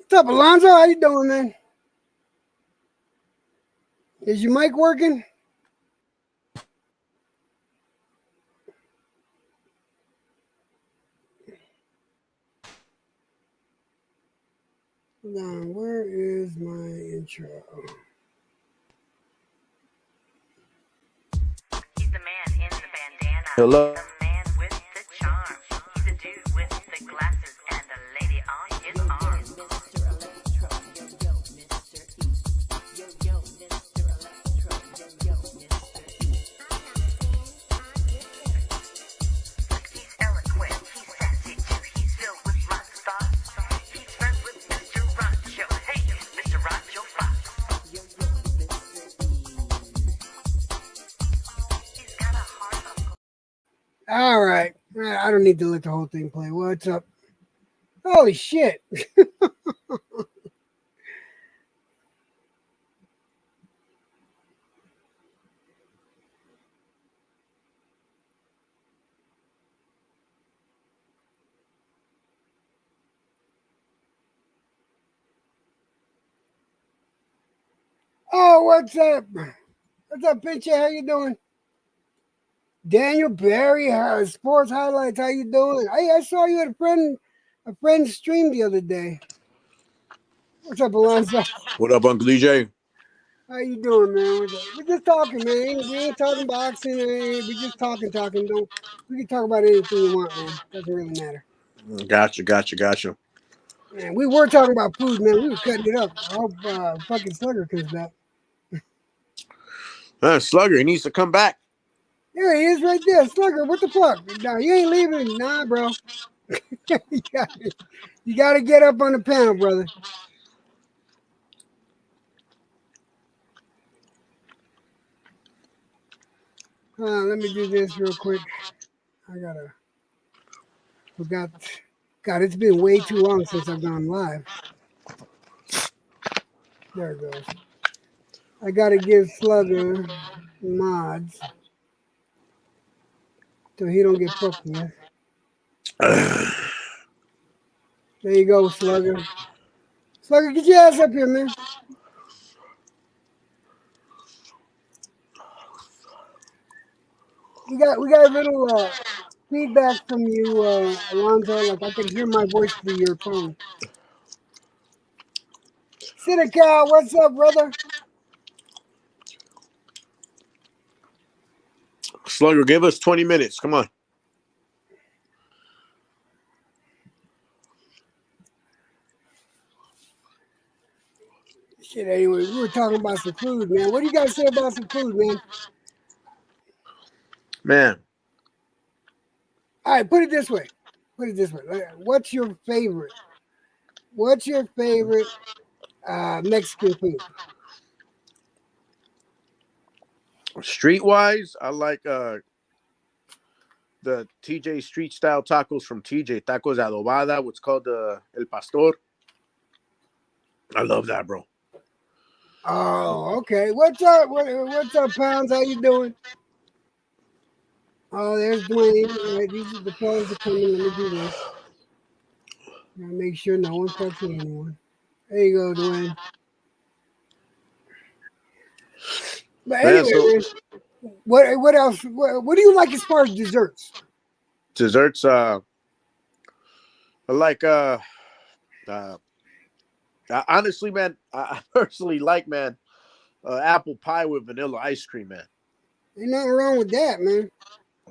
What's up, Alonzo? How you doing, man? Is your mic working? Hold on, where is my intro? He's the man in the bandana. Hello. The man with the charm. He's a dude with the glasses and a lady on his arm. Mr. Electro, yo, Mr. E. Yo, Mr. Electro, yo, Mr. E. He's eloquent, he's sassy too, he's filled with lots of thoughts. He's friends with Mr. Rancho. Hey, Mr. Rancho Fox. Yo, Mr. E. He's got a heart of All right. I don't need to let the whole thing play. What's up? Holy shit. Oh, what's up? What's up, Pinchy? How you doing? Daniel Barry, Sports Highlights. How you doing? Hey, I saw you at a friend's stream the other day. What's up, Alonzo? What up, Uncle EJ? How you doing, man? We're just talking, man. We ain't talking boxing. We just talking. Don't we can talk about anything you want, man. Doesn't really matter. Gotcha. Man, we were talking about food, man. We were cutting it up. I hope fucking Slugger comes back. Slugger, he needs to come back. There he is right there. Slugger, what the fuck? Nah, you ain't leaving. Nah, bro. you gotta get up on the panel, brother. Let me do this real quick. Forgot. God, it's been way too long since I've gone live. There it goes. I gotta give Slugger mods so he don't get fucked with. There you go, Slugger. Slugger, get your ass up here, man. We got a little feedback from you, Alonzo. Like I can hear my voice through your phone. Cinecal, what's up, brother? Slugger, give us 20 minutes. Come on. Shit, anyway, we were talking about some food, man. What do you guys say about some food, man? Man. All right, put it this way. What's your favorite? Mexican food? Streetwise, I like the TJ street style tacos from TJ. Tacos adobada, what's called El Pastor. I love that, bro. Oh, okay. What's up? What's up, Pounds? How you doing? Oh, there's Dwayne. All right, these are the fellas that come in. Let me do this. Gotta make sure no one fucks with anyone. There you go, Dwayne. But anyway, what else? What do you like as far as desserts? Desserts, I like honestly, man, I personally like, man, apple pie with vanilla ice cream, man. Ain't nothing wrong with that, man.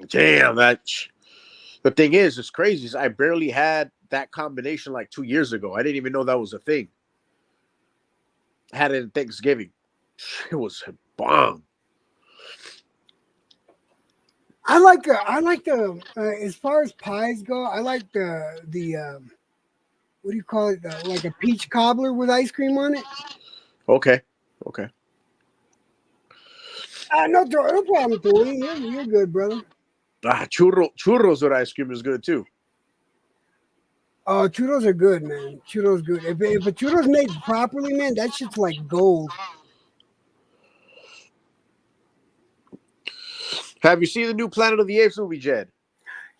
Damn, the thing is, it's crazy. I barely had that combination like 2 years ago. I didn't even know that was a thing. I had it in Thanksgiving. It was a bomb. I like the as far as pies go. I like the what do you call it? Like a peach cobbler with ice cream on it. Okay. No problem, Tony. You're good, brother. Churros with ice cream is good too. Oh, churros are good, man. Churros good. If a churros made properly, man, that shit's like gold. Have you seen the new Planet of the Apes movie, Jed?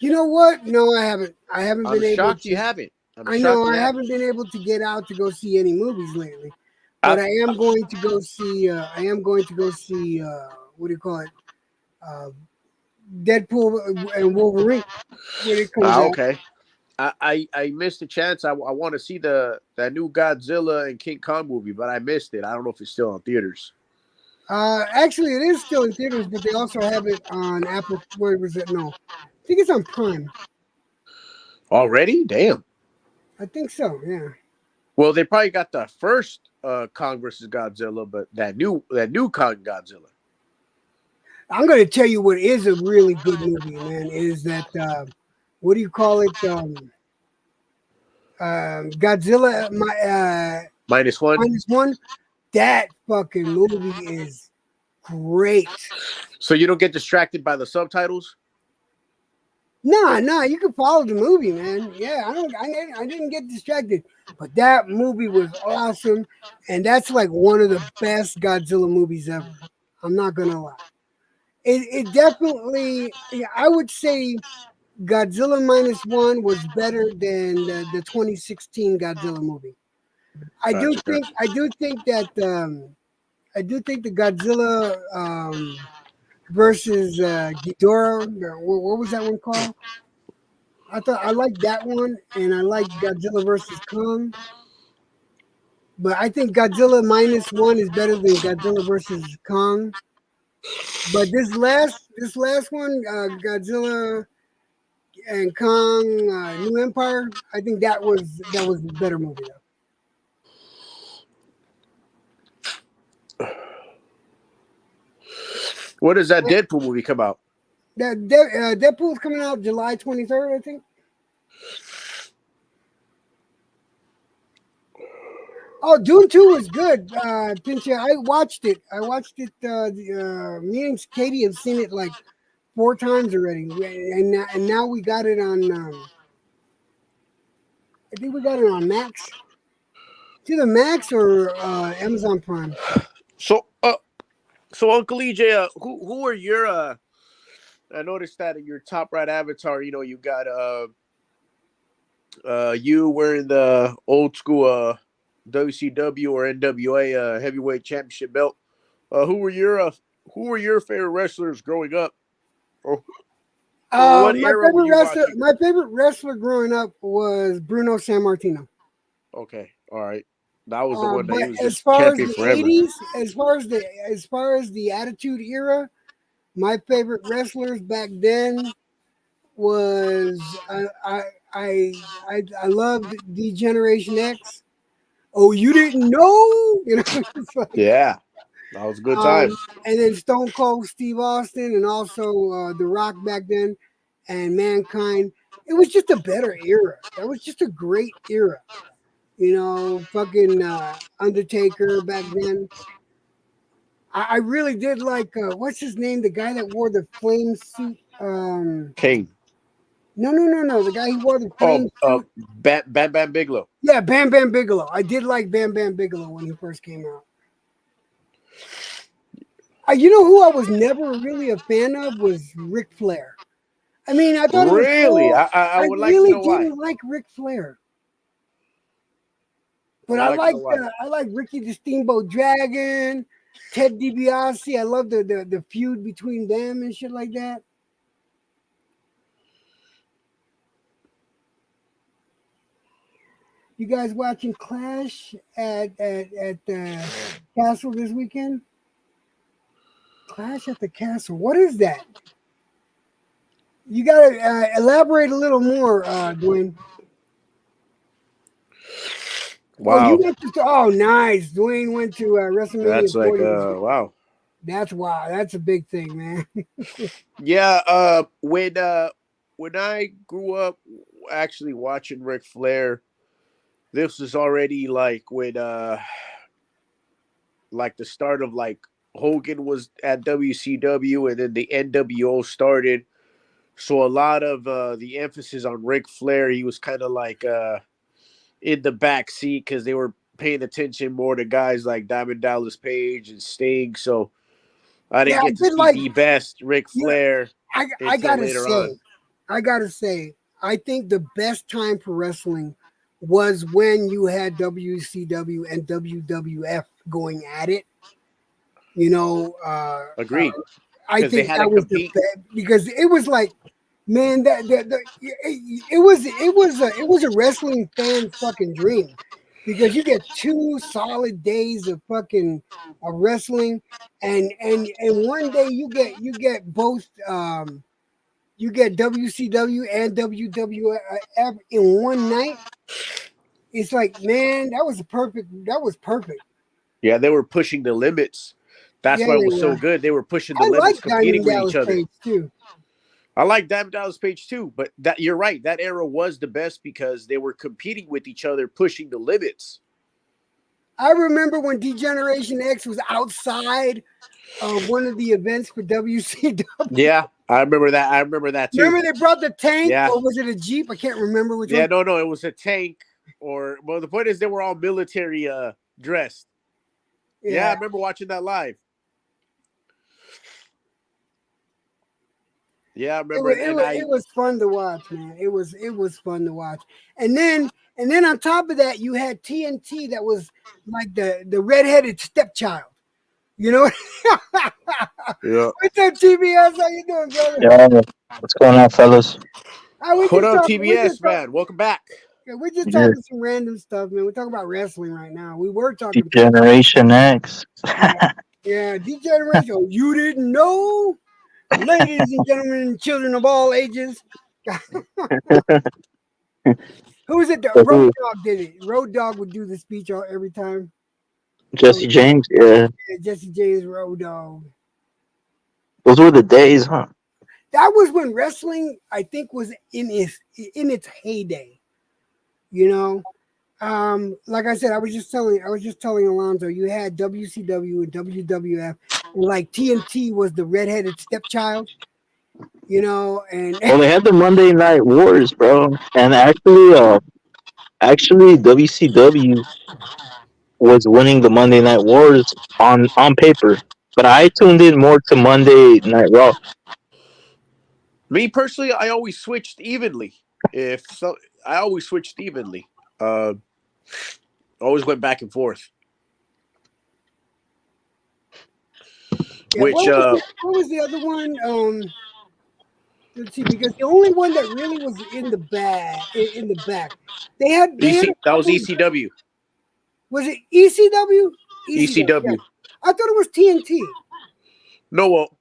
You know what? No, I haven't. I haven't been able. I'm shocked you haven't. I'm I shocked know I that haven't been able to get out to go see any movies lately, but I, I am going to go see. I am going to go see. What do you call it? Uh, Deadpool and Wolverine when it comes out. okay. I missed the chance. I want to see that new Godzilla and King Kong movie, but I missed it. I don't know if it's still in theaters Actually, it is still in theaters, but they also have it on Apple. Where was it? No, I think it's on Prime. already. Damn. I think so. Yeah. Well, they probably got the first Kong versus Godzilla, but that new Kong Godzilla. I'm going to tell you what is a really good movie, man. Is that what do you call it? Godzilla -1. -1. That fucking movie is great. So you don't get distracted by the subtitles. Nah, you can follow the movie, man. Yeah, I didn't get distracted, but that movie was awesome, and that's like one of the best Godzilla movies ever. I'm not gonna lie. It definitely, yeah, I would say Godzilla -1 was better than the 2016 Godzilla movie. Gotcha. I do think the Godzilla versus Ghidorah. What was that one called? I liked that one, and I liked Godzilla versus Kong. But I think Godzilla -1 is better than Godzilla versus Kong. But this last one, Godzilla and Kong, New Empire, I think that was a better movie though. When does that Deadpool movie come out? Deadpool's coming out July 23rd, I think. Oh, Dune 2 was good, Pincha. I watched it. Me and Katie have seen it like 4 times already, and now we got it on. I think we got it on Max. It's either Max or Amazon Prime. So, Uncle EJ, who are your? I noticed that in your top right avatar, you got you wearing the old school WCW or NWA heavyweight championship belt. Who were your favorite wrestlers growing up? Or what era were you watching? My favorite wrestler growing up was Bruno Sammartino. Okay, all right. That was the one that But he was as just far as champion the forever. '80s, as far as the Attitude Era, my favorite wrestlers back then was I loved D-Generation X. Oh, you didn't know? It's like, Yeah, that was a good um, time. and then Stone Cold Steve Austin, and also The Rock back then, and Mankind. It was just a better era. That was just a great era. Fucking Undertaker back then. I really did like what's his name? The guy that wore the flame suit. King. No. The guy who wore the Oh, flame suit. Bam Bam Bigelow. Yeah, Bam Bam Bigelow. I did like Bam Bam Bigelow when he first came out. You know who I was never really a fan of was Ric Flair. I mean, I thought it was Really? cool. I I would like to really know why. didn't like Ric Flair, but I'd I like to know liked why. I liked Ricky the Steamboat Dragon, Ted DiBiase. I love the feud between them and shit like that. You guys watching Clash at the Castle this weekend? Clash at the Castle. What is that? You gotta elaborate a little more, Dwayne. Oh, you Wow, went to. Oh, nice. Dwayne went to WrestleMania that's like 40 this week. wow. That's wow. That's a big thing, man. Yeah, when I grew up actually watching Ric Flair, this was already like when like the start of like Hogan was at WCW and then the NWO started. So a lot of the emphasis on Ric Flair, he was kind of like in the back seat because they were paying attention more to guys like Diamond Dallas Page and Sting. So I Yeah, didn't I get to did see like. the best Ric Yeah, Flair I until gotta later say, on. I gotta say, I think the best time for wrestling was when you had WCW and WWF going at it. You know, Agreed. I Because they think had that to was compete. because it was like, man, it was a wrestling fan fucking dream, because you get 2 solid days of fucking wrestling, and one day you get both you get WCW and WWF in one night. It's like, man, that was perfect. Yeah, they were pushing the limits. That's Yeah, why it they was so were. good. They were pushing the I like limits, competing Diamond with Dallas each other. Page too. I like Diamond Dallas Page too, but that you're right. That era was the best because they were competing with each other, pushing the limits. I remember when Degeneration X was outside of one of the events for WCW. Yeah, I remember that. I remember that too. Remember they brought the tank, Yeah. or was it a Jeep? I can't remember which Yeah, one. no, it was a tank. Or well, the point is they were all military dressed. Yeah, I remember watching that live. Yeah, I remember. It was fun to watch, man. It was fun to watch. And then on top of that, you had TNT that was like the redheaded stepchild. You know, Yeah. what's up, TBS? How you doing, brother? Yeah, what's going on, fellas? What up, TBS, man? Welcome back. We're just Yeah. talking some random stuff, man. We're talking about wrestling right now. We were talking. Degeneration X. Yeah, Degeneration. Oh, you didn't know? Ladies and gentlemen, and children of all ages. Who was it? Road Dogg did it. Road Dogg would do the speech every time. Jesse James, yeah. Jesse James, Road Dogg. Those were the days, huh? That was when wrestling, I think, was in its heyday. You know, like I said, I was just telling Alonzo, you had WCW and WWF, and like TNT was the redheaded stepchild. You know, and Well, they had the Monday Night Wars, bro, and actually, WCW was winning the Monday Night Wars on paper, but I tuned in more to Monday Night Raw. Me personally, I always switched evenly. I always switched evenly. Always went back and forth. yeah, Which what was the other one? Let's see, because the only one that really was in the back, that was ECW. Was it ECW? ECW. Yeah. I thought it was TNT. No, well,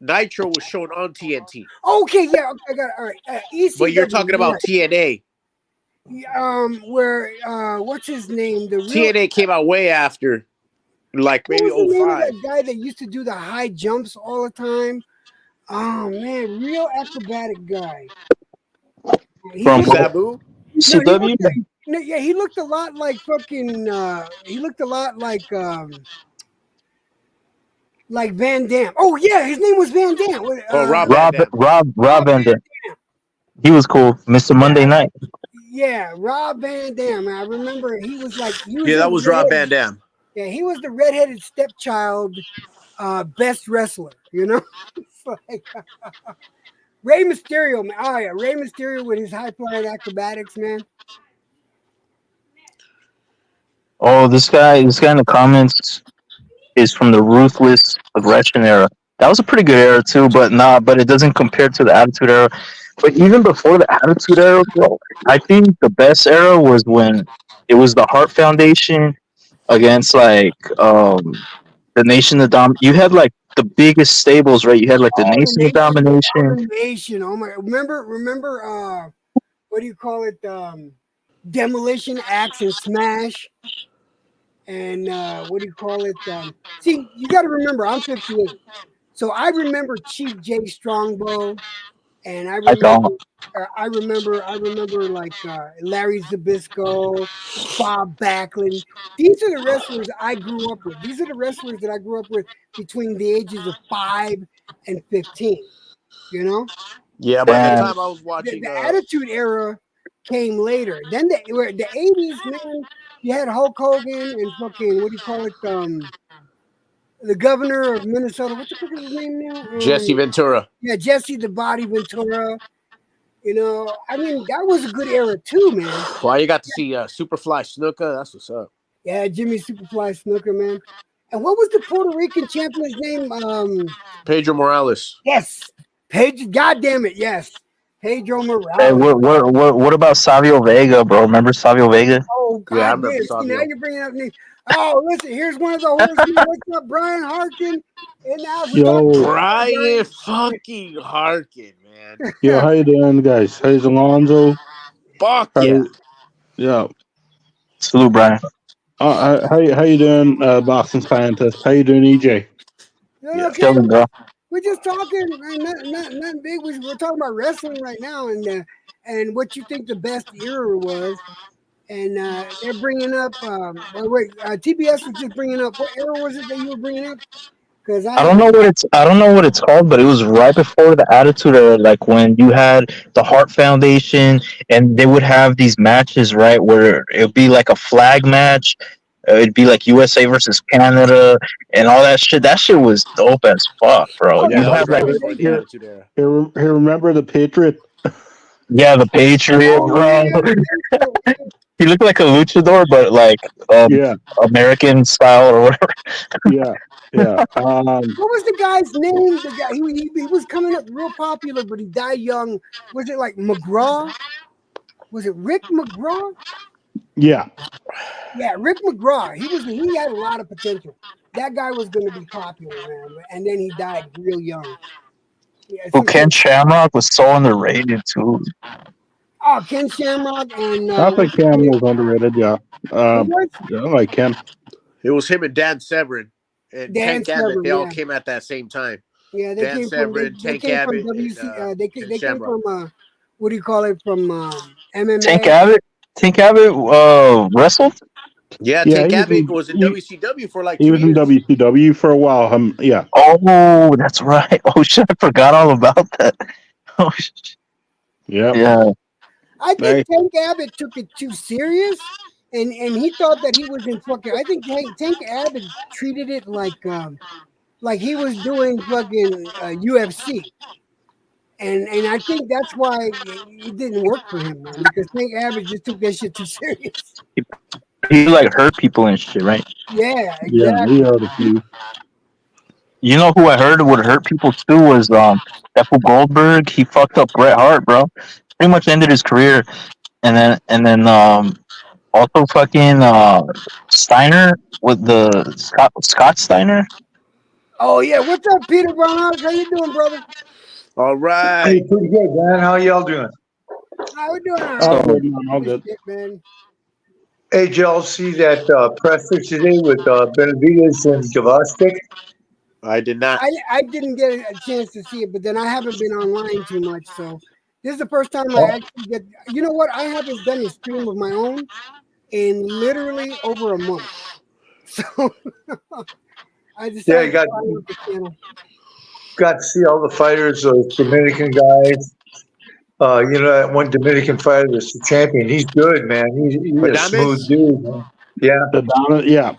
Nitro was shown on TNT. Okay, yeah, okay, I got it. All right, ECW. But you're talking about TNA. Where what's his name? The real TNA came out way after, like maybe what was the name of 05. that guy that used to do the high jumps all the time? Oh man, real acrobatic guy. From Sabu? ECW? He looked a lot like fucking. He looked a lot like Van Dam. Oh yeah, his name was Van Dam. Rob Van Dam. Rob Van Dam. He was cool, Mr. Monday Night. Yeah, Rob Van Dam. I remember he was like. That was Rob Van Dam. Yeah, he was the redheaded stepchild, best wrestler. You know, it's like Rey Mysterio. Man. Oh yeah, Rey Mysterio with his high flying acrobatics, man. Oh, this guy in the comments is from the Ruthless Aggression era. That was a pretty good era too, but it doesn't compare to the Attitude Era. But even before the Attitude Era, bro, I think the best era was when it was the Hart Foundation against like the Nation of Dom. You had like the biggest stables, right? You had like the Nation of Domination. Oh my! Remember? What do you call it? Demolition Axe and Smash. And what do you call it? See, you got to remember, I'm 58, so I remember Chief Jay Strongbow, and I remember like Larry Zbyszko, Bob Backlund. These are the wrestlers I grew up with. These are the wrestlers that I grew up with between the ages of 5 and 15. You know? Yeah, by the time I was watching, the Attitude Era came later. Then the 80s, man. You had Hulk Hogan and fucking, what do you call it? The governor of Minnesota. What the fuck is his name now? Jesse Ventura. Yeah, Jesse the Body Ventura. You know, I mean, that was a good era too, man. Well, you got to see Superfly Snuka. That's what's up. Yeah, Jimmy Superfly Snooker, man. And what was the Puerto Rican champion's name? Pedro Morales. Yes, God damn it, yes, Pedro Hey, Morales. what about Savio Vega, bro? Remember Savio Vega? Oh Yeah, I God remember damn! See, Savio. now you're bringing up names. Oh, listen, here's one of the horsemen. What's up, Brian Harkin? In the house. We're talking Yo, about Brian fucking Harkin, man. yo, how you doing, guys? How's Alonzo? Fuck How, yeah. yeah. Salute, Brian. How you doing, Boston scientist? How you doing, EJ? Doing Yeah. okay. Chilling, bro. We're just talking, man, nothing big. We're talking about wrestling right now, and what you think the best era was. And they're bringing up. TBS was just bringing up. What era was it that you were bringing up? Because I don't know what it's called, but it was right before the Attitude Era, like when you had the Hart Foundation, and they would have these matches, right, where it would be like a flag match. It'd be like USA versus Canada and all that shit. That shit was dope as fuck, bro. Oh, Yeah, You that was have right like, before the Here, Attitude Era. here, remember the Patriot? yeah, the Patriot, Oh, bro. yeah. He looked like a luchador, but like Yeah, American style or whatever. yeah, yeah. What was the guy's name? The guy he was coming up real popular, but he died young. Was it like McGraw? Was it Rick McGraw? Yeah. Yeah, Rick McGraw. He had a lot of potential. That guy was going to be popular, man. And then he died real young. Yeah, Well, Ken Shamrock was so underrated too. Oh, Ken Shamrock and I think Cam was underrated. Yeah. Yeah, I like Cam. It was him and Dan Severn and Dan Tank Abbott. Severn, They all yeah. came at that same time. Yeah, they Dan came Severn, from they Tank came from Abbott, WC. and, They Ken came Shamrock. from what do you call it? From MMA. Tank Abbott wrestled. Yeah, Yeah, Tank he was Abbott in, was in he, WCW for like he 2 was in years. WCW for a while. Yeah. Oh, that's right. Oh shit, I forgot all about that. Oh shit. Yeah. Yeah. I think Hey. Tank Abbott took it too serious, and he thought that he was in fucking. I think Tank Abbott treated it like he was doing fucking UFC, and I think that's why it didn't work for him, man. Because Tank Abbott just took that shit too serious. He like hurt people and shit, right? Yeah, Yeah, exactly. he heard a few. You know who I heard would hurt people too was that fool Goldberg. He fucked up Bret Hart, bro. Pretty much ended his career, and then also fucking Steiner with the Scott Steiner. Oh yeah, what's up, Peter Brown? How you doing, brother? All right. Hey, pretty good, man. How y'all doing? How we doing? All good, man. All good. Shit, man. Hey, did y'all see that press today with Benavides and Javastic? I did not. I didn't get a chance to see it, but then I haven't been online too much, so this is the first time I actually get. You know what? I haven't done a stream of my own in literally over a month, so I decided got- to fire up the channel. Got to see all the fighters, those Dominican guys. You know, that one Dominican fighter that's the champion. He's good, man. He's a Adames? smooth dude. Man. Yeah. Yeah.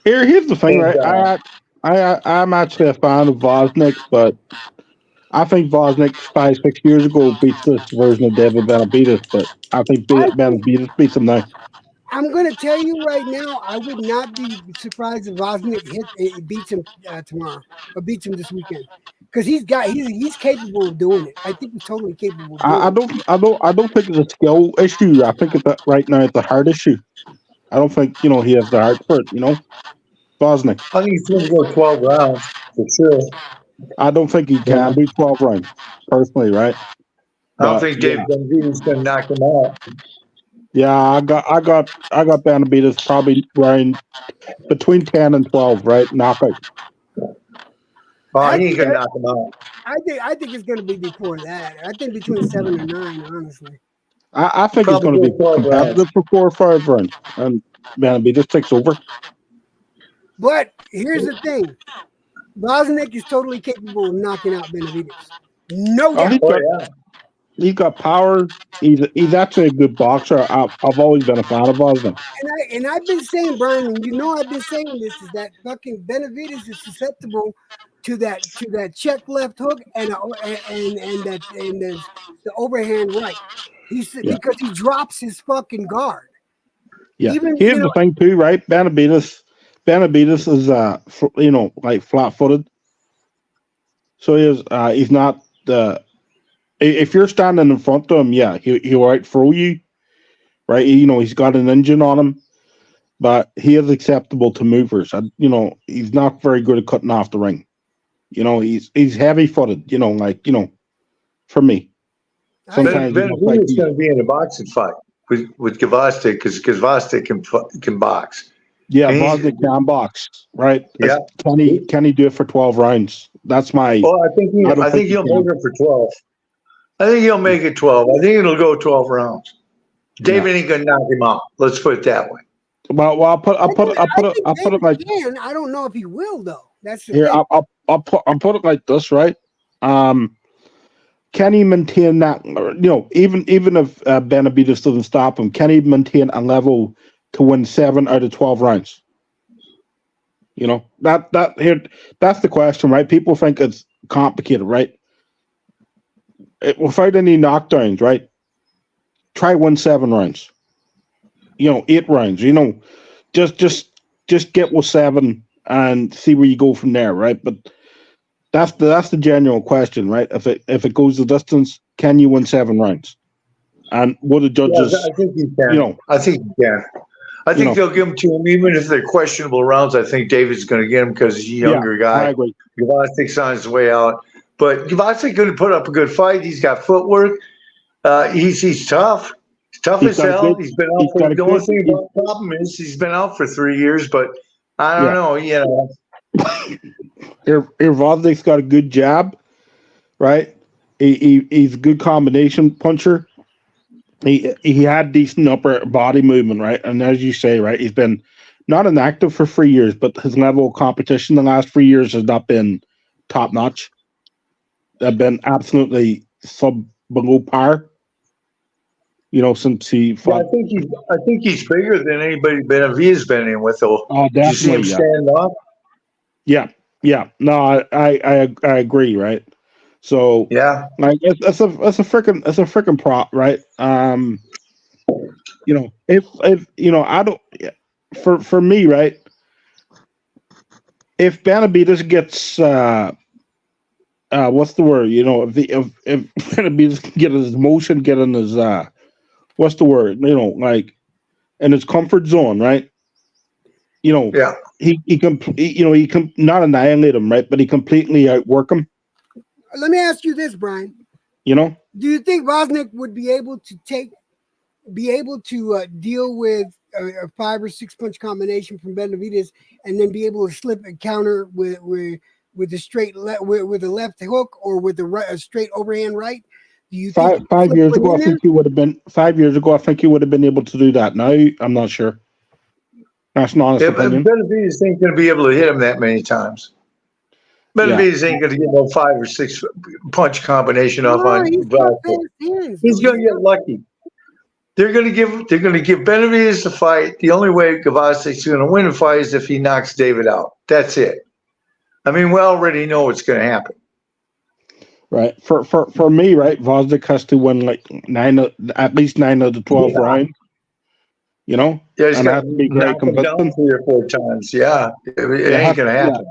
Here's the thing, And, right? I'm actually a fan of Vosnik, but I think Vosnik 5-6 years ago beat this version of David Benavides, but I think Benavides beats him now. I'm gonna tell you right now, I would not be surprised if Vosnik beats him tomorrow or beats him this weekend, because he's capable of doing it. I think he's totally capable of doing it. I don't think it's a skill issue. I think right now it's a heart issue. I don't think he has the heart for it. Vosnik. I think he's going to go 12 rounds for sure. I don't think he can do 12 rounds personally, right? I don't But, think Dave Benavides is going to knock him out. Yeah, I got Benavides probably round between 10 and 12, right? Knockout. Oh, he ain't going to knock him out. I think it's gonna be before that. I think between 7 and 9, honestly. I think it's going to be competitive for 4 or 5 rounds, and Benavides takes over. But here's the thing: Vosnik is totally capable of knocking out Benavides. No doubt. He's got power. He's actually a good boxer. I've always been a fan of Vosnik. And I've been saying, Brian, and I've been saying this, is that fucking Benavides is susceptible to that check left hook and the overhand right. Because he drops his fucking guard. Yeah. Even, Here's you know, the thing too, right? Benavides is like flat-footed. So he's not if you're standing in front of him, yeah, he'll out throw you, right? He's got an engine on him, but he is acceptable to movers. He's not very good at cutting off the ring. He's heavy-footed. For me, sometimes Benavidez is going to be in a boxing fight with Gvozdyk because Gvozdyk can box. yeah, And he's- Bosnick can box, right? Yeah. Can he do it for 12 rounds? That's my. Well, I think I don't think he'll he can. make it for 12. I think he'll make it 12. I think it'll go 12 rounds. David ain't gonna knock him out. Let's put it that way. Well, I'll put it like can. I don't know if he will though. That's the here. thing. I'll put it like this, right? Can he maintain that? Even if Benavides doesn't stop him, can he maintain a level to win 7 out of 12 rounds? That's the question, right? People think it's complicated, right? Without any knockdowns, right? Try win 7 rounds. 8 rounds. Just get with 7 and see where you go from there, right? But that's the genuine question, right? If it goes the distance, can you win 7 rounds? And what the judges? I think he can. I think he can. I think they'll give him to him, even if they're questionable rounds. I think David's going to get him because he's a younger guy. I agree. Gvozdyk's on his way out, but Gvozdyk's going to put up a good fight. He's got footwork. He's tough. He's tough as hell. He's been out. The only thing about the problem is he's been out for 3 years. But I don't know. Gvozdyk's got a good jab, right? He's a good combination puncher. He had decent upper body movement, right? And as you say, right, he's been not inactive for 3 years, but his level of competition the last 3 years has not been top notch. They've been absolutely below par. Since he fought. Yeah, I think he's bigger than anybody Benavidez been in with. Though. Oh, Did you see him definitely. stand up? Yeah. No, I agree, right? So Yeah. like it's a freaking prop, right? If I don't for me, right? If Benavidez gets what's the word? If Benavidez can get his motion, get in his what's the word? Like in his comfort zone, right? Yeah. He can not annihilate him, right? But he completely outwork him. Let me ask you this, Brian. Do you think Bosnick would be able to deal with a 5 or 6 punch combination from Benavidez and then be able to slip a counter with the straight with a left hook or with a straight overhand right? Do you think 5 years ago, I think you would have been 5 years ago. I think you would have been able to do that. Now I'm not sure. That's an honest opinion. Benavidez ain't going to be able to hit him that many times. Benavidez ain't going to get no 5 or 6 punch combination off on Gvozdyk. He's going to get lucky. They're going to give Benavidez the fight. The only way Gvozdyk's going to win a fight is if he knocks David out. That's it. I mean, we already know what's going to happen. Right. For me, right, Gvozdyk has to win like at least 9 of the 12 rounds. Yeah, he's and got to be very knock him down convincing. 3 or 4 times. Yeah, it ain't going to happen.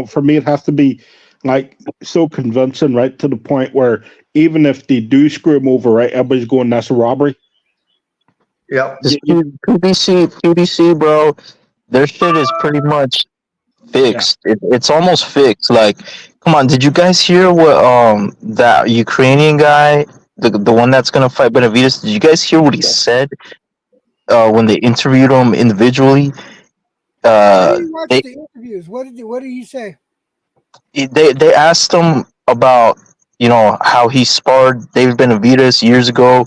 For me, it has to be like so convincing, right, to the point where even if they do screw him over, right, everybody's going, that's a robbery. Yeah. This PBC, bro, their shit is pretty much fixed. It's almost fixed. Like, come on, did you guys hear what that Ukrainian guy, the one that's gonna fight Benavidez? Did you guys hear what he said when they interviewed him individually? I didn't watch the interviews. What did he say? They asked him about how he sparred David Benavidez years ago,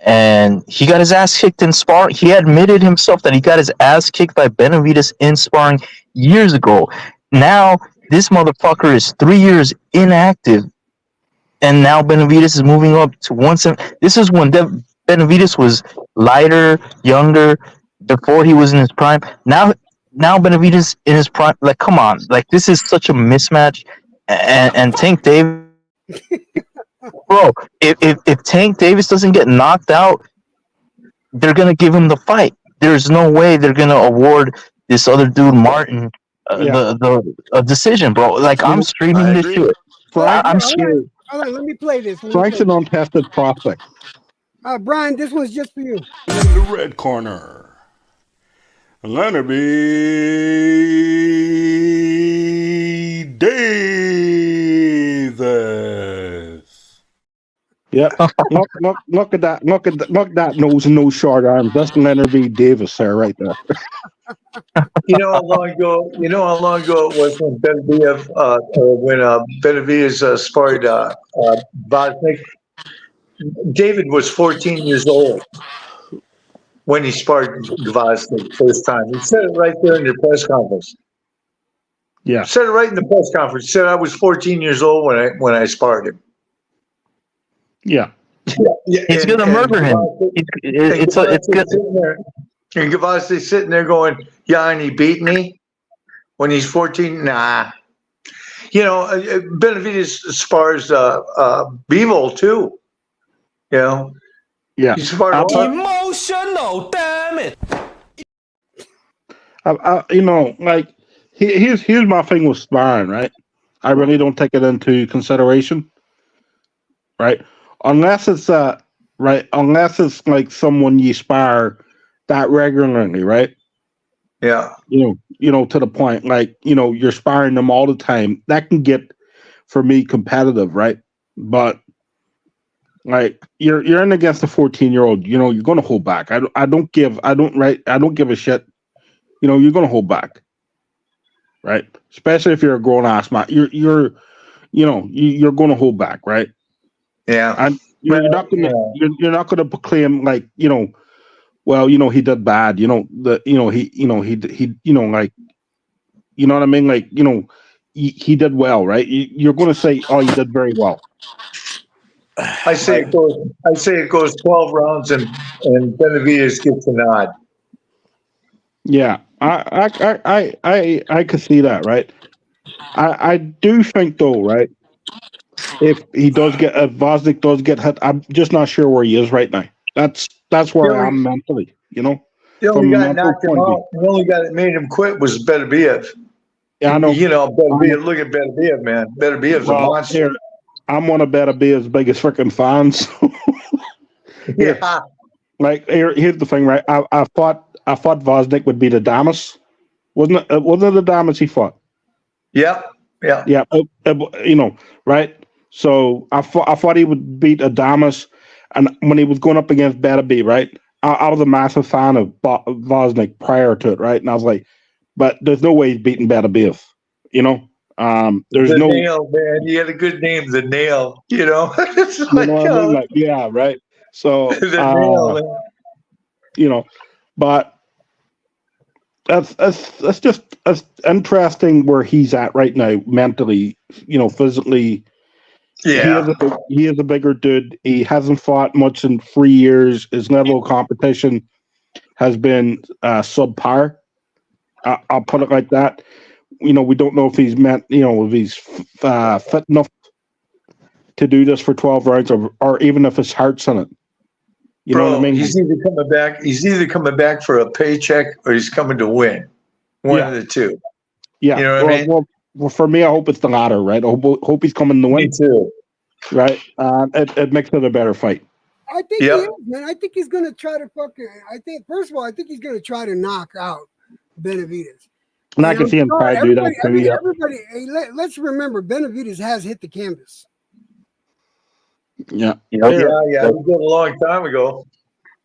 and he got his ass kicked in sparring. He admitted himself that he got his ass kicked by Benavidez in sparring years ago. Now this motherfucker is 3 years inactive, and now Benavidez is moving up to 170. This is when Benavidez was lighter, younger, before he was in his prime. Now now Benavidez in his prime. Like, come on, like this is such a mismatch. And Tank Davis, bro, if Tank Davis doesn't get knocked out, they're gonna give him the fight. There's no way they're gonna award this other dude Martin Yeah. the a decision, bro. Like I'm streaming this shit. Frank, I'm Hold sure. on, hold on, let me play this. Frank's an untested prospect. Brian, this one's just for you. In the red corner, Leonard B. Davis. Yep. Look at that. Look at that nose and those short arms. That's Leonard B. Davis there, right there. You know how long ago? You know how long ago it was when Benavidez sparred Bosnick. David was 14 years old when he sparred Bosnick first time. He said it right there in the press conference. Yeah. Said it right in the press conference. He said I was 14 years old when I sparred him. Yeah. Yeah, He's gonna murder him. It's good. And Gavassi sitting there going, yeah, and he beat me when he's 14. Nah. You know, Benavidez spars Bivol too. You know, Yeah. he sparred Emotional, damn it. You know, like here's my thing with sparring, right? I really don't take it into consideration, right? Unless it's like someone you spar that regularly, right? Yeah. You know, to the point, like, you know, you're sparring them all the time. That can get, for me, competitive, right? But like you're in against a 14-year-old, you know, you're gonna hold back. I don't give a shit. You know, you're gonna hold back, right? Especially if you're a grown ass man. You're gonna hold back, right? Yeah. And you're not gonna proclaim, like, you know, well, you know, he did bad, you know, he you know, like, you know what I mean? Like, you know, he did well, right? You're gonna say, oh, he did very well. I say it goes 12 rounds and Benavidez gets a nod. Yeah, I could see that, right? I do think though, right? If Vosnik does get hit, I'm just not sure where he is right now. That's where I am mentally, you know. The From only a guy mental knocked him point of view. out. The only guy that made him quit was Beterbiev. Yeah, I know. You know, Beterbiev. Look at Beterbiev, man. Beterbiev's a monster. Here, I'm one of Beterbiev's biggest freaking fans. Yeah. Like, here's the thing, right? I thought Vosnik would be the Damas, wasn't it? Wasn't it the Damas he fought? Yep. Yeah. Yeah, you know, right? So I thought he would beat Adamas, and when he was going up against Beterbiev, right? I was a massive fan of Vosnik prior to it, right? And I was like, but there's no way he's beating Beterbiev, you know. There's The no Nail, man. He had a good name, the Nail. You know, it's you like, know what I mean? Like, yeah, right. So the Nail. Man. you know, but that's just it's interesting where he's at right now, mentally, you know, physically. Yeah. He is a bigger dude. He hasn't fought much in 3 years. His level of competition has been subpar. I'll put it like that. You know, we don't know if he's if he's fit enough to do this for 12 rounds, or even if his heart's in it. You know what I mean? He's either coming back for a paycheck or he's coming to win. One of the two. Yeah. You know what I mean? Well, for me, I hope it's the latter, right? I hope he's coming to win. Me too. Right? It makes it a better fight. I think he is, man. I think he's gonna try to first of all, I think he's gonna try to knock out Benavidez. And I can see him try to do that too. Yeah. Everybody, hey, let's remember Benavidez has hit the canvas. Yeah. Yeah. He did a long time ago.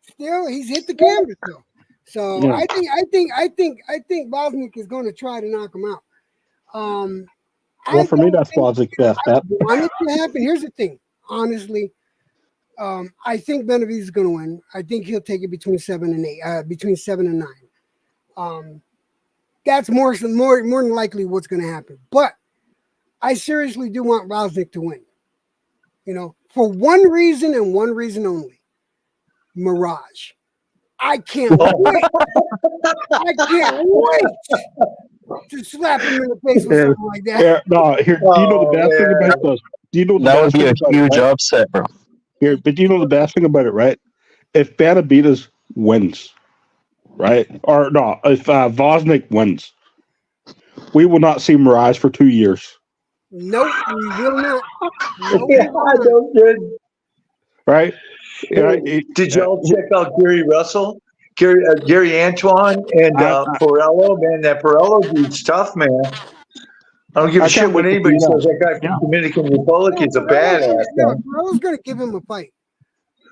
Still, he's hit the canvas though. So Yeah. I think Bosnick is going to try to knock him out. Well, for me, that's Vosnik's best bet. I want it to happen. Here's the thing, honestly. I think Benavidez is going to win. I think he'll take it between 7 and 8, between 7 and 9. That's more than likely what's going to happen. But I seriously do want Bosnick to win. You know, for one reason and one reason only: Mirage. I can't wait. I can't wait to slap him in the face with something like that. Yeah, no, here. Do you know the best thing about this? Do you know the That would best be thing a about it, huge right? upset, bro. Here, but do you know the best thing about it, right? If Benavidez wins, right, or no, if Vosnik wins, we will not see Mirage for 2 years, Nope, we will not. No, we Yeah, will I not. know, good. right? Right? Did y'all check out Gary Russell, Gary Antoine, and I, Pirello? Man, that Pirello dude's tough, man. I don't give a I shit can't what wait to anybody see says. that. That guy Yeah. from Dominican Republic is a badass, man. Burrow's gonna give him a fight.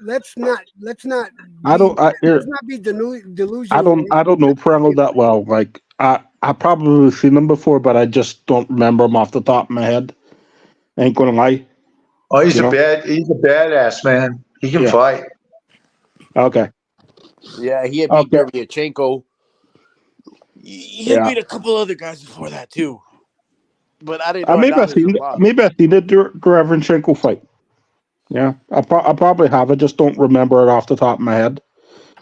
Let's not I don't. let's not be delusional. I don't know Pirello that well. Like I probably seen him before, but I just don't remember him off the top of my head. Ain't gonna lie. Oh, he's You a know? badass, man. He can Yeah. fight. Okay. Yeah, he had beat Okay. Derevyanchenko. He had Yeah. beat a couple other guys before that too. But I didn't know Maybe I Adonis seen was it. alive. Maybe I seen the Derevyanchenko fight. Yeah, I probably have. I just don't remember it off the top of my head.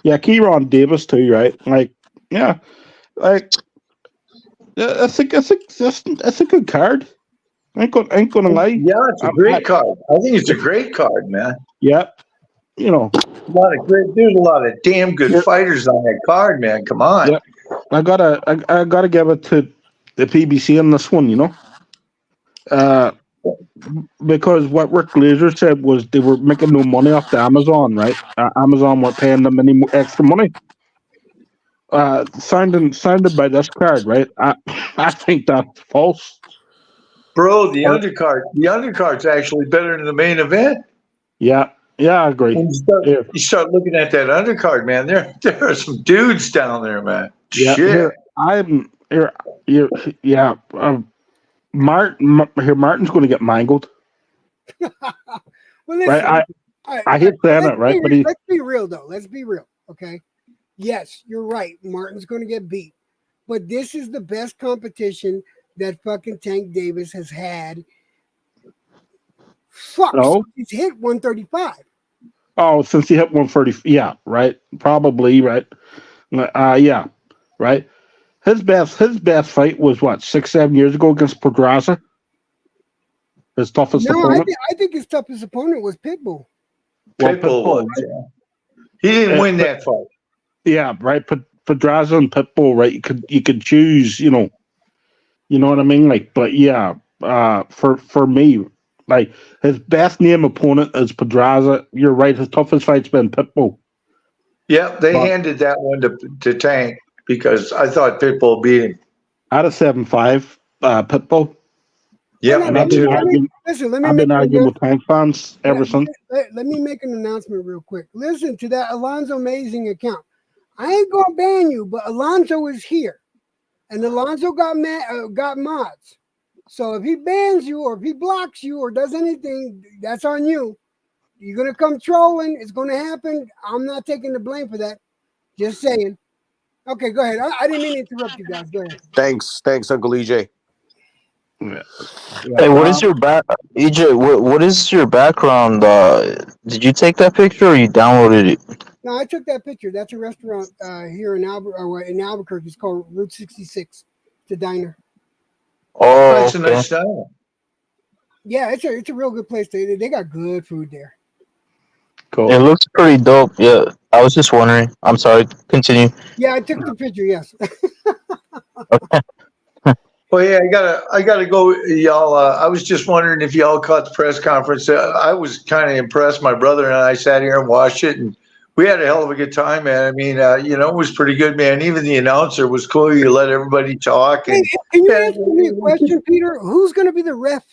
Yeah, Kieran Davis too, right? Like, yeah, like I think that's a good card. Ain't gonna lie. Yeah, it's a great card. I think it's a great card, man. Yeah, you know. There's a lot of damn good fighters on that card, man. Come on. Yeah, I gotta give it to the PBC on this one. You know, because what Rick Glazer said was they were making no money off the Amazon, right? Amazon weren't paying them any extra money. Sounded by this card, right? I think that's false. Bro, the undercard's actually better than the main event. Yeah, I agree. When you start looking at that undercard, man, there are some dudes down there, man. Yeah, Shit. Martin's going to get mangled. Well, listen, Right, I hate saying it, right? But let's be real, though. Let's be real, okay? Yes, you're right. Martin's going to get beat. But this is the best competition that fucking Tank Davis has had. Fuck, No. he's hit 135. Oh, since he hit 130, yeah, right, probably, right, yeah, right. His best fight was what 6-7 years ago against Pedraza. His toughest opponent. I think his toughest opponent was Pitbull. Pitbull was. Right? Yeah. He didn't win that fight. Yeah, right. Pedraza and Pitbull, right? You could choose, you know what I mean? Like, but yeah, for me, like his best name opponent is Pedraza. You're right. His toughest fight's been Pitbull. Yeah, they handed that one to Tank because I thought Pitbull beat him. Out of 7-5, Pitbull. Yeah, me too. I've been arguing with Tank fans ever since. Let me make an announcement real quick. Listen to that Alonzo Amazing account. I ain't gonna ban you, but Alonzo is here, and Alonzo got mods. So if he bans you or if he blocks you or does anything, that's on you. You're gonna come trolling. It's gonna happen. I'm not taking the blame for that. Just saying. Okay, go ahead. I didn't mean to interrupt you guys. Go ahead. Thanks, Uncle EJ. Yeah. Hey, what is your EJ? What is your background? Did you take that picture or you downloaded it? No, I took that picture. That's a restaurant here in Albuquerque. It's called Route 66. It's a diner. Oh, That's a nice style. Yeah, it's a real good place. They got good food there. Cool. It looks pretty dope. Yeah, I was just wondering. I'm sorry. Continue. Yeah, I took the picture. Yes. Well, yeah, I gotta go, y'all. I was just wondering if y'all caught the press conference. I was kind of impressed. My brother and I sat here and watched it, and we had a hell of a good time, man. I mean, it was pretty good, man. Even the announcer was cool. You let everybody talk. And, Hey, can you answer me a question, Peter? Who's going to be the ref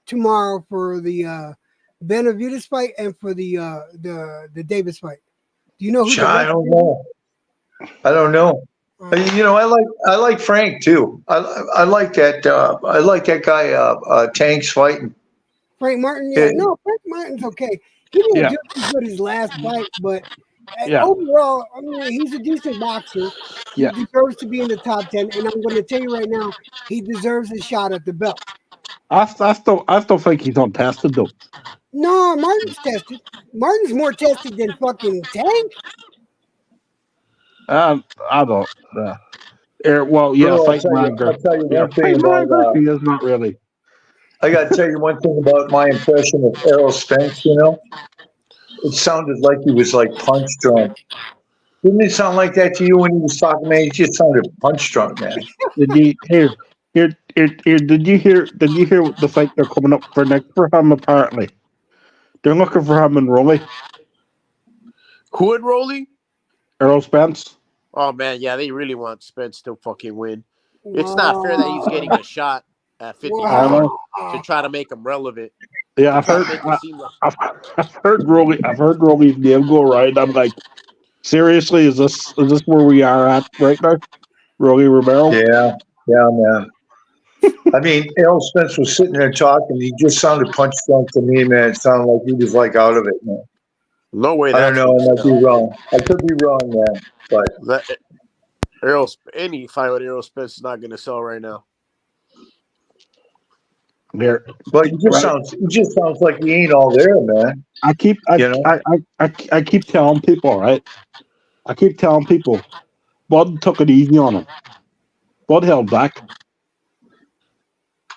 tomorrow for the Benavidez fight and for the Davis fight? Do you know who? I don't know. I don't know. I like Frank too. I like that. I like that guy. Tank's fighting. Frank Martin. Yeah, no, Frank Martin's okay. He didn't do as good his last fight, but overall, I mean, he's a decent boxer. He deserves to be in the top 10, and I'm going to tell you right now, he deserves a shot at the belt. I still think he's untested though. No, Martin's tested. Martin's more tested than fucking Tank. I don't. Well, yeah, Bro, fight Liger. I'll tell you Yeah, one thing fight about. Liger. He is not really. I got to tell you one thing about my impression of Errol Spence. You know, it sounded like he was like punch drunk. Didn't it sound like that to you when he was talking, man? He just sounded punch drunk, man. Did you here? Did you hear? Did you hear the fight they're coming up for next for him? Apparently, they're looking for him and Rolly. Who and Rolly? Errol Spence. Oh man, yeah, they really want Spence to fucking win. It's not fair that he's getting a shot at 50 Wow. to try to make him relevant. Yeah, I've heard. I've heard Rolly. I've heard Rolly's name go right. I'm like, seriously, is this where we are at right now? Rolly Romero. Yeah, man. I mean, Errol Spence was sitting there talking. He just sounded punch drunk to me, man. It sounded like he was like out of it, man. No way. I don't know. I might be wrong. I could be wrong, man. But any fight with Errol Spence is not going to sell right now. There. But he just sounds like he ain't all there, man. I keep telling people, right? I keep telling people, Bud took it easy on him. Bud held back.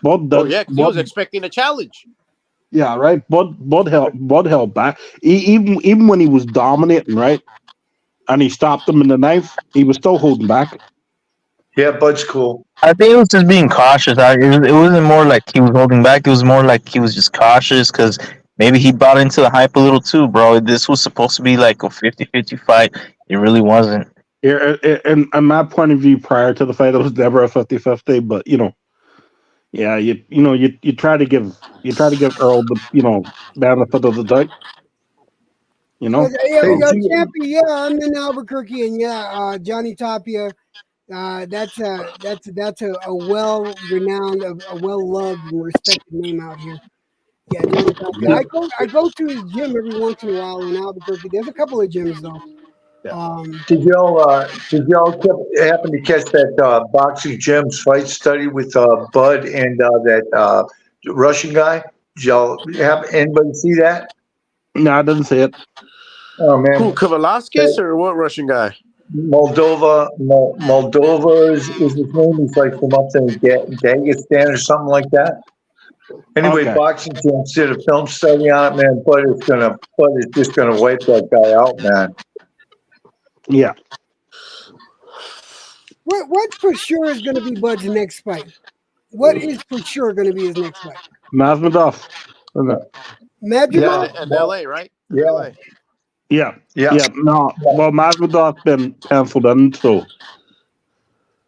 He was expecting a challenge. Yeah, right. Bud held back. Even when he was dominating, right? And he stopped him in the ninth, he was still holding back. Yeah, Bud's cool. I think it was just being cautious. It wasn't more like he was holding back. It was more like he was just cautious because maybe he bought into the hype a little too, bro. This was supposed to be like a 50-50 fight. It really wasn't. Yeah, and my point of view prior to the fight, it was never a 50-50, but yeah, you try to give Earl the benefit of the doubt. Champy, I'm in Albuquerque, and Johnny Tapia. That's a well-renowned, a well-loved and respected name out here. Yeah, Johnny Tapia. I go to his gym every once in a while in Albuquerque. There's a couple of gyms though. Did y'all happen to catch that boxing gyms fight study with Bud and that Russian guy? Did y'all have anybody see that? No, I didn't see it. Oh man, Who, Kavalaskis or what Russian guy? Moldova is his name. He's like from up there in Dagestan or something like that. Anyway, Okay. boxing gyms did a film study on it, man. Bud is just gonna wipe that guy out, man. Yeah. What for sure is going to be Bud's next fight? What is for sure going to be his next fight? Masvidal. Madrigal? In LA, right? Yeah. LA. Yeah. No, well, Masvidal's been penciled in, so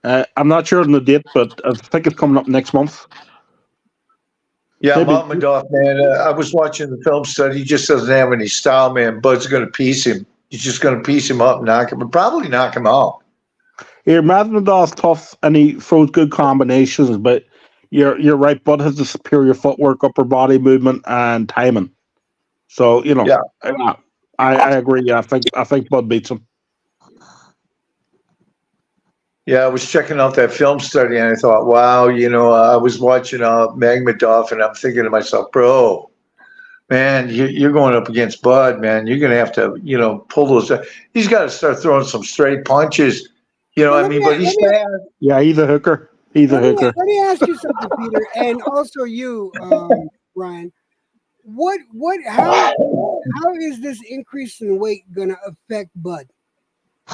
I'm not sure on the date, but I think it's coming up next month. Yeah, Maybe. Mamadov, man. I was watching the film study. He just doesn't have any style, man. Bud's going to piece him. He's just going to piece him up, probably knock him out. Yeah, Masvidal's tough, and he throws good combinations, but you're right. Bud has the superior footwork, upper body movement, and timing. So I agree. Yeah, I think Bud beats him. Yeah, I was checking out that film study, and I thought, wow, I was watching Magmadov, and I'm thinking to myself, bro, man, you're going up against Bud, man. You're going to have to, pull those. He's got to start throwing some straight punches. But he's fast. Yeah, he's a hooker. Let me ask you something, Peter, and also you, Brian. How is this increase in weight going to affect Bud?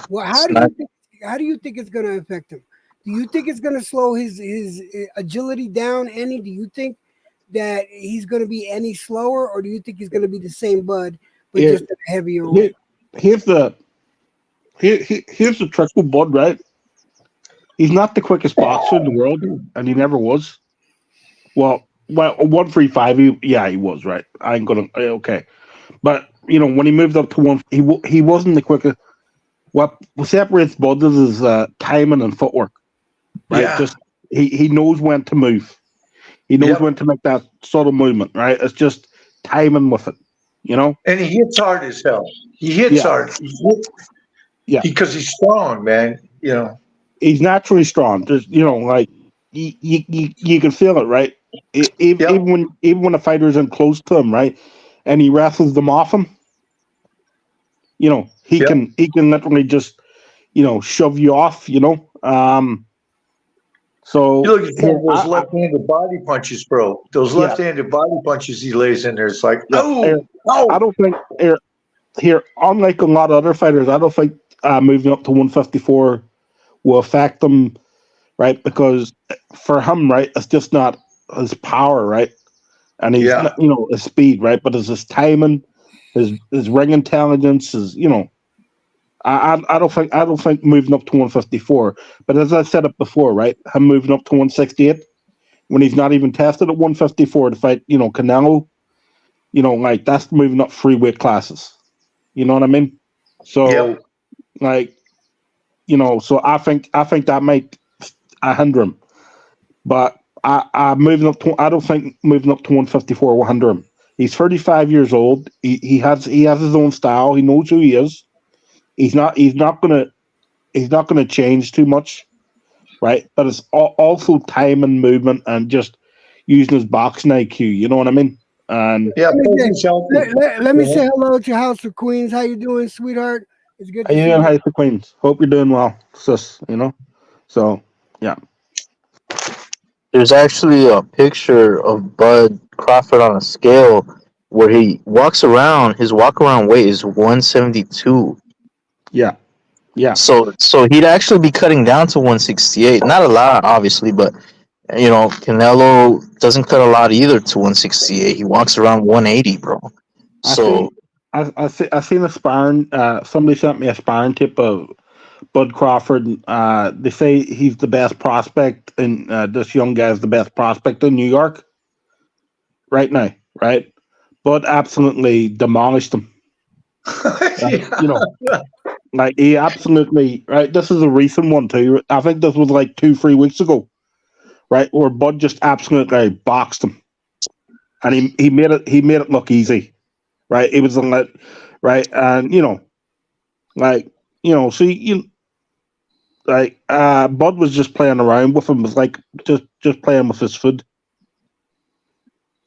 Well, how do you think it's going to affect him? Do you think it's going to slow his agility down any? Do you think that he's going to be any slower, or do you think he's going to be the same Bud but just at a heavier weight? Here's the trick with Bud, right? He's not the quickest boxer in the world, and he never was. Well, 135, he was, right? I ain't gonna okay, but when he moved up to one, he wasn't the quickest. What separates Bud is timing and footwork, right? Yeah. Just he knows when to move. He knows when to make that subtle movement, right? It's just timing with it, And he hits hard as hell. He hits hard. Because he's strong, man. He's naturally strong. Just like you can feel it, right? Even when a fighter isn't close to him, right, and he wrestles them off him, he can literally just shove you off. So You look at some here, of those left-handed body punches, bro. Those Yeah. left-handed body punches he lays in there. It's like, I oh, don't think here, unlike a lot of other fighters, I don't think moving up to 154 will affect them, right? Because for him, right, it's just not his power, right? And he's Yeah. not, his speed, right? But it's his timing, his ring intelligence, I don't think moving up to 154. But as I said it before, right, him moving up to 168 when he's not even tested at 154 to fight, Canelo, like that's moving up 3 weight classes. You know what I mean? So, Yep. like, so I think that might hinder him. But I don't think moving up to 154 will hinder him. He's 35 years old. He has his own style. He knows who he is. He's not gonna change too much, right? But it's also time and movement and just using his boxing IQ. You know what I mean? And Yeah. Let me say hello to House of Queens. How you doing, sweetheart? It's good to how you see doing, you. House of Queens? Hope you're doing well, sis. So yeah. There's actually a picture of Bud Crawford on a scale where he walks around. His walk around weight is 172. Yeah. So he'd actually be cutting down to 168. Not a lot, obviously, but Canelo doesn't cut a lot either to 168. He walks around 180, bro. So I seen a sparring. Somebody sent me a sparring tip of Bud Crawford. They say he's the best prospect, and this young guy's the best prospect in New York right now. Right, Bud absolutely demolished him. Like he absolutely right. This is a recent one too. I think this was like 2-3 weeks ago, right? Where Bud just absolutely boxed him, and he made it look easy, right? It was right, and see Bud was just playing around with him. It was like just playing with his food.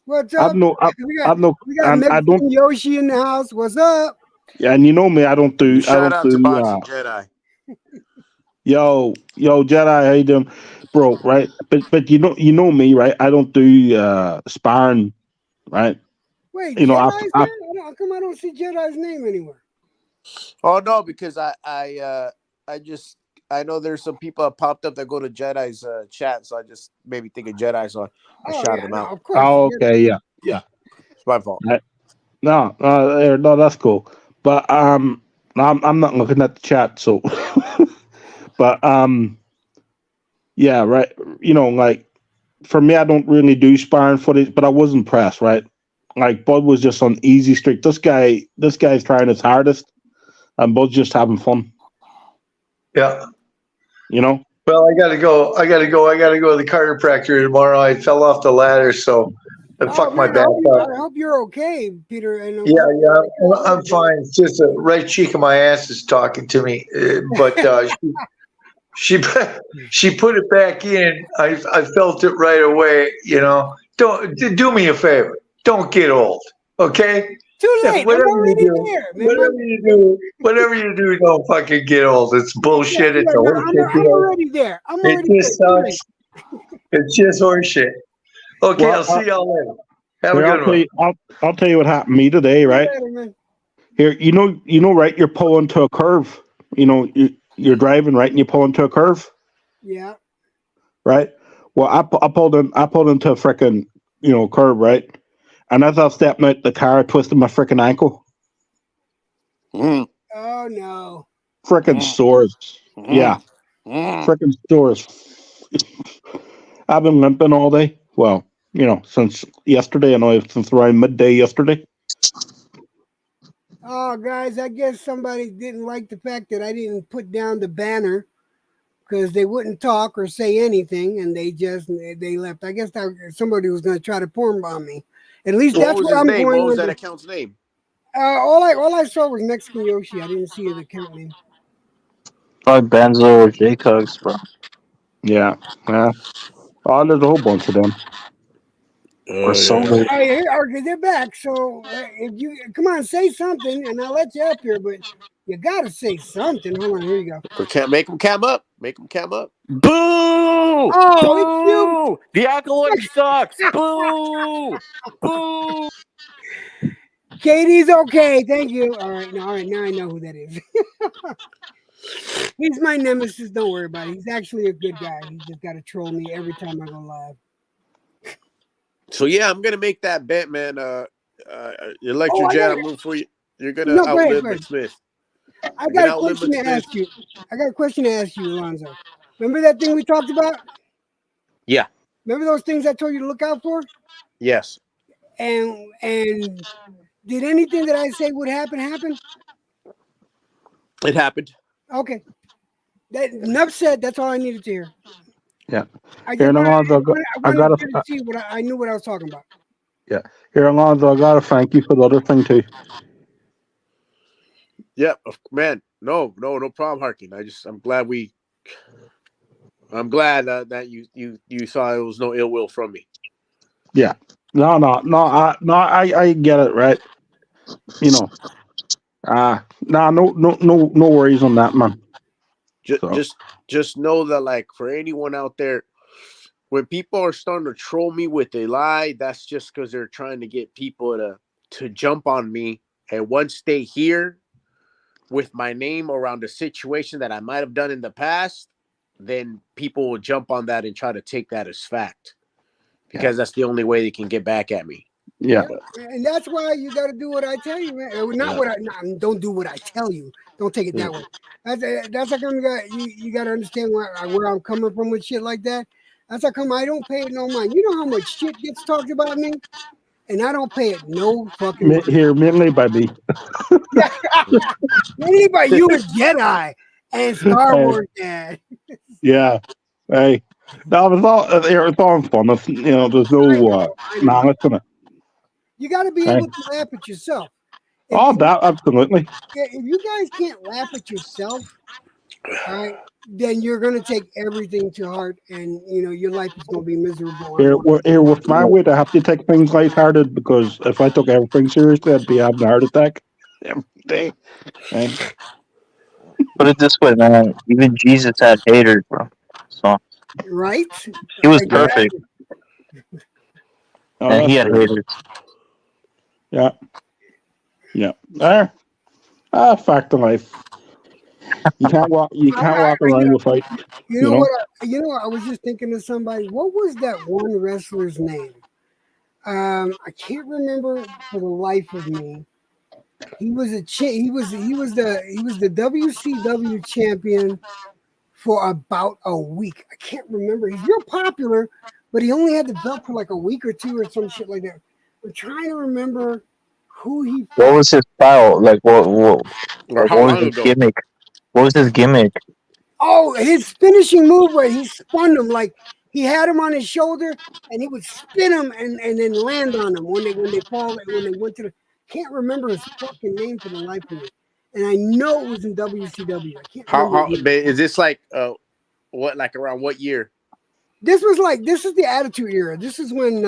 What's I've up? no, We I've no, got and I Mexican don't. Yoshi in the house. What's up? Yeah, and you know me, I don't do. Shout out to Boxing Jedi. Yo, Jedi, how you doing, bro? Right, but you know me, right? I don't do sparring, right? Wait, You know, Jedi's I there? How come I don't see Jedi's name anywhere? Oh no, because I know there's some people that popped up that go to Jedi's chat, so I just made me think of Jedi, so I shouted them out. Of course. Oh, okay, yeah. It's my fault. No, that's cool. But I'm not looking at the chat, so. But yeah, right. Like for me, I don't really do sparring footage, but I was impressed, right? Like Bud was just on easy streak. This guy's trying his hardest, and Bud's just having fun. Yeah. Well, I gotta go. I gotta go to the chiropractor tomorrow. I fell off the ladder, so I fucked my back up. I hope you're okay, Peter. And Yeah, I'm fine. It's just a right cheek of my ass is talking to me, but she put it back in. I felt it right away. Don't do me a favor. Don't get old, okay? Too late. Whatever you do, don't fucking get old. It's bullshit. It's a horseshit. I'm already there. It just sucks. It's just horseshit. Okay, Well, I'll see y'all later. Have a good one. I'll tell you what happened to me today, right? Here, right? You're pulling to a curve. You're driving, right, and you pull into a curve. Yeah. Right. Well, I pulled into a freaking curve, right, and as I was stepping out the car, I twisted my freaking ankle. Oh no. Freaking sores. Yeah. Freaking sores. I've been limping all day. Well, since yesterday. I know since around midday yesterday. Oh, guys, I guess somebody didn't like the fact that I didn't put down the banner because they wouldn't talk or say anything, and they left. I guess somebody was going to try to porn bomb me. At least that's what I'm going with. What was that account's name? All I saw was Mexican Yoshi. I didn't see the account name. Probably Benzo or J-Cugs, bro. Yeah. Oh, there's a whole bunch of them. or so. yeah. Hey, okay, they're back. So if you come on, say something, and I'll let you up here. But you gotta say something. Hold on, here you go. Make them cam up. Make them cam up. Boo! Oh, it's you. Boo! The acolyte sucks. Boo! Boo! Katie's okay. Thank you. All right, now I know who that is. He's my nemesis. Don't worry about it. He's actually a good guy. He's just got to troll me every time I go live. So yeah, I'm gonna make that bet, man. Electro Oh, I Jet, got I'm rooting for you. You're gonna No, go ahead, outlive go ahead. McSmith. I You're got gonna a outlive question to McSmith. ask you. I got a question to ask you, Alonzo. Remember that thing we talked about? Yeah. Remember those things I told you to look out for? Yes. And did anything that I say would happen? It happened. Okay. That enough said. That's all I needed to hear. Yeah. I Here, just Alonzo, I wanted gotta. you to see what I knew what I was talking about. Yeah. Here, Alonzo, I gotta thank you for the other thing too. Yeah, man. No problem, Harkin. I'm glad that you saw it was no ill will from me. Yeah. No. I get it, right? You know. No worries on that, man. So. Just know that, like, for anyone out there, when people are starting to troll me with a lie, that's just because they're trying to get people to jump on me. And once they hear with my name around a situation that I might have done in the past, then people will jump on that and try to take that as fact, because that's the only way they can get back at me. Yeah. And that's why you got to do what I tell you, man. Don't do what I tell you. Don't take it that way. That's how come you got to understand where I'm coming from with shit like that. That's how come I don't pay it no mind. You know how much shit gets talked about me, and I don't pay it no fucking mind. Here, mainly by me. Mainly by you and Jedi and Star Wars Dad. Yeah. Hey. That was all. It's all fun. There's no malice in it. You got to be able to laugh at yourself. That absolutely. If you guys can't laugh at yourself, all right, then you're gonna take everything to heart, and your life is gonna be miserable. Here, with my weight, I have to take things lighthearted, because if I took everything seriously, I'd be having a heart attack every day. Right? Put it this way, man. Even Jesus had haters, bro. So Right? he was perfect, and he had haters. Yeah. Fact of life. You can't walk. You can't walk around without. You know what? I was just thinking of somebody. What was that one wrestler's name? I can't remember for the life of me. He was he was the WCW champion for about a week. I can't remember. He's real popular, but he only had the belt for like a week or two or some shit like that. I'm trying to remember who he. What was his style? Like what How was long his ago? gimmick? What was his gimmick? Oh, his finishing move where he spun him, like he had him on his shoulder and he would spin him and then land on him when they fall, when they went to the. Can't remember his fucking name for the life of me, and I know it was in WCW. I can't remember. Is this like around what year? This is the Attitude Era. This is when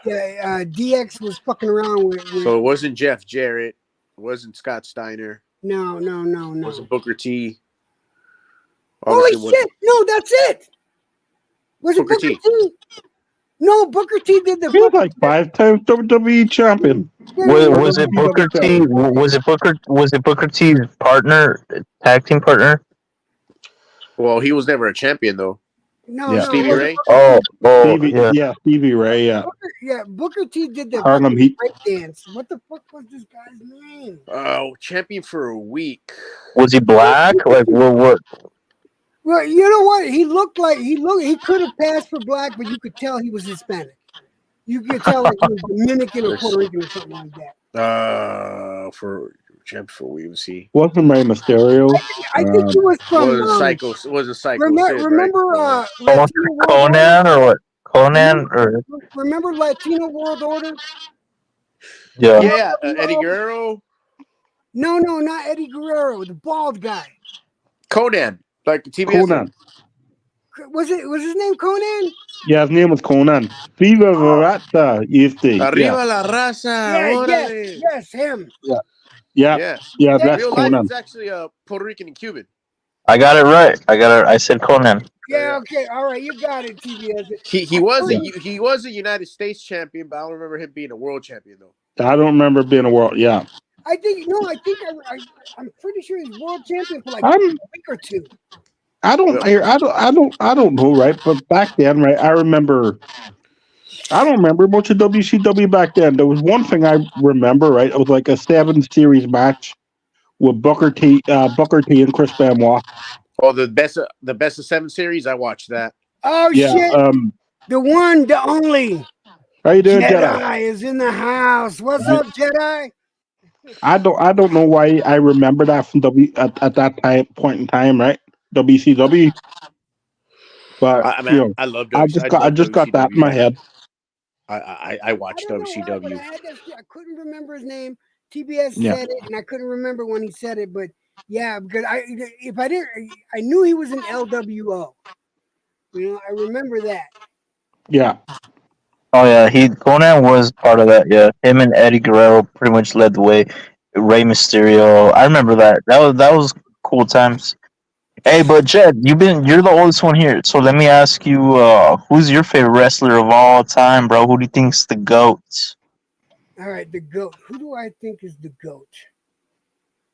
DX was fucking around with. So it wasn't Jeff Jarrett. It wasn't Scott Steiner. No. It wasn't Booker T. Holy shit! No, that's it. Was it Booker T? No, Booker T did the. He was like 5 times WWE champion. Was it Booker T? Was it Booker T's partner, tag team partner? Well, he was never a champion though. No, Stevie Ray. Stevie Ray. Yeah. Booker T did the Harlem Heat break dance. What the fuck was this guy's name? Oh, champion for a week. Was he black? Like what? Well, you know what? He could have passed for black, but you could tell he was Hispanic. You could tell like he was Dominican or Puerto Rican or something like that. For champion for a week, was he? Wasn't Rey Mysterio? I think he was from. Wasn't Psycho. Remember Conan or what? Conan or remember Latino World Order? Yeah. Eddie Guerrero. No, not Eddie Guerrero. The bald guy. Conan. Like TBS. Conan. Was his name Conan? Yeah, his name was Conan. Viva Verata used to. Arriba la raza. Órale. Yes, him. Yeah. Yeah. Yeah. That's Real life Conan. is actually Puerto Rican and Cuban. I got it right. I said Conan. Yeah, okay, all right, you got it, TBS. He was a United States champion, but I don't remember him being a world champion though. I don't remember being a world. Yeah. I'm pretty sure he's world champion for like I'm- a week or two. I don't know, right? But back then, right? I don't remember much of WCW back then. There was one thing I remember, right? It was like a 7-series match with Booker T and Chris Benoit. Oh, the best of 7 series. I watched that. Oh Yeah. shit! The one, the only How you doing, Jedi Jedi? is in the house. What's up, Jedi? I don't know why I remember that from at that point in time, right? WCW. But I love I just got that in my head. I watched I don't know why, but WCW. I couldn't remember his name. TBS Yeah. said it, and I couldn't remember when he said it. But yeah, because I knew he was in LWO. I remember that. Yeah. Oh yeah, Conan was part of that. Yeah, him and Eddie Guerrero pretty much led the way. Rey Mysterio, I remember that. That was cool times. Hey, but Jed, you're the oldest one here, so let me ask you, who's your favorite wrestler of all time, bro? Who do you think's the GOAT? All right, the GOAT. Who do I think is the GOAT?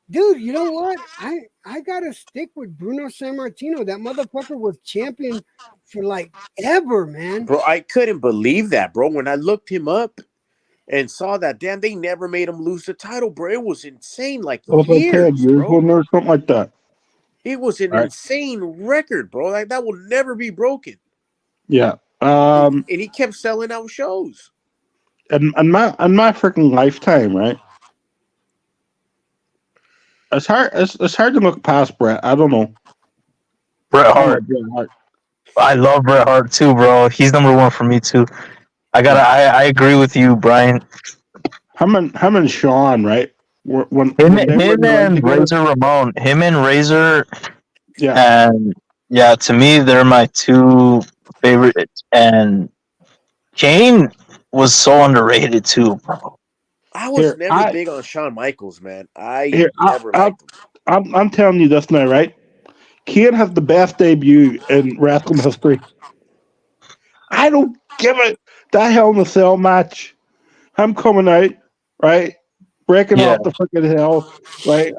Dude, you know what? I gotta stick with Bruno Sammartino. That motherfucker was champion for like ever, man. Bro, I couldn't believe that, bro. When I looked him up and saw that, damn, they never made him lose the title, bro. It was insane. Like It was like 10 years, years bro. or something like that. It was an Right. insane record, bro. Like that will never be broken. Yeah. And he kept selling out shows. And my freaking lifetime, right? It's hard to look past Bret. I don't know. Bret Hart. Bret Hart. I love Bret Hart too, bro. He's number one for me too. I agree with you, Brian. Him and Sean, right? When Him they were and together. Razor Ramon. Him and Razor. Yeah. And yeah, to me, they're my two favorites. And Kane was so underrated too, bro. I was never big on Shawn Michaels, man. I never liked him. I'm telling you this now, right? Kane has the best debut in wrestling history. I don't give it. That Hell in a Cell match, him coming out, right? Breaking off the freaking hell, right?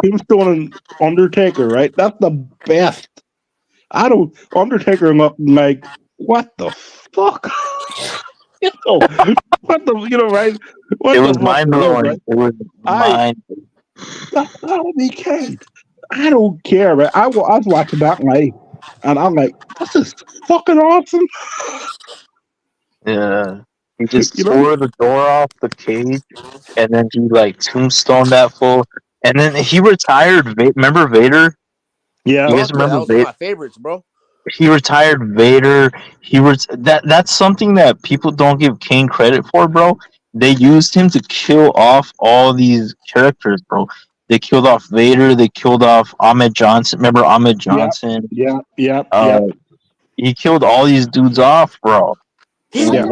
Tombstone and Undertaker, right? That's the best. Undertaker looking like, what the fuck? Right? It was mind blowing. Right? It was mind. I don't care, right? I was watching that live, and I'm like, this is fucking awesome. Yeah. He just tore the door off the cage, and then he like tombstoned that fool, and then he retired. Remember Vader? Yeah, you guys remember that was one of my favorites, bro. He retired Vader. That's something that people don't give Kane credit for, bro. They used him to kill off all these characters, bro. They killed off Vader. They killed off Ahmed Johnson. Remember Ahmed Johnson? Yeah. He killed all these dudes off, bro. Yeah.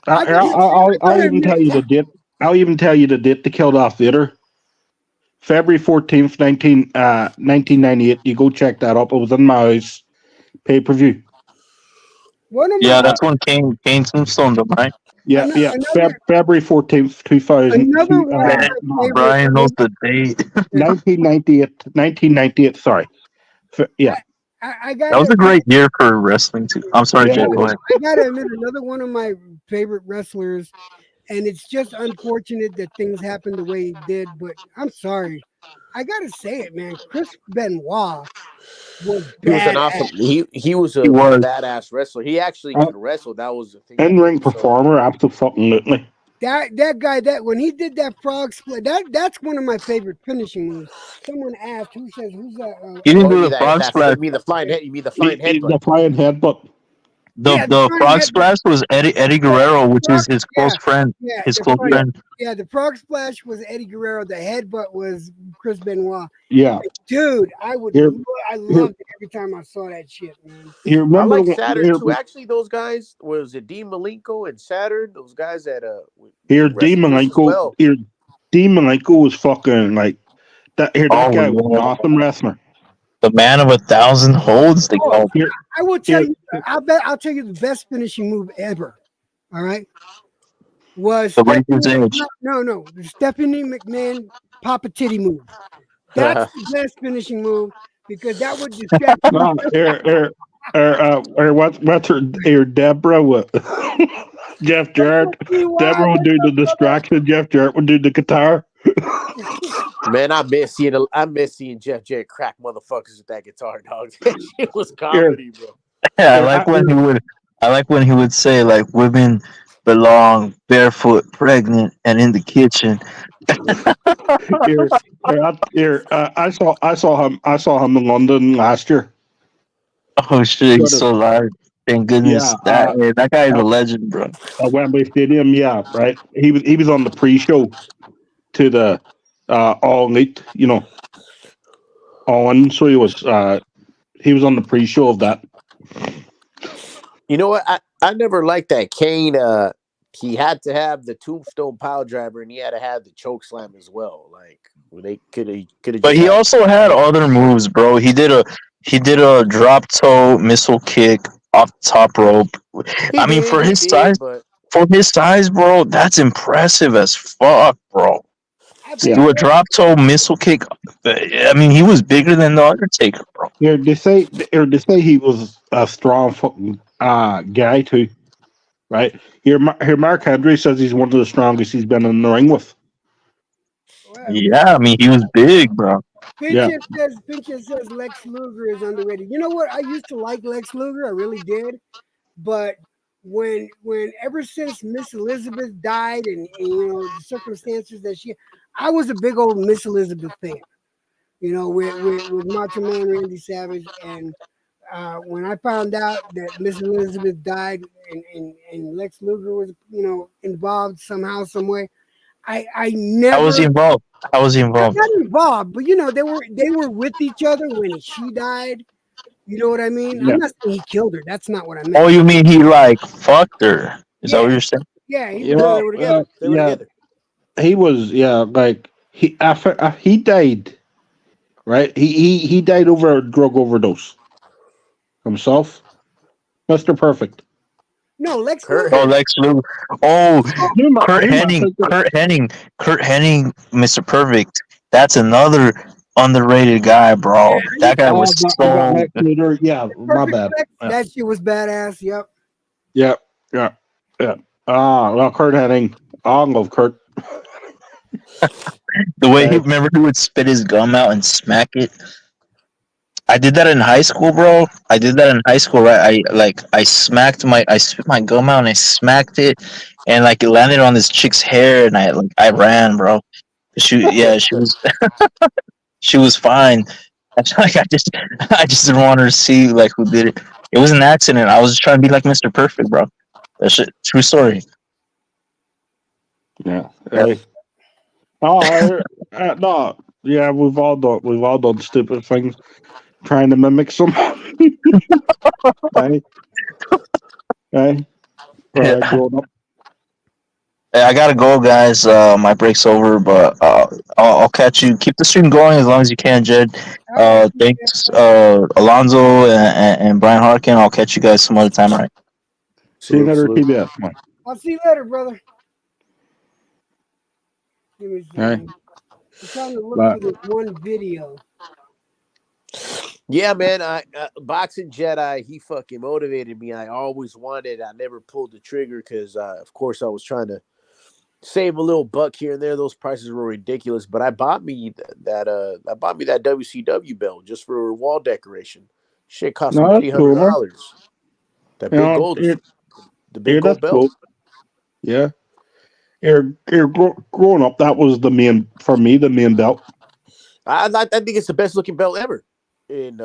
I'll even tell you the date. I'll even tell you the date they killed off Vader. February 14th, 1998. You go check that up. It was in my house. Pay-per-view. That's when Kane tombstoned him, right? Yeah. February 14th, 2000. Another one. Brian knows the date. 1998. Sorry. Yeah. That was a great year for wrestling too. I'm sorry, Jay. Go ahead. I gotta admit, another one of my favorite wrestlers, and it's just unfortunate that things happened the way he did. But I'm sorry, I gotta say it, man. Chris Benoit was He was an awesome. He was a badass wrestler. He actually could wrestle. That was the thing. In-ring performer, absolutely. That guy, that when he did that frog split, that's one of my favorite finishing moves. Someone asked, who's that? He didn't do the frog split. You mean the flying head? You mean the flying headbutt? The flying headbutt. Yeah, the the front frog had splash was Eddie yeah, Guerrero, which frog, is his yeah, close friend. yeah, His the close front, friend. yeah, the frog splash was Eddie Guerrero. The headbutt was Chris Benoit. Yeah. Dude, Here, I here, loved it every time I saw that shit, man. here. I Remember the like one? Saturn too. Actually, those guys was it Dean Malenko and Saturn. Those guys that Here, wrestled just as well. Dean Malenko was fucking like that. Here, that Oh guy was an yeah, awesome wrestler. the man of 1,000 holds. They Oh, call. Here, I will tell here, you. I'll tell you the best finishing move ever. All right, was The Razor's Edge. no, the Stephanie McMahon Papa Titty move. That's the best finishing move because that would distract. no, what's her? Here, Deborah. What? Jeff Jarrett. Deborah would do the distraction. Jeff Jarrett would do the guitar. Man, I miss seeing Jeff Jarrett crack motherfuckers with that guitar, dog. That shit was Here, comedy, bro. Yeah, here, I like when he would say like women belong barefoot, pregnant, and in the kitchen. I saw him in London last year. Oh shit, he's Sort of, so loud. Thank yeah, goodness that guy is a legend, bro. at Wembley Stadium. Yeah, right. He was on the pre-show to the All Elite, on. So he was on the pre-show of that. You know what? I never liked that Kane. He had to have the tombstone pile driver, and he had to have the choke slam as well. Like they could have. But he also had other moves, bro. He did a drop toe missile kick off the top rope. I mean, for his size, bro, that's impressive as fuck, bro. Yeah. Do a drop toe missile kick. I mean, he was bigger than the Undertaker, bro. Yeah, they say he was a strong fucking guy too, right? Here, Mark Henry says he's one of the strongest he's been in the ring with. Well, Yeah, I mean, he was big, bro. Pinchot says Lex Luger is underrated. You know what? I used to like Lex Luger, I really did, but when ever since Miss Elizabeth died and the circumstances that I was a big old Miss Elizabeth fan. With Macho Man Randy Savage, and when I found out that Miss Elizabeth died and Lex Luger was involved somehow, some way, I never. How was he involved? Not involved, but they were with each other when she died. You know what I mean? Yeah. I'm not saying he killed her. That's not what I meant. Oh, you mean he like fucked her? Is that what you're saying? Yeah, they were together. They were together. He was like he died, right? He died over a drug overdose himself. Mr. Perfect. No, Lex Kurt Luger. Oh, Lex Luger. Oh, Kurt Henning. Henning, Mr. Perfect. That's another underrated guy, bro. Yeah, That guy was Lex so. Luger. Yeah, my bad. That shit was badass. Yep. Yeah. Well, Kurt Henning. I love Kurt. The way he would spit his gum out and smack it. I did that in high school, bro. Right? I spit my gum out and I smacked it, and like it landed on this chick's hair, and I ran, bro. She was she was fine. I just didn't want her to see like who did it. It was an accident. I was just trying to be like Mr. Perfect, bro. That shit, true story. Yeah. Hey. No. Yeah, we've all done stupid things, trying to mimic someone. Hey. Growing up. Hey, I gotta go, guys. My break's over, but I'll catch you. Keep the stream going as long as you can, Jed. Thanks, Alonzo and Brian Harkin. I'll catch you guys some other time, all right? See you later, TBS. I'll see you later, brother. Give me a All right. second. I'm trying to look through this one video. Yeah, man. Boxing Jedi. He fucking motivated me. I always wanted. I never pulled the trigger because, of course, I was trying to save a little buck here and there. Those prices were ridiculous, but I bought me that WCW belt just for wall decoration. Shit cost me $300. That big gold, the big gold belt. Cool. Yeah. Growing up, that was the main belt. I think it's the best looking belt ever. And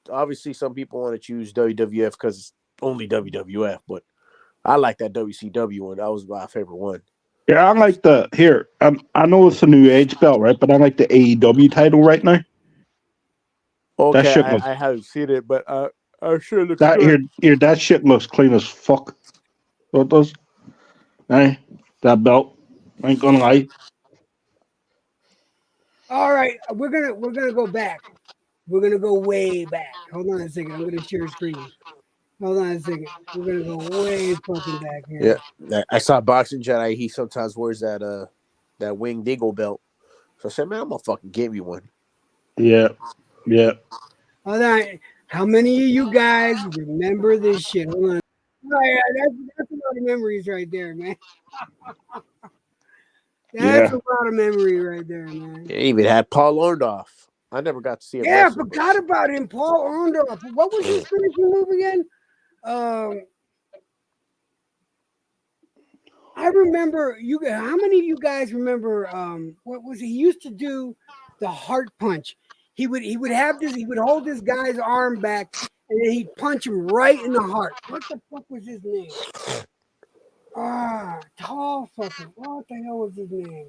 obviously, some people want to choose WWF because only WWF, but I like that WCW one. That was my favorite one. Yeah, I like the here. I know it's a new age belt, right? But I like the AEW title right now. That Okay, shit looks I haven't seen it, but I'm sure it looks that good. here that shit looks clean as fuck. So it does. Hey, that belt. I ain't gonna lie. All right, we're gonna go back. We're gonna go way back. Hold on a second. I'm gonna share screen. Hold on a second. We're gonna go way fucking back here. Yeah, I saw Boxing Jedi. He sometimes wears that winged eagle belt. So I said, man, I'm gonna fucking give you one. Yeah, yeah. Hold on. How many of you guys remember this shit? Hold on. Oh, yeah, that's a lot of memories right there, man. That's Yeah. a lot of memory right there, man. It even had Paul Orndorff. I never got to see him. Yeah, I wrestle, but- forgot about him. Paul Orndorff. What was his finishing move again? I remember you. How many of you guys remember? What was he used to do? The heart punch. He would have this. He would hold this guy's arm back, and then he'd punch him right in the heart. What the fuck was his name? Tall fucking. What the hell was his name?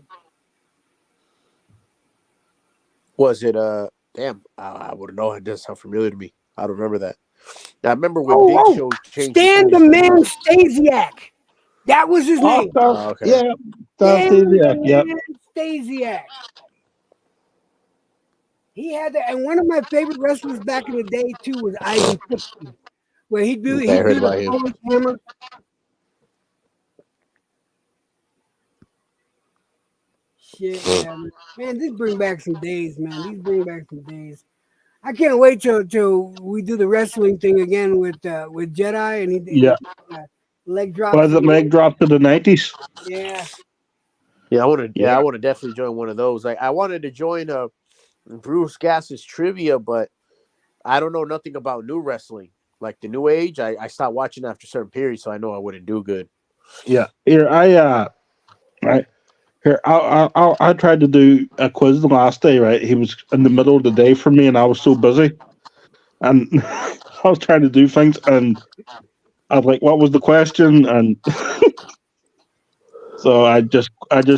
Was it damn, I wouldn't know. It doesn't sound familiar to me. I don't remember that. I remember when Big Show changed. Stan the Man Stasiak. That was his name. Okay. Yeah. Stan the Yeah. Man Stasiak. He had that, and one of my favorite wrestlers back in the day too was Ivan Tipton, where he'd do I heard the about him. Polish hammer. Shit, man, this bring back some days, man. These bring back some days. I can't wait till we do the wrestling thing again with Jedi and he leg drop. Was it leg drop to the 90s? Yeah. Yeah, I want to definitely join one of those. Like I wanted to join Bruce Gass's trivia, but I don't know nothing about new wrestling. Like the new age, I stopped watching after a certain period, so I know I wouldn't do good. Yeah. Here I tried to do a quiz the last day, right? He was in the middle of the day for me and I was so busy. And I was trying to do things and I was like, what was the question? And so I just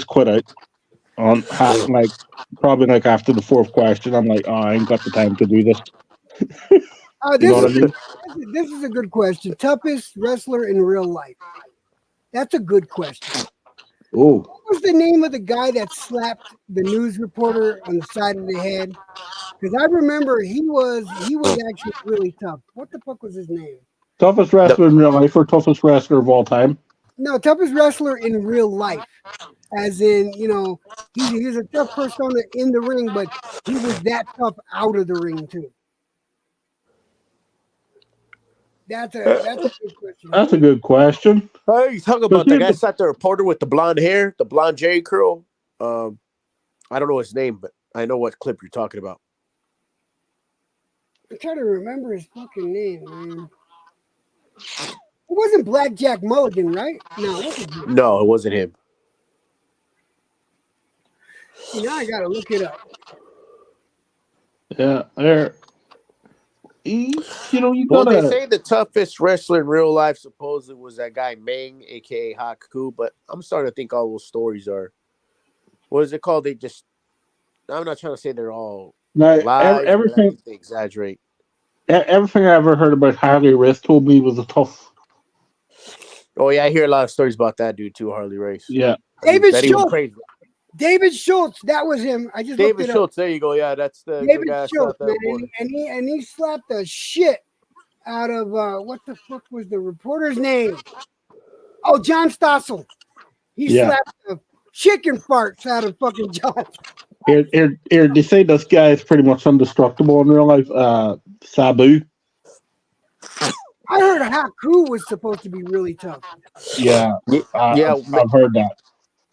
quit out on probably like after the fourth question. I'm like, oh, I ain't got the time to do this. You know what I mean? This is a good question. Toughest wrestler in real life. That's a good question. Oh, What was the name of the guy that slapped the news reporter on the side of the head? Because I remember he was actually really tough. What the fuck was his name? toughest wrestler in real life or toughest wrestler of all time? No, toughest wrestler in real life. As in, he's a tough persona in the ring, but he was that tough out of the ring too. That's a good question. That's a good question. Oh, you talking about the guy sat the reporter with the blonde hair, the blonde Jerry curl? I don't know his name, but I know what clip you're talking about. I'm trying to remember his fucking name, man. It wasn't Blackjack Mulligan, right? No, it wasn't him. No, it wasn't him. See, now I gotta look it up. Yeah, there. You Well, gotta. they say the toughest wrestler in real life supposedly was that guy Meng, aka Haku, but I'm starting to think all those stories are. What is it called? I'm not trying to say they're all No, lies, but I everything. think they exaggerate. Everything I ever heard about Harley Race told me was a tough. Oh yeah, I hear a lot of stories about that dude too, Harley Race. Yeah, David That he was Schultz. crazy. David Schultz, that was him. I just David looked it up. Schultz, there you go. Yeah, that's the David guy. Schultz, man, and he slapped the shit out of what the fuck was the reporter's name? Oh, John Stossel. He slapped the chicken farts out of fucking John. They say this guy is pretty much indestructible in real life. Sabu. I heard Haku was supposed to be really tough. Yeah, I've heard that.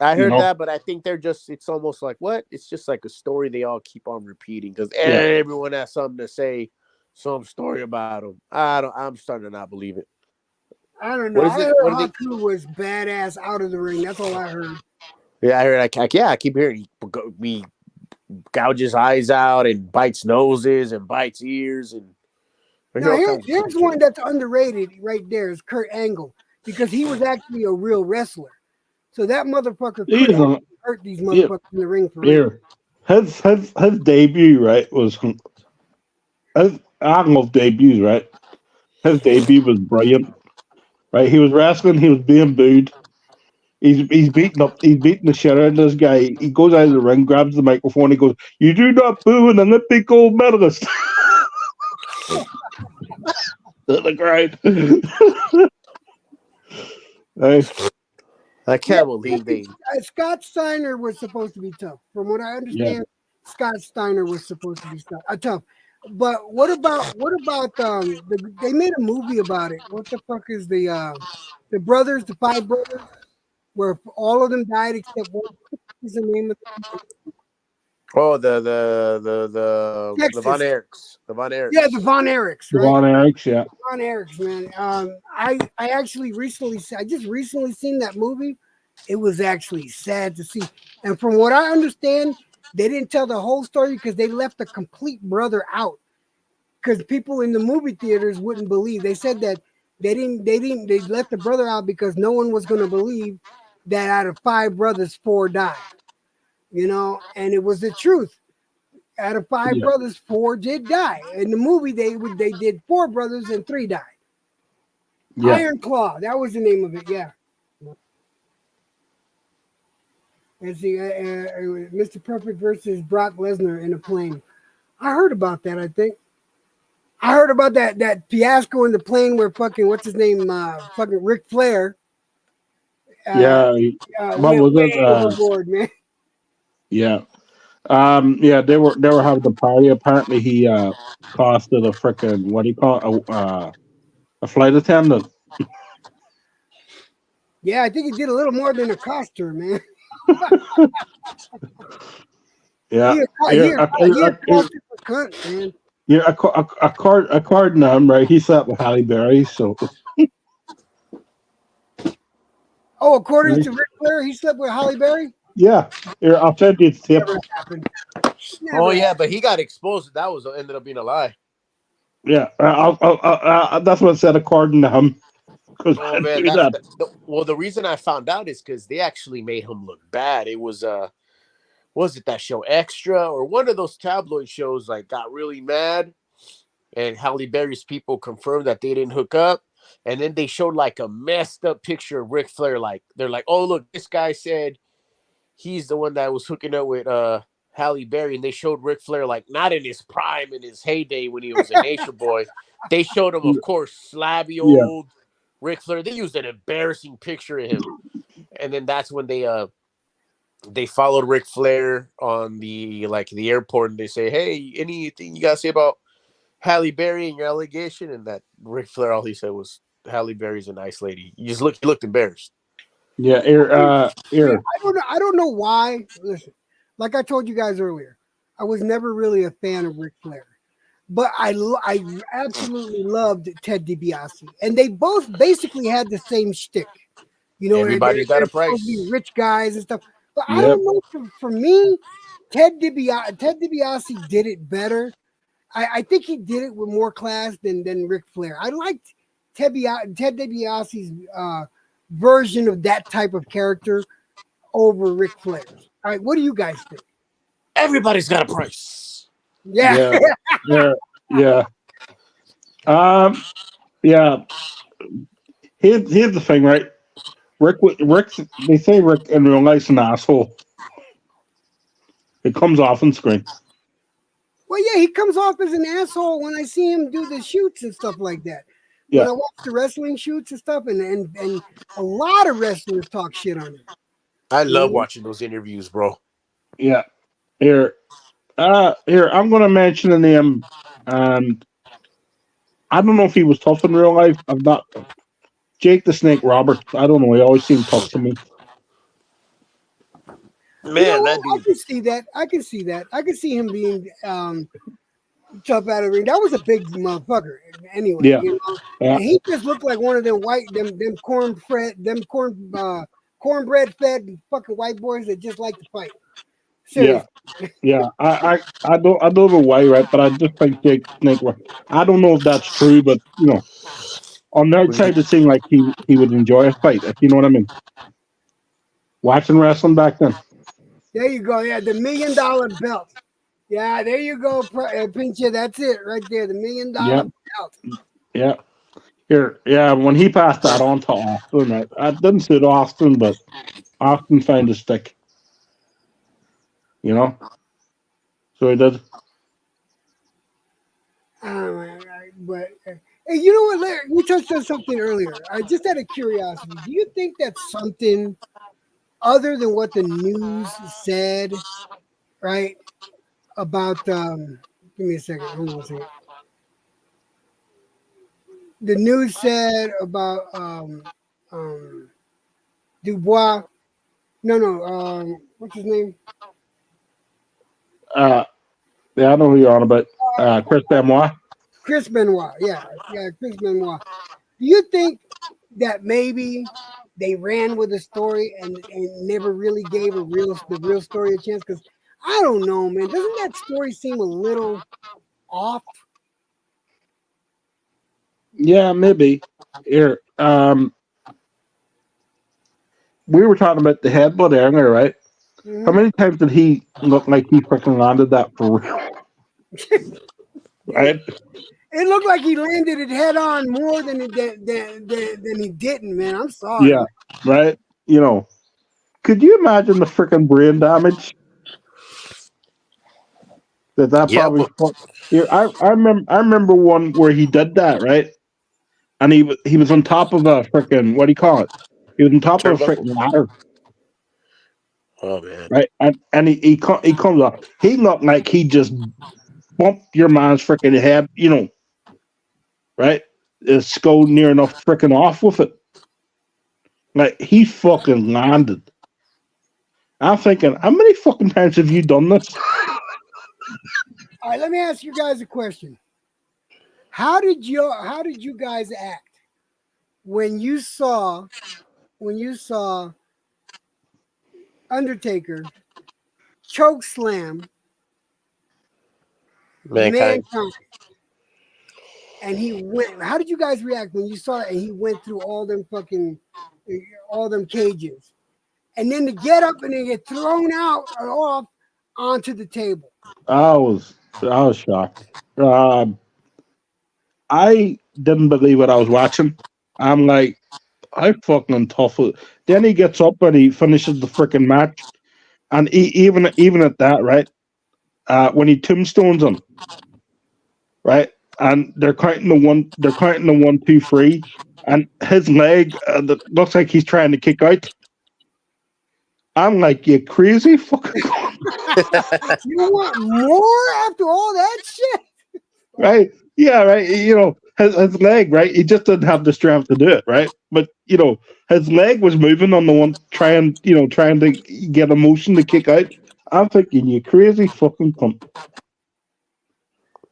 I heard that, but I think it's almost like what? It's just like a story they all keep on repeating because everyone has something to say, some story about him. I'm starting to not believe it. I don't know. I heard Haku was badass out of the ring. That's all I heard. Yeah, I heard. I keep hearing he gouges eyes out and bites noses and bites ears and Now here's one that's underrated right there is Kurt Angle because he was actually a real wrestler. So that motherfucker He's could a, hurt these yeah, motherfuckers in the ring for real. here. His debut, right, was I love debuts, right? His debut was brilliant. Right? He was wrestling, he was being booed. He's beating the shit out of this guy. He goes out of the ring, grabs the microphone, he goes, "You do not boo an Olympic gold medalist." The crowd. Hey, I can't believe they. Scott Steiner was supposed to be tough. From what I yeah. understand, Scott Steiner was supposed to be tough. But what about they made a movie about it. What the fuck is the brothers, the five brothers, where all of them died except one? What is the name of Oh, the Texas. Von Erichs. The Von Erichs. Yeah, the Von Erichs, right? Von Erichs, yeah. Von Erichs, man. I actually I just recently seen that movie. It was actually sad to see. And from what I understand, they didn't tell the whole story because they left the complete brother out. Because people in the movie theaters wouldn't believe. They said that they left the brother out because no one was going to believe that out of 5 brothers, 4 died. You know, and it was the truth. Out of 5 brothers, 4 did die. In the movie, they did 4 brothers and 3 died. Yeah. Iron Claw, that was the name of it. Yeah. Let's see, Mr. Perfect versus Brock Lesnar in a plane. I heard about that. I think I heard about that fiasco in the plane where fucking what's his name, fucking Ric Flair. What was it? Overboard, man. Yeah. Yeah, they were having the party. Apparently, he costed a freaking what do you call it? A flight attendant. Yeah, I think he did a little more than a coster, man. Yeah, man. Yeah, according to him, right? He slept with Halle Berry, so. Oh, according to Ric Flair, he slept with Halle Berry. Yeah, here, I'll send you the tip. Oh yeah, but he got exposed. That ended up being a lie. Yeah, that's what it said according to him. Oh man, the reason I found out is because they actually made him look bad. It was it that show Extra or one of those tabloid shows like got really mad, and Halle Berry's people confirmed that they didn't hook up, and then they showed like a messed up picture of Ric Flair. Like they're like, oh look, this guy said he's the one that was hooking up with Halle Berry, and they showed Ric Flair like not in his prime, in his heyday when he was a Nature Boy. They showed him, of course, slabby old Ric Flair. They used an embarrassing picture of him, and then that's when they followed Ric Flair on the airport, and they say, "Hey, anything you gotta say about Halle Berry and your allegation?" And that Ric Flair, all he said was, "Halle Berry's a nice lady." He looked embarrassed. Yeah, I don't know why. Listen, like I told you guys earlier, I was never really a fan of Ric Flair, but I absolutely loved Ted DiBiase, and they both basically had the same shtick. You know, everybody's got a price. Rich guys and stuff, but I don't know. For me, Ted DiBiase did it better. I think he did it with more class than Ric Flair. I liked Ted DiBiase's version of that type of character over Ric Flair. All right, what do you guys think? Everybody's got a price. Yeah. Yeah. Here's the thing, right? Rick. They say Rick in real life's an asshole. It comes off on screen. Well, yeah, he comes off as an asshole when I see him do the shoots and stuff like that. Yeah. When I watch the wrestling shoots and stuff, and a lot of wrestlers talk shit on him. I love watching those interviews, bro. Yeah. Here, I'm going to mention a name, and I don't know if he was tough in real life. I'm not. Jake the Snake Roberts. I don't know. He always seemed tough to me. Man, I can see that. I can see him being tough out of the ring. That was a big motherfucker. Anyway, Yeah. And he just looked like one of them cornbread fed fucking white boys that just like to fight. Seriously. Yeah. I don't know why, right? But I just think Jake Snake. I don't know if that's true, but on the outside, it seemed like he would enjoy a fight. If you know what I mean. Watching wrestling back then. There you go. Yeah, the $1 million belt. Yeah, there you go, Pinche. That's it right there. The $1 million Yeah. belt. Yeah. Yeah. When he passed that on to Austin, right? I didn't suit Austin, but Austin found a stick. So he did. Oh my God. But hey, you know what, Larry? We touched on something earlier. I just out of curiosity, do you think that's something other than what the news said, right? About give me a second. Hold on a second. The news said about Dubois. No, what's his name? Yeah, I know who you're on about. Chris Benoit. Chris Benoit. Yeah, Chris Benoit. Do you think that maybe they ran with the story and never really gave the real story a chance? Because I don't know, man. Doesn't that story seem a little off? Yeah, maybe. Here, we were talking about the headbutt earlier, right? Mhm. How many times did he look like he freaking landed that for real? Right? It looked like he landed it head on more than he didn't, man. I'm sorry. Yeah, right. Could you imagine the freaking brain damage that Yeah, probably? Here, I remember one where he did that, right? And he was on top of a freaking, what do you call it? He was on top of a Turnbuckle? freaking ladder, Oh man. right? And he comes up. He looked like he just bumped your man's freaking head, right? His skull near enough freaking off with it. Like he fucking landed. I'm thinking, how many fucking times have you done this? All right, let me ask you guys a question. How did you guys act when you saw Undertaker choke slam Mankind. Mankind? And he went. How did you guys react when you saw it? And he went through all them cages, and then to get up and then get thrown out or off onto the table. I was shocked. I didn't believe what I was watching. I'm like, I fucking tough. Then he gets up and he finishes the freaking match, and even at that, right? When he tombstones him, right? And they're counting the 1, 2, 3, and his leg that looks like he's trying to kick out. I'm like, you crazy fucking You want more after all that shit? right? Yeah, right. His leg, right? He just didn't have the strength to do it, right? But his leg was moving on the one trying to get a motion to kick out. I'm thinking, you crazy fucking cunt.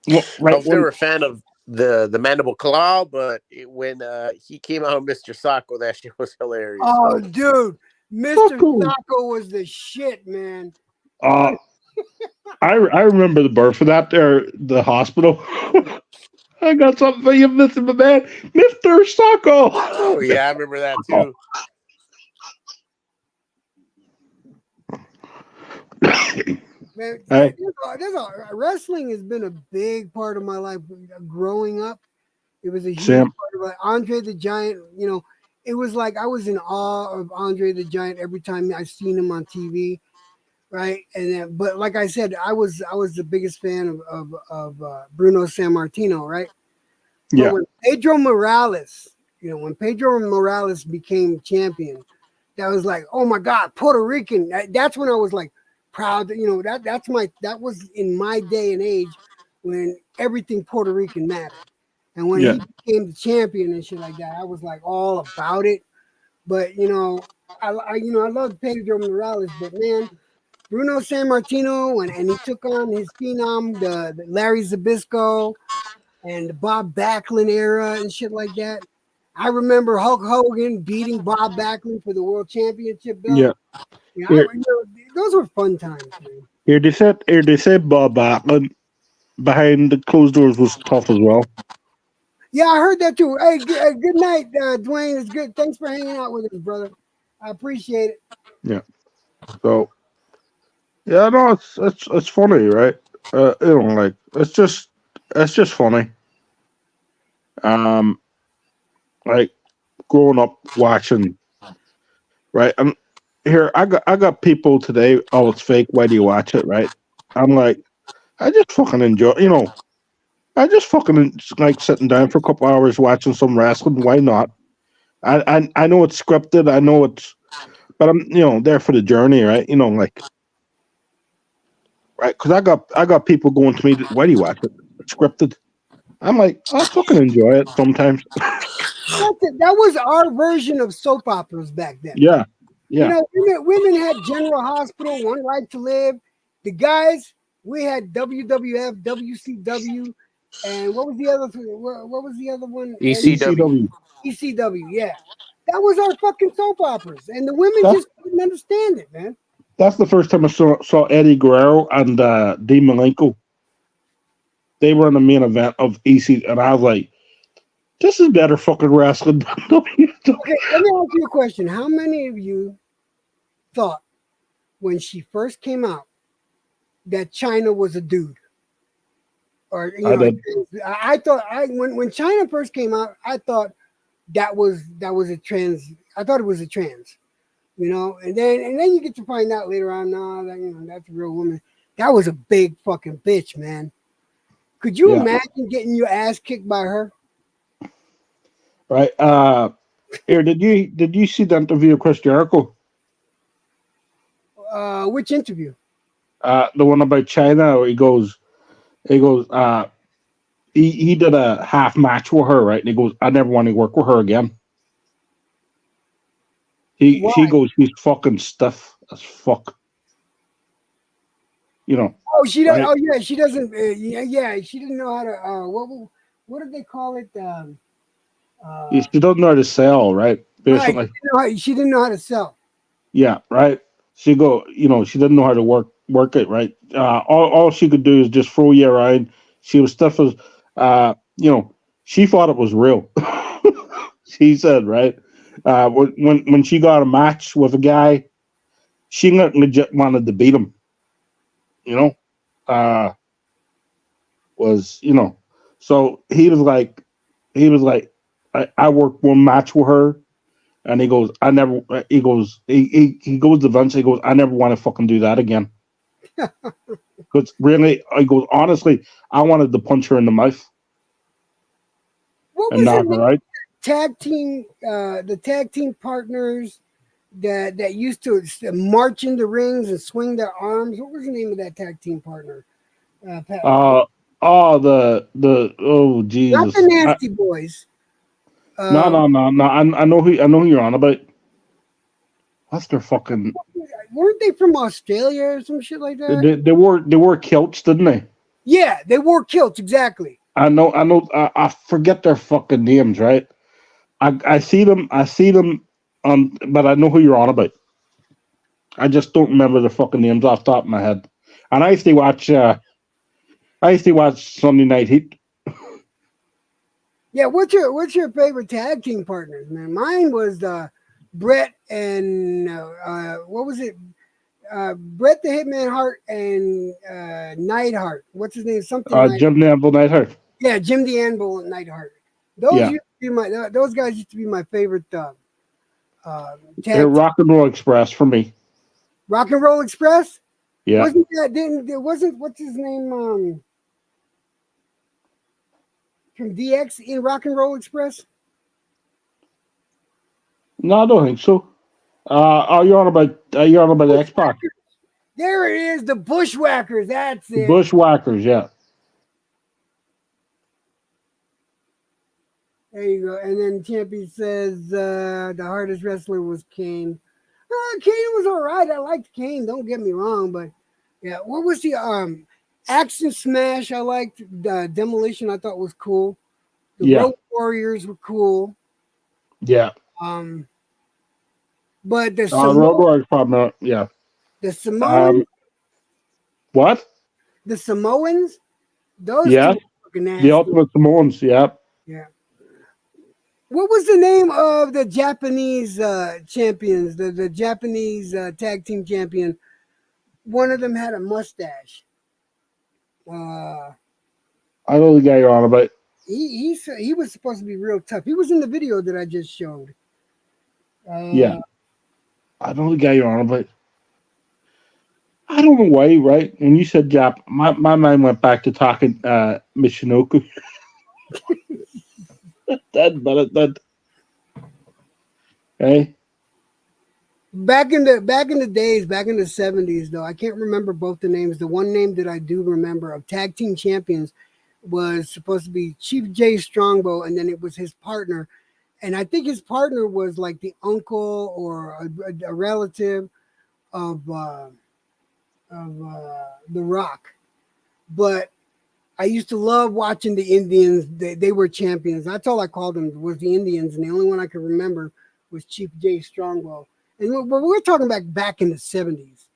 I was never a fan of the mandible claw, but when he came out with Mr. Sacco, that shit was hilarious. Oh, dude, Mr. Sacco was the shit, man. I remember the birth of that there, the hospital. I got something for you, Mr. Man, Mr. Sacco. Oh yeah, I remember that too. Man, Hey. wrestling has been a big part of my life growing up. It was a huge Same. part of Andre the Giant. It was like I was in awe of Andre the Giant every time I seen him on TV, right? And then, but like I said, I was the biggest fan of Bruno Sammartino, right? Yeah. But when Pedro Morales became champion, that was like, oh my God, Puerto Rican. That's when I was like proud. That was in my day and age when everything Puerto Rican mattered. And when he became the champion and shit like that, I was like all about it. But I love Pedro Morales, but man, Bruno Sammartino and he took on his phenom, the Larry Zbyszko and the Bob Backlund era and shit like that. I remember Hulk Hogan beating Bob Backlund for the world championship belt. Yeah. Those were fun times, man. They said Bob Backlund behind the closed doors was tough as well. Yeah, I heard that too. Hey, good night, Dwayne. It's good. Thanks for hanging out with us, brother. I appreciate it. Yeah. So yeah, no, it's funny, right? Like it's just funny. Um, like growing up watching, right? And here I got people today. Oh, it's fake. Why do you watch it? Right? I'm like, I just fucking enjoy. I just fucking like sitting down for a couple hours watching some wrestling. Why not? I know it's scripted. I know it's, but I'm there for the journey, right? Like right because I got people going to me. Why do you watch it? It's scripted. I'm like, I fucking enjoy it sometimes. That was our version of soap operas back then. Yeah, yeah. Women had General Hospital, One Life to Live. The guys, we had WWF, WCW, and what was the other? What was the other one? ECW. ECW. Yeah, that was our fucking soap operas, and the women just couldn't understand it, man. That's the first time I saw Eddie Guerrero and Dean Malenko. They were in the main event of EC, and I was like, "This is better fucking wrestling." Okay, let me ask you a question. How many of you thought when she first came out that China was a dude? Or I did. I thought when China first came out, I thought that was a trans. I thought it was a trans, and then you get to find out later on, no, that that's a real woman. That was a big fucking bitch, man. Could you imagine getting your ass kicked by her? Right. Here, did you see the interview of Chris Jericho? Which interview? The one about China, where he goes, he did a half match with her, right? And he goes, I never want to work with her again. She goes, she's fucking stiff as fuck. Oh, she doesn't. Right? Oh, yeah, she doesn't. She didn't know how to. What did they call it? She doesn't know how to sell, right? Basically, right. She didn't know how to sell. Yeah, right. She didn't know how to work it, right? All she could do is just throw you around. She was stiff as, she thought it was real. She said, right? When she got a match with a guy, she legit wanted to beat him. So he was like, I worked one match with her. And he goes, I never. He goes to Vince. He goes, I never want to fucking do that again. Because really, I goes, honestly, I wanted to punch her in the mouth. What was the tag team? The tag team partners that used to march in the rings and swing their arms. What was the name of that tag team partner? Oh Jesus! Not the Nasty Boys. No. I know who you're on about. What's their fucking? Weren't they from Australia or some shit like that? They wore kilts, didn't they? Yeah, they wore kilts, exactly. I know. I forget their fucking names, right? I see them. But I know who you're on about. I just don't remember the fucking names off the top of my head. And I used to watch Sunday Night Heat. Yeah, what's your favorite tag team partners, man? Mine was Bret and what was it? Bret the Hitman Hart and Neidhart. What's his name? Jim the Anvil Neidhart. Yeah, Jim the Anvil and Neidhart. Those guys used to be my favorite tag. Rock and Roll Express for me. Rock and Roll Express. Yeah. What's his name? From DX in Rock and Roll Express? No, I don't think so. You're on about the X-Pac. There it is, the Bushwhackers. That's it. Bushwhackers, yeah. There you go. And then Champy says the hardest wrestler was Kane. Kane was all right. I liked Kane. Don't get me wrong, but yeah. What was the Action Smash? I liked Demolition. I thought was cool. The Road Warriors were cool. Yeah. But the Road Warriors probably not. Yeah. The Samoan. What? The Samoans. Those Yeah, two are fucking nasty. the Ultimate Samoans. Yeah. Yeah. What was the name of the Japanese champions? The Japanese tag team champion. One of them had a mustache. I know the guy you're on about. He was supposed to be real tough. He was in the video that I just showed. Yeah. I know the guy you're on about. I don't know why, right? When you said Jap, my mind went back to talking Michinoku. that. Hey? Back in the days, back in the 70s, though, I can't remember both the names. The one name that I do remember of tag team champions was supposed to be Chief J Strongbow, and then it was his partner. And I think his partner was like the uncle or a relative of The Rock. But I used to love watching the Indians. They were champions. That's all I called them, was the Indians. And the only one I could remember was Chief J Strongbow. And we're talking back in the 70s.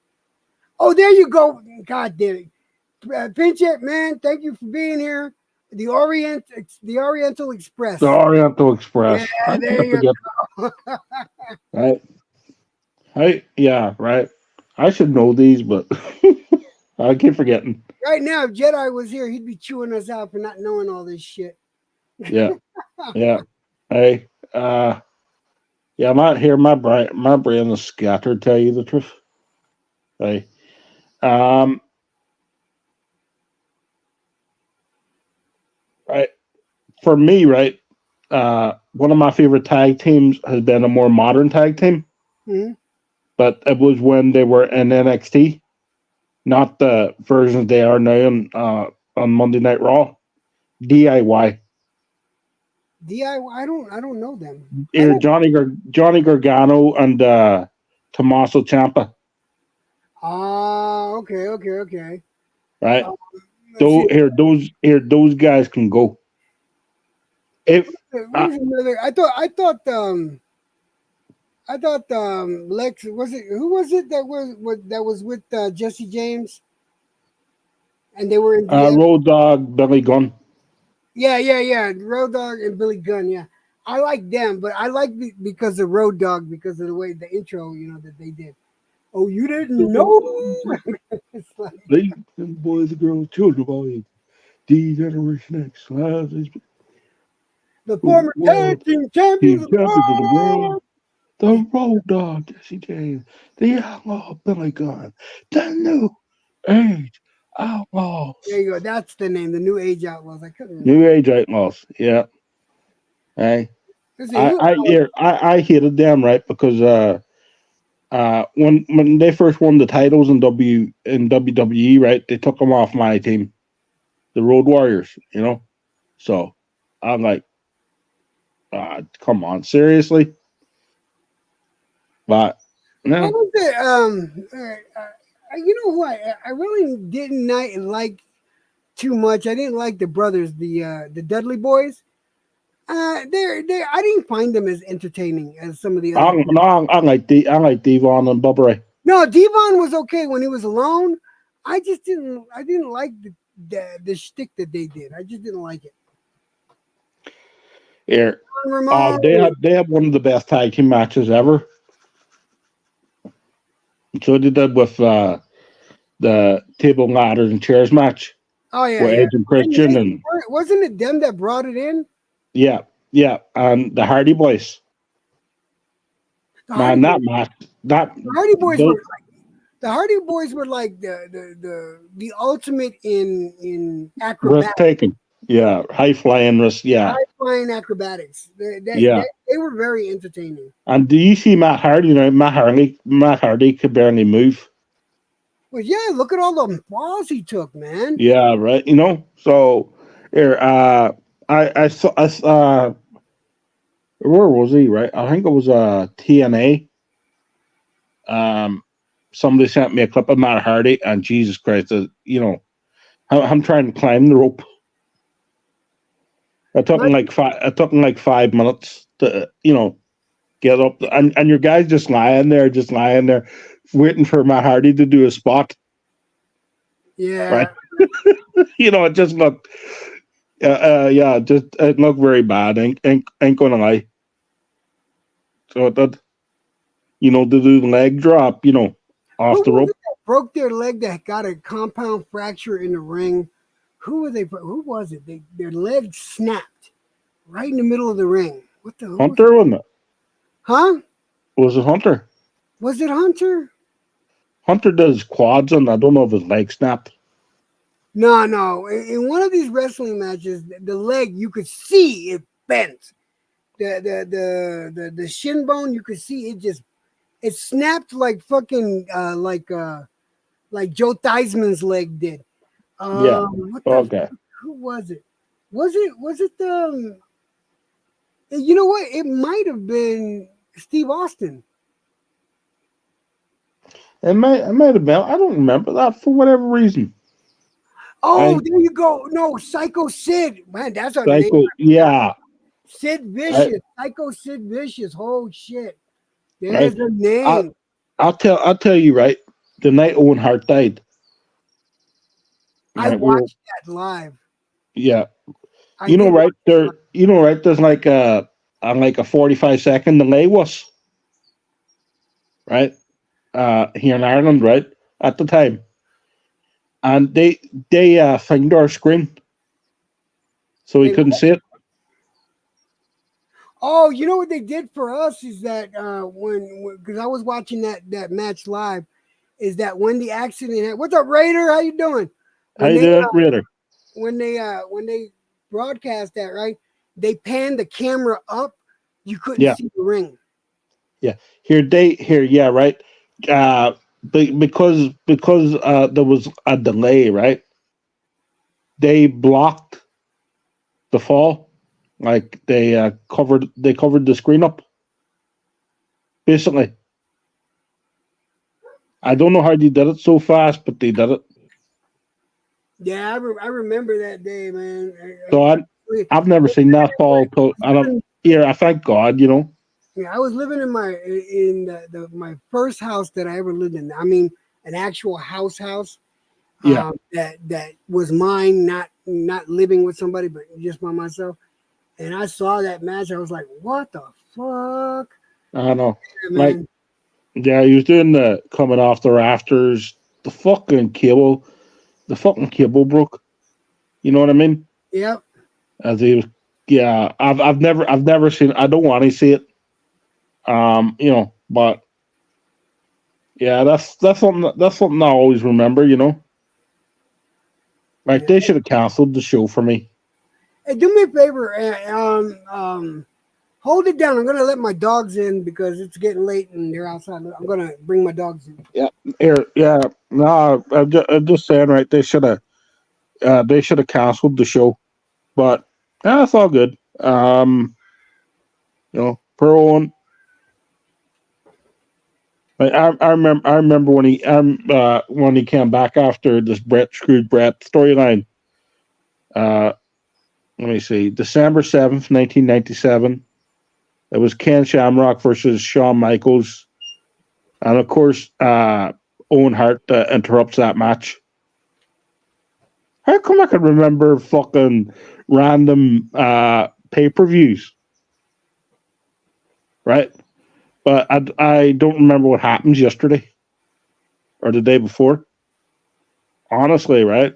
Oh, there you go. God damn it. Pinch-It, man, thank you for being here. The Oriental Express. The Oriental Express. Yeah, there you go. Right? Yeah, right. I should know these, but I keep forgetting. Right now, if Jedi was here, he'd be chewing us out for not knowing all this shit. Yeah. Yeah. Hey, yeah, I'm out here. My brain is scattered, tell you the truth. Hey. Right. For me, right, one of my favorite tag teams has been a more modern tag team. Mm-hmm. But it was when they were in NXT, not the versions they are now on Monday Night Raw. DIY. DIY. I don't know them. Johnny Gargano and Tommaso Ciampa. Okay. Right. Those guys can go. I thought Lex who was it that was with Jesse James, and they were in Road Dogg, Billy Gunn. Yeah, Road Dogg and Billy Gunn. Yeah, I like them, but I like because of Road Dogg, because of the way the intro, that they did. Oh, you didn't know? It's like, Ladies and boys and girls, children of all ages, D Generation X, the former tag team champions of the world. The Road Dogg, Jesse James, the Outlaw Billy Gunn, the New Age Outlaws. There you go. That's the name, the New Age Outlaws. I couldn't remember. New Age Outlaws, yeah. Hey, I hated them, right, because when they first won the titles in WWE, right, they took them off my team, the Road Warriors, So I'm like, come on, seriously? But no. What was it? You know who I really didn't like too much. I didn't like the brothers, the Dudley Boys. I didn't find them as entertaining as some of the other. I like Devon and Bubba Ray. No, Devon was okay when he was alone. I didn't like the shtick that they did. I just didn't like it. Here, they have one of the best tag team matches ever. So they did with the table, ladders, and chairs match. Oh yeah, Edge and Christian wasn't it them that brought it in? Yeah, and the Hardy Boys. The Hardy Boys were like the ultimate in acrobatics. Risk-taking. Yeah, high-flying risk, yeah. High-flying acrobatics. They were very entertaining. And do you see Matt Hardy? Matt Hardy could barely move. Well, yeah, look at all the falls he took, man. Yeah, right. So here, I saw where was he? Right, I think it was TNA. Somebody sent me a clip of Matt Hardy, and Jesus Christ, I'm trying to climb the rope. It took him like 5 minutes to get up, and your guy's just lying there, waiting for Matt Hardy to do a spot. Yeah. right? It just looked, it looked very bad. Ain't gonna lie. So it did, to do the leg drop, Who off the was rope. it that broke their leg that got a compound fracture in the ring? Who were they? Who was it? Their leg snapped right in the middle of the ring. What the? Who was Hunter, wasn't it? Huh? Was it Hunter? Was it Hunter? Hunter did his quads, and I don't know if his leg snapped. No, no. In one of these wrestling matches, the leg you could see it bent. The shin bone, you could see it snapped like fucking like Joe Theismann's leg did. Yeah. What the Okay. who was it? Was it the you know what? It might have been Steve Austin. It might have been. I don't remember that for whatever reason. Oh, I- there you go. No, Psycho Sid. Man, that's a name. Psycho, yeah. Sid Vicious. Psycho Sid Vicious. Oh shit. There's Right. a name. I'll tell you, right? The night Owen Hart died. I right, watched that live. Yeah. I You know, did right watch there. that. You know, right. There's like a 45-second delay was right here in Ireland, right at the time, and they filmed our screen, so we They couldn't see it. Oh, you know what they did for us is that when because I was watching that match live, is that when the accident happened, what's up, Raider? How you doing? How you doing, Raider? When they broadcast that, right? They panned the camera up. You couldn't Yeah. see the ring. Yeah, yeah, right. Because there was a delay, right? They blocked the fall, like they covered the screen up. Basically, I don't know how they did it so fast, but they did it. Yeah, I remember that day, man. So I've never seen that fall. I thank God, Yeah, I was living in my first house that I ever lived in. I mean, an actual house. Yeah. That was mine, not living with somebody, but just by myself. And I saw that match. I was like, "What the fuck?" I know. Yeah, Like, man. yeah, he was doing the coming off the rafters. The fucking cable broke. You know what I mean? Yep. As he was, yeah. I've never seen. I don't want to see it. But yeah, that's something I always remember. Like they should have canceled the show for me. Hey, do me a favor. Hold it down. I'm gonna let my dogs in because it's getting late and they're outside. I'm gonna bring my dogs in. Yeah. No, I'm just saying, right? They should have canceled the show, but that's all good. Per Owen. I remember when he came back after this Brett storyline. Let me see, December 7th, 1997. It was Ken Shamrock versus Shawn Michaels, and of course, Owen Hart interrupts that match. How come I can remember fucking random pay-per-views, right? But I don't remember what happened yesterday or the day before. Honestly, right?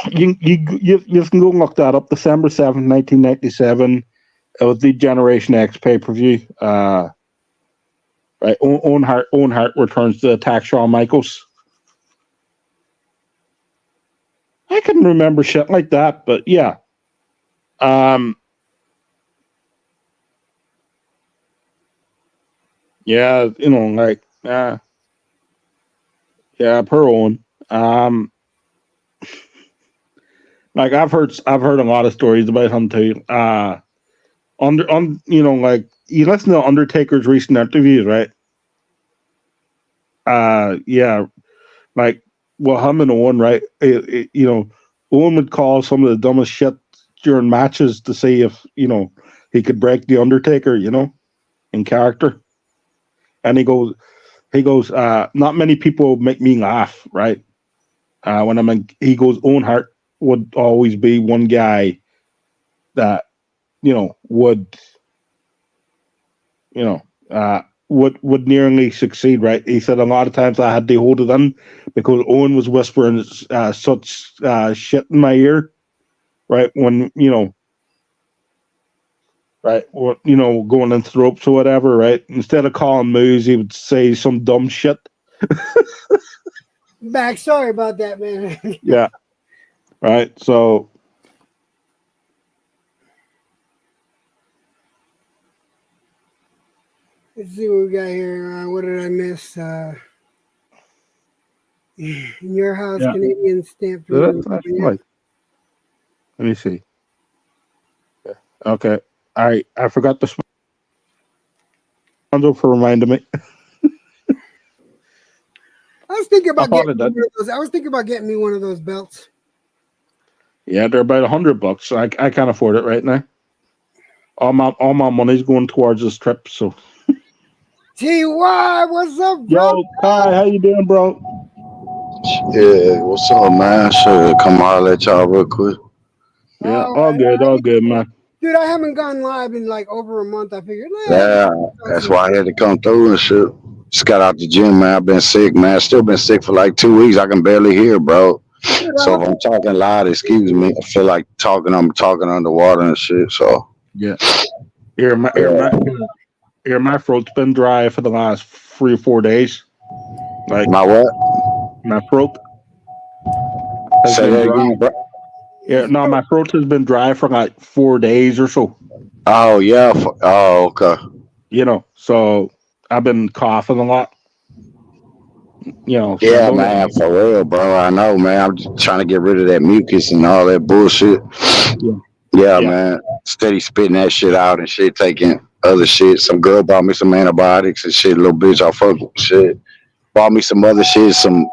You can go and look that up. December 7th, 1997. It was the Generation X pay-per-view. Right. Owen Hart returns to attack Shawn Michaels. I couldn't remember shit like that, but yeah. Yeah, per Owen. Like I've heard a lot of stories about him too. Like you listen to Undertaker's recent interviews, right? Yeah, like him and Owen, right? Owen would call some of the dumbest shit during matches to see if he could break the Undertaker, in character. And he goes, He goes, not many people make me laugh, right? When I'm in, he goes, Owen Hart would always be one guy that, would, would nearly succeed, right? He said a lot of times I had to hold it in because Owen was whispering such shit in my ear, right? When, right, or, going into the ropes or whatever, right? Instead of calling moves, he would say some dumb shit. Back, sorry about that, man. Yeah. Right. So let's see what we got here. What did I miss? In your house, Yeah. Canadian stamp. that's like, let me see. Yeah. Okay. All right. I forgot the sponsor for reminding me. I was thinking about thought getting of that. one of those. I was thinking about getting me one of those belts. Yeah, they're about $100. So I can't afford it right now. All my money's going towards this trip. So TY, what's up, bro? yo, Kai, how you doing, bro? Yeah, what's up, man? Should come holler at y'all real quick. Yeah, Oh, all good, man. dude, I haven't gone live in like over a month. I figured, Yeah, that's why I had to come through and shit. Just got out the gym, man. I've been sick, man. Still been sick for like 2 weeks. I can barely hear, bro. So if I'm talking loud, excuse me. I feel like I'm talking underwater and shit. So Yeah. My throat's been dry for the last 3 or 4 days. Like my what? my throat has Say been that dry. again, bro. Yeah, no, my throat has been dry for like 4 days or so. Oh yeah. Oh okay. So I've been coughing a lot. So Yeah, don't man, for real, bro. I know, man. I'm just trying to get rid of that mucus and all that bullshit. Yeah, Yeah. man. Steady spitting that shit out and shit, taking other shit. Some girl bought me some antibiotics and shit, little bitch. I fuck with shit. Bought me some other shit, some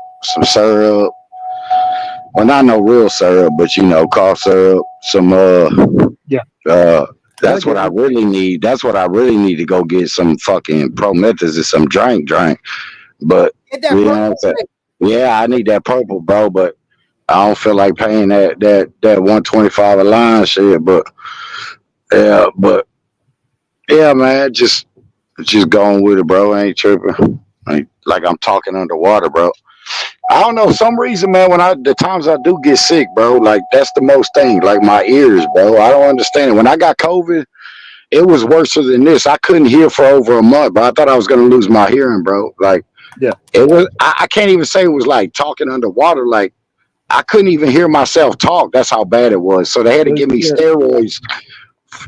syrup. Well, not no real syrup, but cough syrup. Some Yeah. that's what I really need. That's what I really need to go get some fucking Promethazine, some drink. But Get that you know what I'm saying? Yeah, I need that purple, bro. But I don't feel like paying that 125 a line shit. But yeah, man, just going with it, bro. I ain't tripping. Like I'm talking underwater, bro. I don't know, some reason, man, the times I do get sick, bro, like that's the most thing. Like my ears, bro. I don't understand it. When I got COVID, it was worse than this. I couldn't hear for over a month, but I thought I was gonna lose my hearing, bro. Like Yeah. it was I can't even say it was like talking underwater. Like I couldn't even hear myself talk. That's how bad it was. So they had to give me steroids.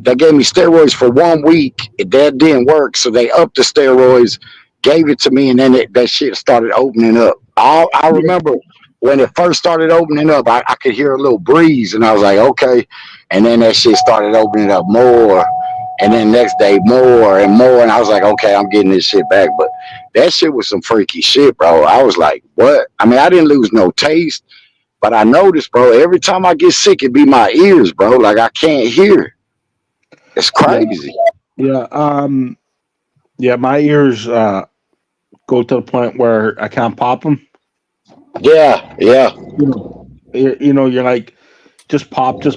They gave me steroids for 1 week. That didn't work. So they upped the steroids, gave it to me, and then that shit started opening up. I remember when it first started opening up, I could hear a little breeze, and I was like, okay. And then that shit started opening up more. And then next day, more and more. And I was like, okay, I'm getting this shit back. But that shit was some freaky shit, bro. I was like, what? I mean, I didn't lose no taste, but I noticed, bro, every time I get sick, it be my ears, bro. Like I can't hear. It's crazy. Yeah. Yeah, my ears go to the point where I can't pop them. Yeah. You're like, just pop. I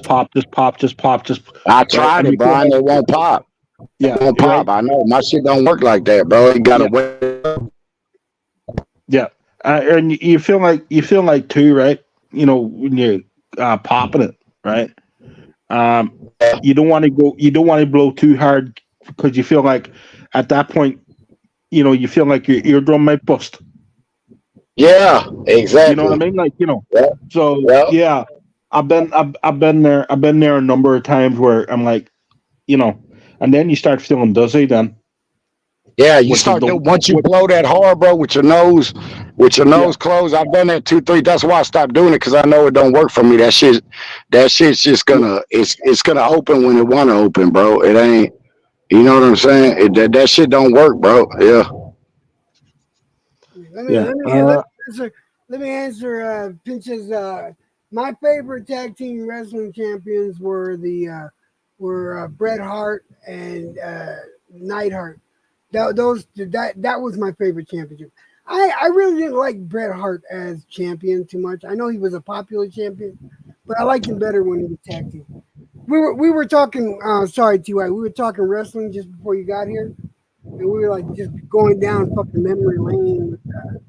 tried it, bro, and it won't pop. Yeah, it won't pop. right. I know my shit don't work like that, bro. You gotta wait. Yeah, and you feel like too, right? When you're popping it, right? You don't want to blow too hard because you feel like at that point, you feel like your eardrum might bust. Yeah, exactly. You know what I mean? Like, Yeah. So Yeah. yeah, I've been there a number of times where I'm like, and then you start feeling dizzy then. Yeah, you start once you blow that hard, bro, with your nose closed. I've done that 2-3. That's why I stopped doing it, because I know it don't work for me. That shit's just gonna it's gonna open when it wanna open, bro. It ain't. You know what I'm saying? That shit don't work, bro. Yeah. Let me answer Pinch's. My favorite tag team wrestling champions were Bret Hart and Neidhart. That was my favorite championship. I really didn't like Bret Hart as champion too much. I know he was a popular champion, but I liked him better when he was tag team. We were talking. Sorry, Ty. We were talking wrestling just before you got here, and we were like just going down fucking memory lane.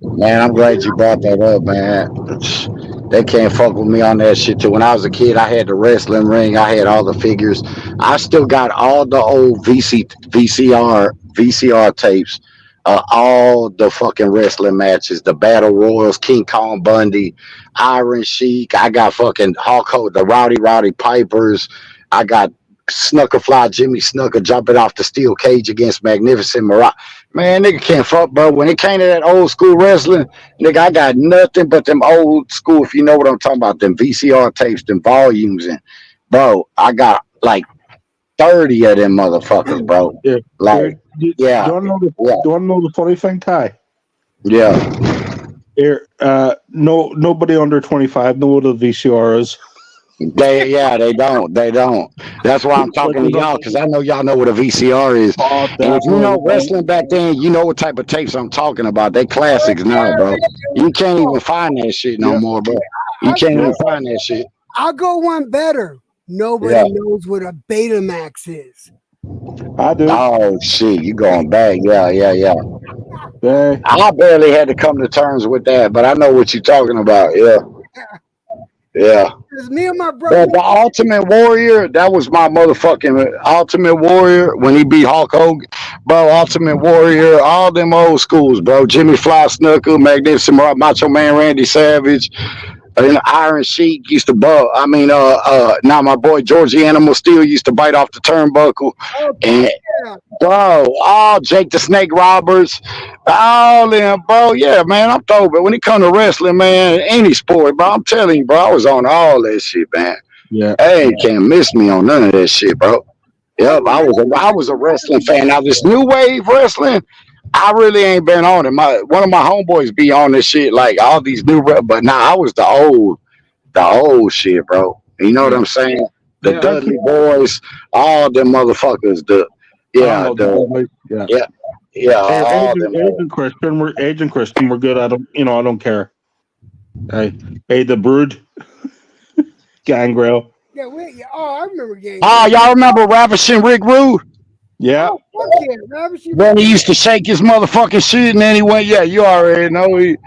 Man, I'm glad you brought that up, man. They can't fuck with me on that shit too. When I was a kid, I had the wrestling ring. I had all the figures. I still got all the old VCR tapes. All the fucking wrestling matches, the Battle Royals, King Kong Bundy, Iron Sheik. I got fucking Hulk Hogan, the Rowdy Pipers. I got Snookerfly Jimmy Snooker jumping off the steel cage against Magnificent Marauders. Man, nigga can't fuck, bro. When it came to that old school wrestling, nigga, I got nothing but them old school, if you know what I'm talking about, them VCR tapes, them volumes. And, bro, I got like 30 of them motherfuckers, bro. Yeah. Like, yeah. Do you want to know the funny thing, Ty? Yeah. Here, nobody under 25 know what a VCR is. They don't. That's why I'm talking to y'all, because I know y'all know what a VCR is. And if you know wrestling back then, you know what type of tapes I'm talking about. They classics now, bro. You can't even find that shit no more, bro. You can't even find that shit. I'll go one better. Nobody knows what a Betamax is. I do. Oh shit, you going back? Yeah. Yeah. I barely had to come to terms with that, but I know what you're talking about. Yeah. It's me and my brother. But the Ultimate Warrior, that was my motherfucking Ultimate Warrior when he beat Hulk Hogan. Bro, Ultimate Warrior, all them old schools, bro. Jimmy Fly Snooker, Magnificent Macho Man Randy Savage. And Iron Sheik used to now my boy Georgie Animal Steel used to bite off the turnbuckle. And bro, Jake the Snake Roberts, all them, bro. Yeah, man, I'm throw. But when it come to wrestling, man, any sport, bro, I'm telling you, bro, I was on all that shit, man. Yeah. Hey, can't miss me on none of that shit, bro. Yep, I was a wrestling fan. Now this new wave wrestling, I really ain't been on it. One of my homeboys be on this shit, like all these new, but I was the old shit, bro. You know what I'm saying? The Dudley Boys, all them motherfuckers. All them. Agent Christian, we're good. I don't care. Hey, the Brood, Gangrel. Yeah, I remember Gangrel. Oh, y'all remember Ravishing Rick Rude? Yeah. Oh, fuck yeah, Ravishing. When he used to shake his motherfucking shit, and then he went, yeah, you already know Rude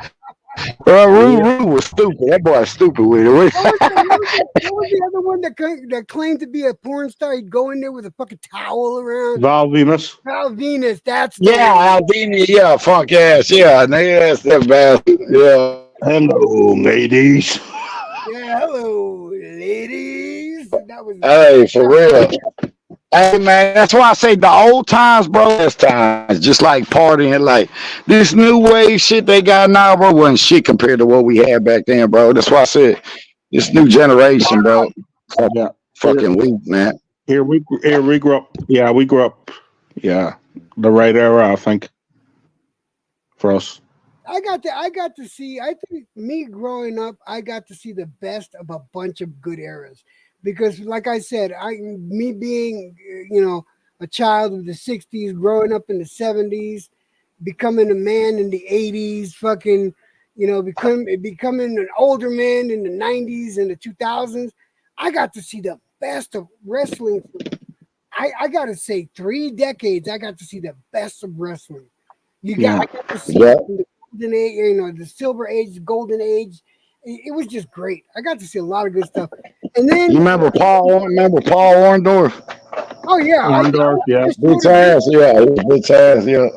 was stupid. That boy was stupid with it. What was the other one that claimed to be a porn star? He'd go in there with a fucking towel around. Val Venus. That's Al Venus. Yeah, funk ass. Yeah, that's that bastard. Yeah. Hello, ladies. Yeah, hello, ladies. That was. Hey, for real. Hey man, that's why I say the old times, bro. Last times, just like partying, like this new wave shit they got now, bro, wasn't shit compared to what we had back then, bro. That's why I said this new generation, bro. Fucking weak, man. Here we grew up. Yeah, we grew up. Yeah, the right era, I think, for us. I got to see. I think me growing up, I got to see the best of a bunch of good eras. Because, like I said, me being, a child of the 60s, growing up in the 70s, becoming a man in the 80s, fucking, becoming an older man in the 90s and the 2000s, I got to see the best of wrestling. I got to say 3 decades, I got to see the best of wrestling. I got to see the golden age, the silver age, the golden age. It was just great. I got to see a lot of good stuff. And then you remember Paul Orndorff? Oh yeah, Orndorff, bitch ass, bitch ass, yeah.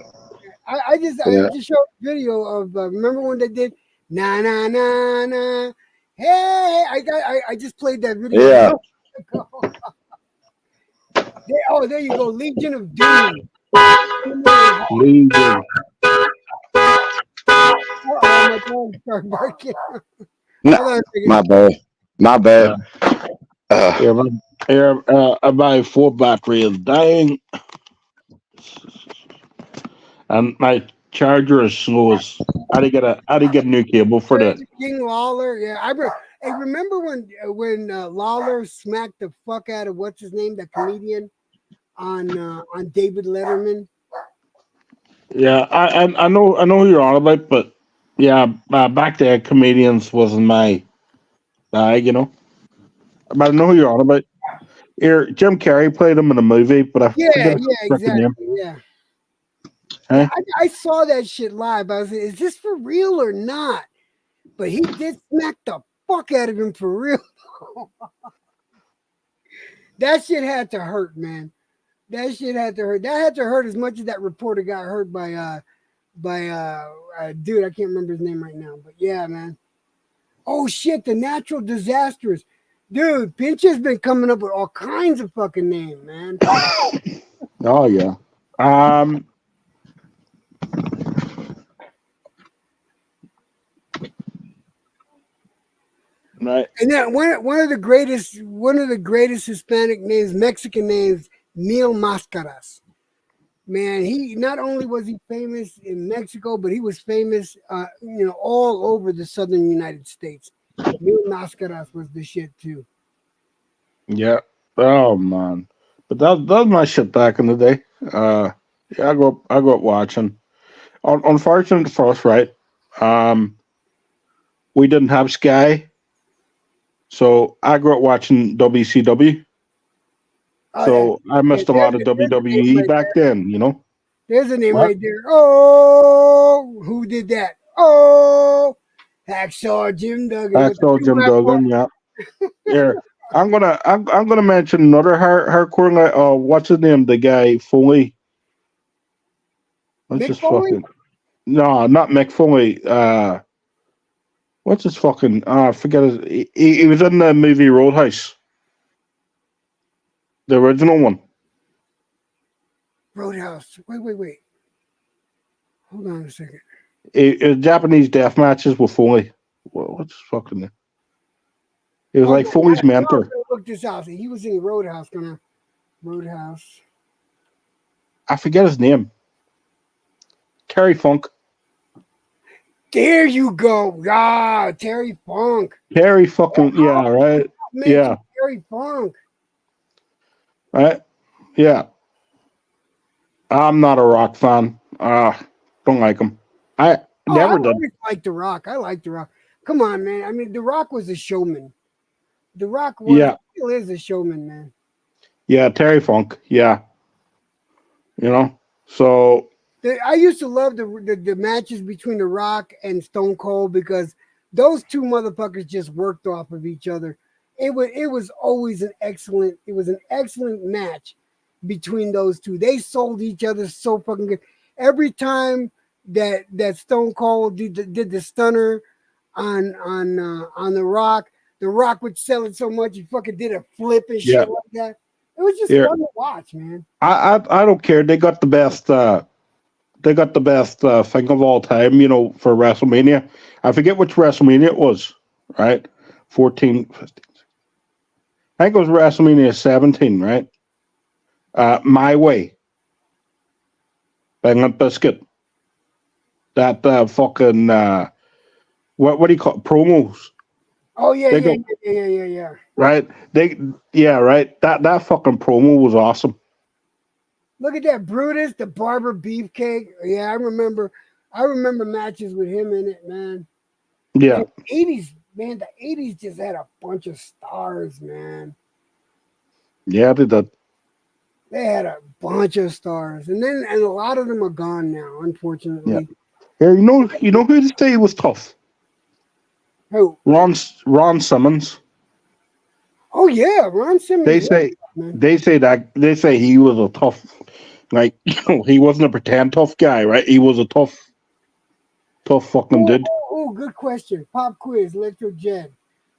I just showed a video of remember when they did na na na na. Hey, I just played that video. Yeah. There you go, Legion of Doom. Legion. My dog started barking. No, my bad. My 4 battery is dying, and my charger is slow. I didn't get a new cable for that. King Lawler, yeah. I remember when Lawler smacked the fuck out of what's his name, that comedian on David Letterman. Yeah, I know who you're on about, but yeah, back then comedians wasn't my bag, you know. But I know who you're on about. Here, Jim Carrey played him in a movie, but I Yeah, forget his yeah, freaking name. exactly. Yeah. Yeah, Huh? I saw that shit live. I was like, is this for real or not? But he did smack the fuck out of him for real. That shit had to hurt, man. That shit had to hurt. That had to hurt as much as that reporter got hurt by dude, I can't remember his name right now. But yeah, man. Oh shit, the natural disasters. Dude, Pinch has been coming up with all kinds of fucking names, man. Oh yeah. Right. And then one of the greatest Hispanic names, Mexican names, Neil Mascaras. Man, he not only was he famous in Mexico, but he was famous, all over the southern United States. Neil Mascaras was the shit too. Yeah. Oh man. But that was my shit back in the day. Yeah, I grew up watching. Unfortunate for us, right? We didn't have Sky, so I grew up watching WCW. So I missed a lot of WWE back then, you know. There's a name What? right there. Oh, who did that? Oh, Hacksaw Jim Duggan. I with the saw two Jim black Duggan, yeah. Here, I'm gonna mention another hardcore guy. What's his name? The guy Foley. What's Mick his Foley? fucking? No, not Mick Foley. What's his fucking? I forget his. He was in the movie Roadhouse, the original one. Roadhouse. Wait. Hold on a second. Japanese death matches with Foley. What's his fucking name? It was Oh, like no, Foley's I'm mentor. gonna look this out. He was in Roadhouse. Roadhouse. I forget his name. Terry Funk. There you go. Ah, Terry Funk. Terry fucking yeah, right. Yeah, Terry Funk. right. Yeah. I'm not a rock fan. Don't like him. I never I did. always liked The Rock. I like The Rock. Come on, man. I mean, The Rock was a showman. The Rock still is a showman, man. Yeah, Terry Funk. Yeah. You know. So I used to love the matches between The Rock and Stone Cold because those two motherfuckers just worked off of each other. It was always an excellent match between those two. They sold each other so fucking good. Every time that Stone Cold did the stunner on The Rock would sell it so much he fucking did a flip and shit Yeah. like that. It was just Yeah. fun to watch, man. I don't care. They got the best. They got the best thing of all time. You know, for WrestleMania. I forget which WrestleMania it was. Right, 14. 15. I think it was WrestleMania 17. Right. My Way. Bang Limp Biscuit. That fucking what do you call it? Promos? Oh yeah, They yeah. Right? Right. That fucking promo was awesome. Look at that Brutus, the Barber Beefcake. Yeah, I remember matches with him in it, man. Yeah. The 80s just had a bunch of stars, man. Yeah, they did. They had a bunch of stars. And a lot of them are gone now, unfortunately. Yeah. Here, you know who to say was tough? Who? Ron Simmons. Oh yeah, Ron Simmons. They say he was a tough, like, he wasn't a pretend tough guy, right? He was a tough fucking dude. Oh, good question. Pop quiz, Electro Jed.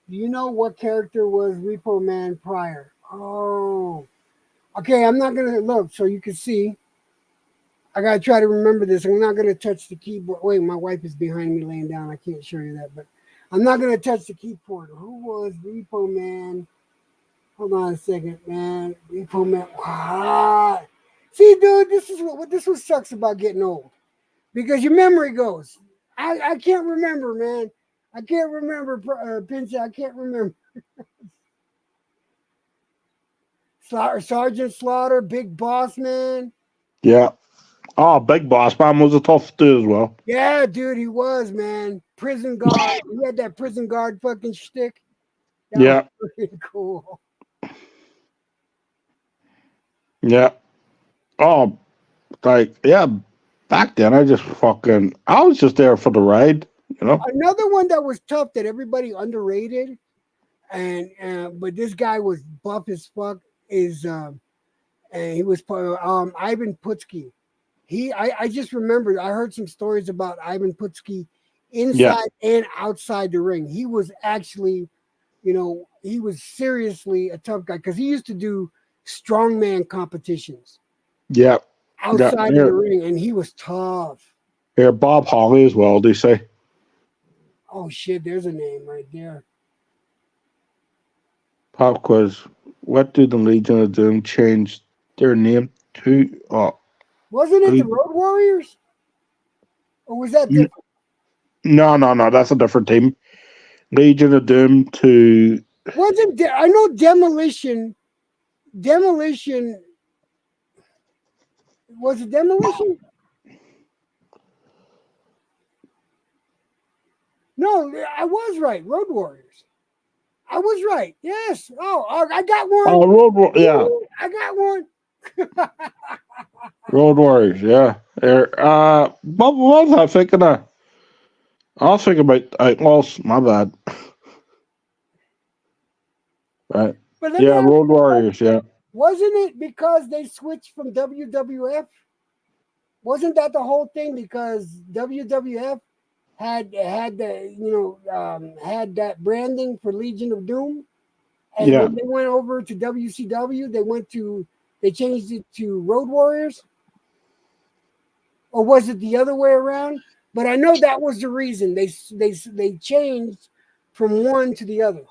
Do you know what character was Repo Man prior? Oh. Okay, I'm not gonna look so you can see. I gotta try to remember this. I'm not gonna touch the keyboard. Wait, my wife is behind me laying down. I can't show you that, but I'm not gonna touch the keyboard. Who was Repo Man? Hold on a second, man. Repo Man. Ah. See, dude, this is what sucks about getting old. Because your memory goes. I can't remember, man. I can't remember, Pincha. I can't remember. Sergeant Slaughter, Big Boss Man. Yeah. Oh, Big Boss Man was a tough dude as well. Yeah, dude, he was, man. Prison guard. He had that prison guard fucking shtick. That Yeah. was pretty cool. Yeah. Oh, like, yeah, back then I was just there for the ride, you know? Another one that was tough that everybody underrated, and but this guy was buff as fuck, is and he was Ivan Putski. I just remembered, I heard some stories about Ivan Putski inside and outside the ring. He was actually, he was seriously a tough guy because he used to do strongman competitions. Yeah. Outside of the ring, and he was tough. Yeah, Bob Holly as well, they say. Oh shit, there's a name right there. Pop quiz. What did the Legion of Doom change their name to? Wasn't it the Road Warriors? Or was that different? No, that's a different team. Legion of Doom to I know Demolition. Was it Demolition? No, I was right. Road Warriors. I was right. Yes. Oh, I got one. Oh, yeah. I got one. Road Warriors, yeah. What was I thinking of? I was thinking about Outlaws, my bad. Right. But Yeah, Road Warriors, yeah. Wasn't it because they switched from WWF? Wasn't that the whole thing? Because WWF had that branding for Legion of Doom, and when they went over to WCW, they changed it to Road Warriors, or was it the other way around? But I know that was the reason they changed from one to the other.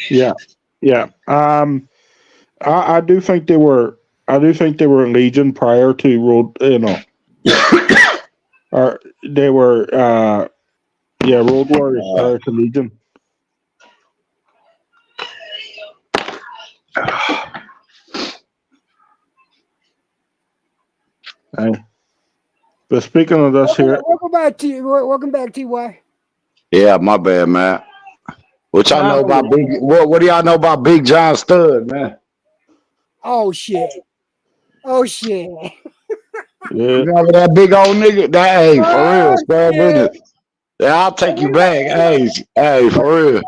Yeah. I do think they were in Legion prior to Road, or they were Road Warriors prior to Legion. But speaking of this here, Welcome back, Ty. Yeah, my bad, man. What y'all know about what do y'all know about Big John Studd, man? Oh shit. yeah. You remember that big old nigga? Hey, for real, spare business. Yeah, I'll take you back. Hey, for real.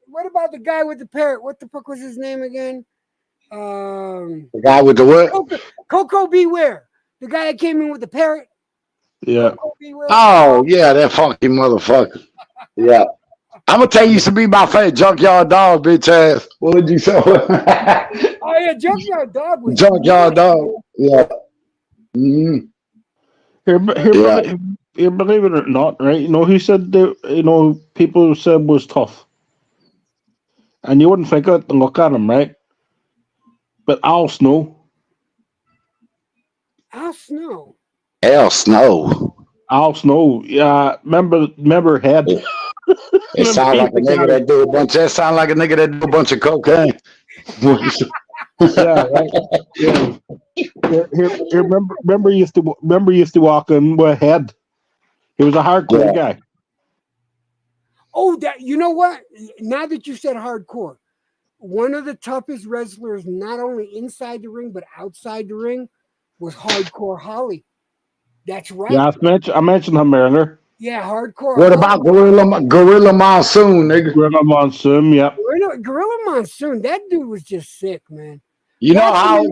What about the guy with the parrot? What the fuck was his name again? The guy with the what? Coco Beware. The guy that came in with the parrot. Yeah. Oh, yeah, that funky motherfucker. Yeah. I'm gonna tell you to be my favorite Junkyard Dog, bitch ass. What did you say? Oh yeah, Junkyard Dog was Junkyard Dog. Yeah. Mm-hmm. Here, believe it or not, right? You know who said people said was tough, and you wouldn't think it to look at him, right? But Al Snow. Al Snow. Al Snow. Al Snow. Yeah, remember Head. It sounds like a nigga that do a bunch. That sound like a nigga that do a bunch of cocaine. Yeah, right. Yeah. Here, remember he used to walk in with Head. He was a hardcore guy. Oh, you know what? Now that you said hardcore, one of the toughest wrestlers, not only inside the ring but outside the ring, was Hardcore Holly. That's right. Yeah, I mentioned him earlier. Yeah, Hardcore. What about Gorilla Monsoon, nigga? Gorilla Monsoon, yeah. Gorilla Monsoon, that dude was just sick, man. You know how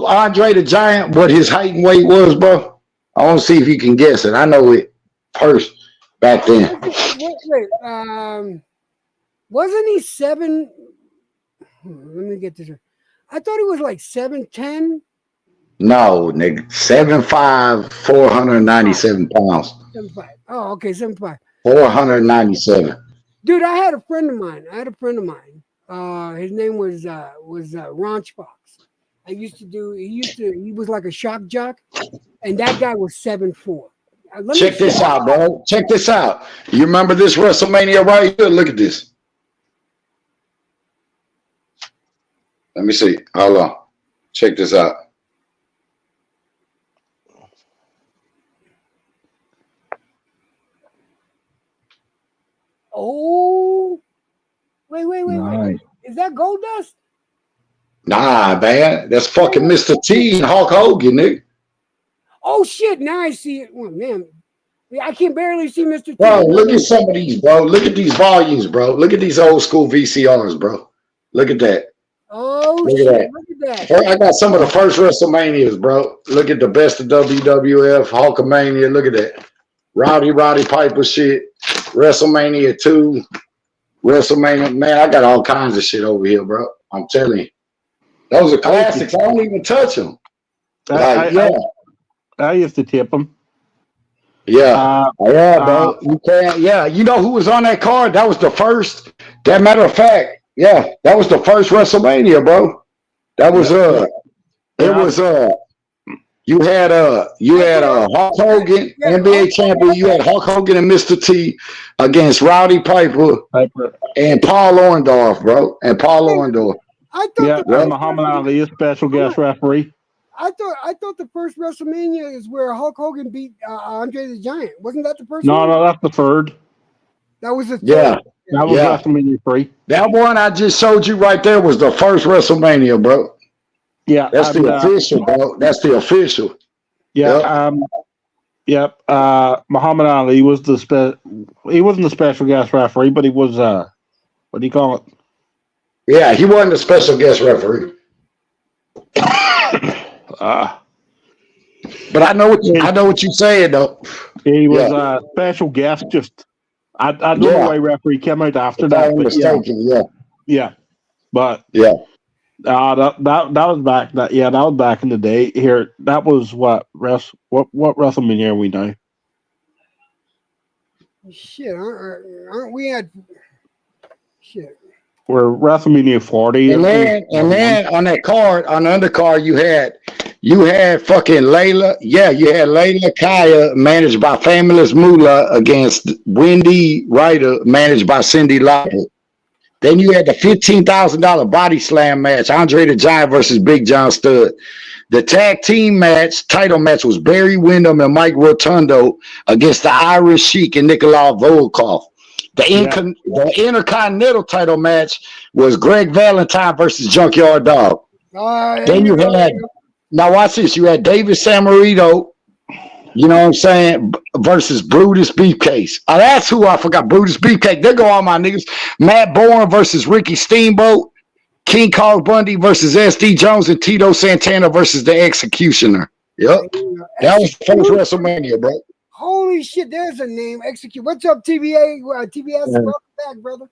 Andre the Giant, what his height and weight was, bro? I want to see if you can guess it. I know it first back then. Wait, wasn't he 7? Let me get this. I thought he was like 7'10". No, nigga, 7'5", 497 pounds. 7'5". Oh, okay, 7'5". 497. Dude, I had a friend of mine. His name was Ronchbox. He was like a shock jock, and that guy was 7'4". Check this out, bro. Check this out. You remember this WrestleMania right here? Look at this. Let me see. Hold on. Check this out. Oh, wait. Nice. Is that Gold Dust? Nah, man, that's fucking Mr. T and Hulk Hogan, nigga. Oh shit! Now I see it. Oh, man, I can barely see Mr. T. Bro, look at some of these, bro. Look at these volumes, bro. Look at these old school VCRs, bro. Look at that. Oh Look shit! at that. Look at that. I got some of the first WrestleManias, bro. Look at the best of WWF, Hulkamania. Look at that. Roddy Piper shit. WrestleMania 2. WrestleMania. Man, I got all kinds of shit over here, bro. I'm telling you. Those are classics. I don't even touch them. I used to tip them. Yeah. Bro. You can't. Yeah. You know who was on that card? That was the first. That matter of fact, yeah, that was the first WrestleMania, bro. That was it was you had Hulk Hogan, NBA champion. You had Hulk Hogan and Mr. T against Rowdy Piper and Paul Orndorff, bro. And Paul Orndorff. I thought Muhammad Ali, a special guest referee. I thought the first WrestleMania is where Hulk Hogan beat Andre the Giant. Wasn't that the first No, one? no, that's the third. That was the third. Yeah. That was WrestleMania 3. That one I just showed you right there was the first WrestleMania, bro. Yeah. That's the official, bro. That's the official. Yeah. Muhammad Ali was he wasn't the special guest referee, but he was what do you call it? Yeah, he wasn't a special guest referee. But I know what you're saying though. He was a special guest. Just I don't know why referee came out after that. But yeah. But that was back. That was back in the day. Here, that was what WrestleMania are we now? Shit, aren't we at shit? We're WrestleMania 40. And then on that card, on the undercard, you had fucking Layla. Yeah, you had Layla Kaya managed by Famous Moolah against Wendy Ryder managed by Cindy Lauper. Then you had the $15,000 body slam match, Andre the Giant versus Big John Studd. The tag team title match was Barry Windham and Mike Rotundo against the Irish Sheik and Nikolai Volkov. The Intercontinental title match was Greg Valentine versus Junkyard Dog. Then you had, now watch this, you had David Sammarito, you know what I'm saying, versus Brutus Beefcake. Oh, that's who I forgot, Brutus Beefcake. There go all my niggas. Matt Bourne versus Ricky Steamboat. King Kong Bundy versus SD Jones, and Tito Santana versus the Executioner. Yep. That was the first WrestleMania, bro. Holy shit, there's a name. Execute. What's up, TBA? TBS, welcome back, brother.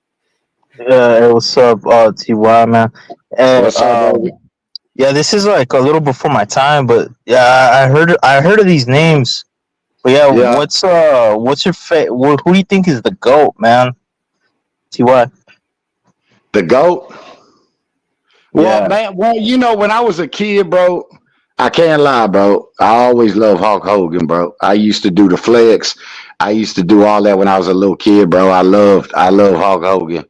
What's up, TY, man? And, yeah, this is like a little before my time, but yeah, I heard of these names. But yeah. what's your who do you think is the GOAT, man? TY. The GOAT? Well, man, you know, when I was a kid, bro, I can't lie, bro. I always loved Hulk Hogan, bro. I used to do the flex. I used to do all that when I was a little kid, bro. I loved Hulk Hogan.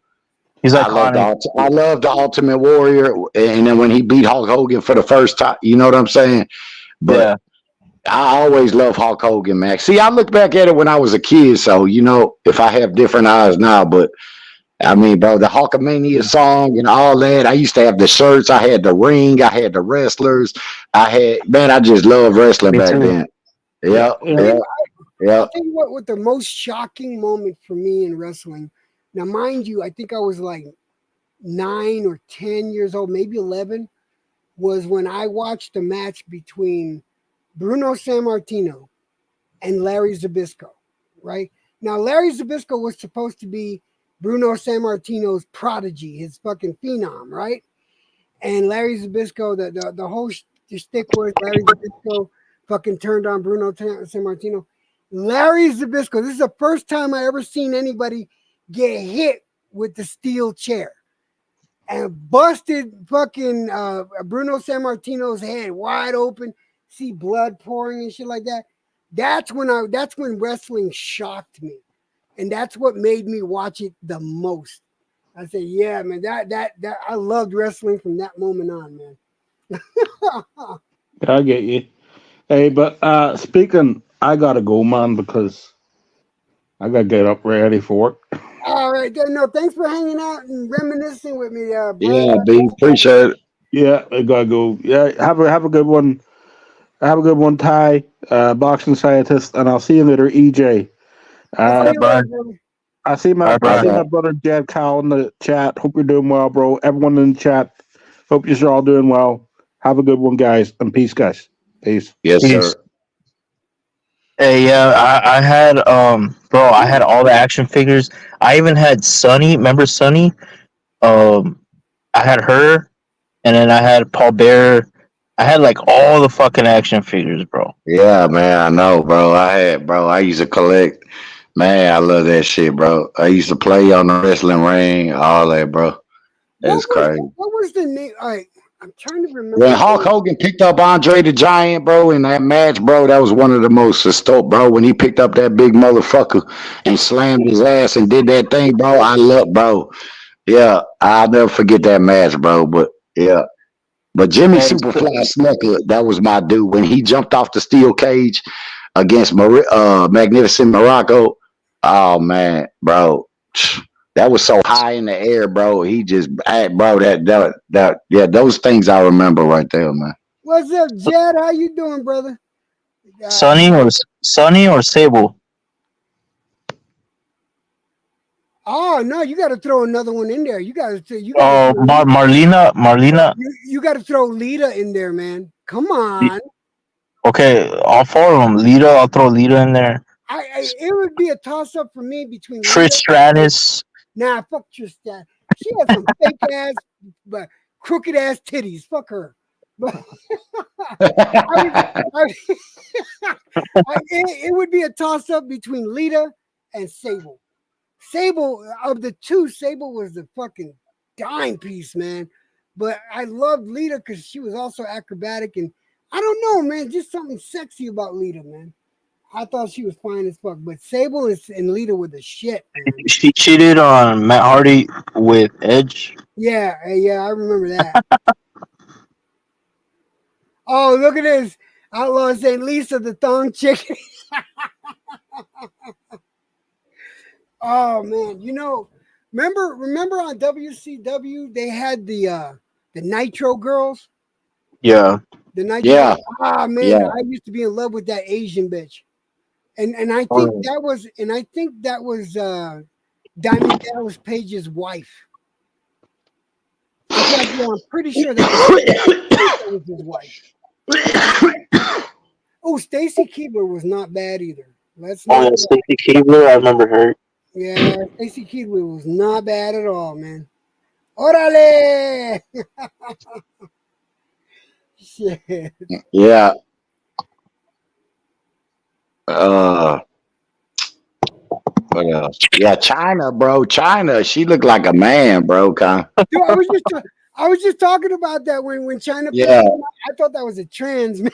He's I loved the Ultimate Warrior, and then when he beat Hulk Hogan for the first time, you know what I'm saying? But I always loved Hulk Hogan, man. See, I look back at it when I was a kid, so you know, if I have different eyes now, but I mean, bro, the Hulkamania song and all that. I used to have the shirts. I had the ring. I had the wrestlers. I just loved wrestling back then. Yeah. I'll tell you what the most shocking moment for me in wrestling. Now, mind you, I think I was like 9 or 10 years old, maybe 11, was when I watched the match between Bruno Sammartino and Larry Zbyszko, right? Now, Larry Zbyszko was supposed to be Bruno Sammartino's prodigy, his fucking phenom, right? And Larry Zbyszko, the whole stick was Larry Zbyszko fucking turned on Bruno Sammartino. Larry Zbyszko, this is the first time I ever seen anybody get hit with the steel chair and busted fucking Bruno Sammartino's head wide open, see blood pouring and shit like that. That's when wrestling shocked me. And that's what made me watch it the most. I said, yeah, man, that I loved wrestling from that moment on, man. I get you. Hey, but speaking, I gotta go, man, because I gotta get up ready for work. All right, then. No, thanks for hanging out and reminiscing with me, Brad. Yeah, B. Appreciate it. Yeah, I gotta go. Yeah, have a good one. Have a good one, Ty, boxing scientist, and I'll see you later, EJ. I'll see Uh, you Bye. later, brother. I see Bye, I bye. see my brother Jed Cal in the chat. Hope you're doing well, bro. Everyone in the chat, hope you're all doing well. Have a good one, guys, and peace, guys. Peace. Yes, Peace. sir. Hey, yeah, I had bro, I had all the action figures. I even had Sunny. Remember Sunny? I had her, and then I had Paul Bear. I had like all the fucking action figures, bro. Yeah, man, I know, bro. I used to collect. Man, I love that shit, bro. I used to play on the wrestling ring, all that, bro. It's crazy. What was the name? All right, I'm trying to remember. When Hulk Hogan picked up Andre the Giant, bro, in that match, bro, that was one of the most historic, bro. When he picked up that big motherfucker and slammed his ass and did that thing, bro, I love, bro. Yeah, I'll never forget that match, bro. But yeah, but Jimmy Hey, Superfly Snuka, that was my dude. When he jumped off the steel cage against Magnificent Morocco, oh man, bro, that was so high in the air, bro. He just, bro, yeah, those things I remember right there, man. What's up, Jed? How you doing, brother? Sunny or Sable? Oh no, you got to throw another one in there. You got to Oh, Marlena. you got to throw Lita in there, man. Come on. Okay, all four of them. Lita, I'll throw Lita in there. It would be a toss up for me between Trish Lita. Stratus. Nah, fuck Trish Stratus. She has some fake ass, but crooked ass titties. Fuck her. But it would be a toss up between Lita and Sable. Sable, of the two, Sable was the fucking dime piece, man. But I loved Lita because she was also acrobatic, and I don't know, man, just something sexy about Lita, man. I thought she was fine as fuck, but Sable and Lita were the shit, man. She cheated on Matt Hardy with Edge. Yeah, I remember that. Oh, look at this. Outlaw St. Lisa, the thong chick. Oh man, remember on WCW they had the Nitro girls? Yeah. The Nitro. Yeah. Ah man, Yeah. I used to be in love with that Asian bitch. And I think Oh. that was Diamond Dallas Page's wife. In fact, yeah, I'm pretty sure that was his wife. Oh, Stacy Keibler was not bad either. Let's Oh, not. yeah, Stacey Keebler. I remember her. Yeah, Stacy Keibler was not bad at all, man. Orale! Shit. Yeah. What else? Yeah, China, bro. China, she looked like a man, bro. Dude, I was just talking about that when China. Yeah. I thought that was a trans man.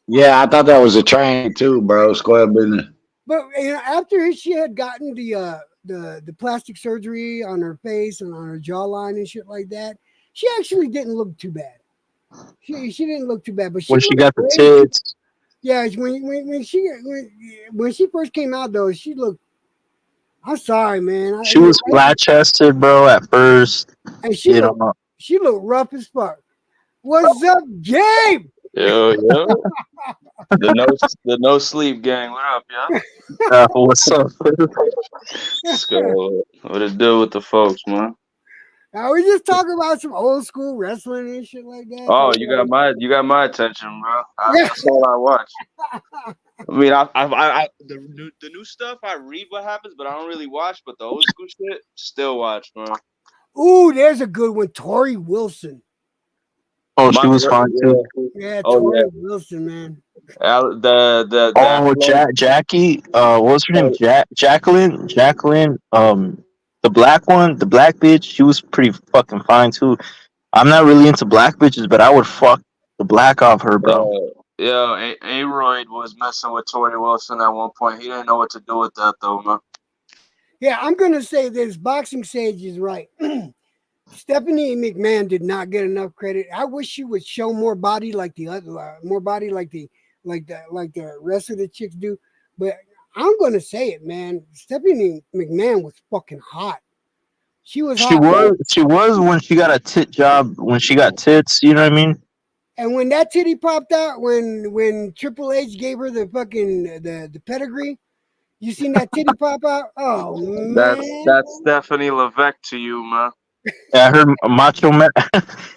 Yeah, I thought that was a train too, bro. Square business. But after she had gotten the plastic surgery on her face and on her jawline and shit like that, she actually didn't look too bad. She didn't look too bad, but When she looked got the great. tits. Yeah, when she first came out though, she looked. I'm sorry, man. She was flat chested, bro, at first. And she looked rough as fuck. What's up, Gabe? Yo, the no sleep gang. What up, y'all? What's up? Let's go. What it do with the folks, man? Now we just talking about some old school wrestling and shit like that. Oh, you got my attention, bro. That's all I watch. I mean, the new stuff I read what happens, but I don't really watch. But the old school shit, still watch, man. Ooh, there's a good one, Tori Wilson. Oh, she was fine too. Yeah, Tori Wilson, man. Jackie. What was her name? Jacqueline. The black one, the black bitch. She was pretty fucking fine too. I'm not really into black bitches, but I would fuck the black off her, bro. Aroyd was messing with Tori Wilson at one point. He didn't know what to do with that though, man. Yeah, I'm gonna say this. Boxing Sage is right. Stephanie McMahon did not get enough credit. I wish she would show more body like the other, more body like the rest of the chicks do. But I'm gonna say it, man. Stephanie McMahon was fucking hot. She was She hot, was. She was when she got a tit job. When she got tits, you know what I mean? and when that titty popped out, when Triple H gave her the fucking the pedigree, you seen that titty pop out? Oh man, That's Stephanie Levesque to you, man. Yeah, I heard Macho Man.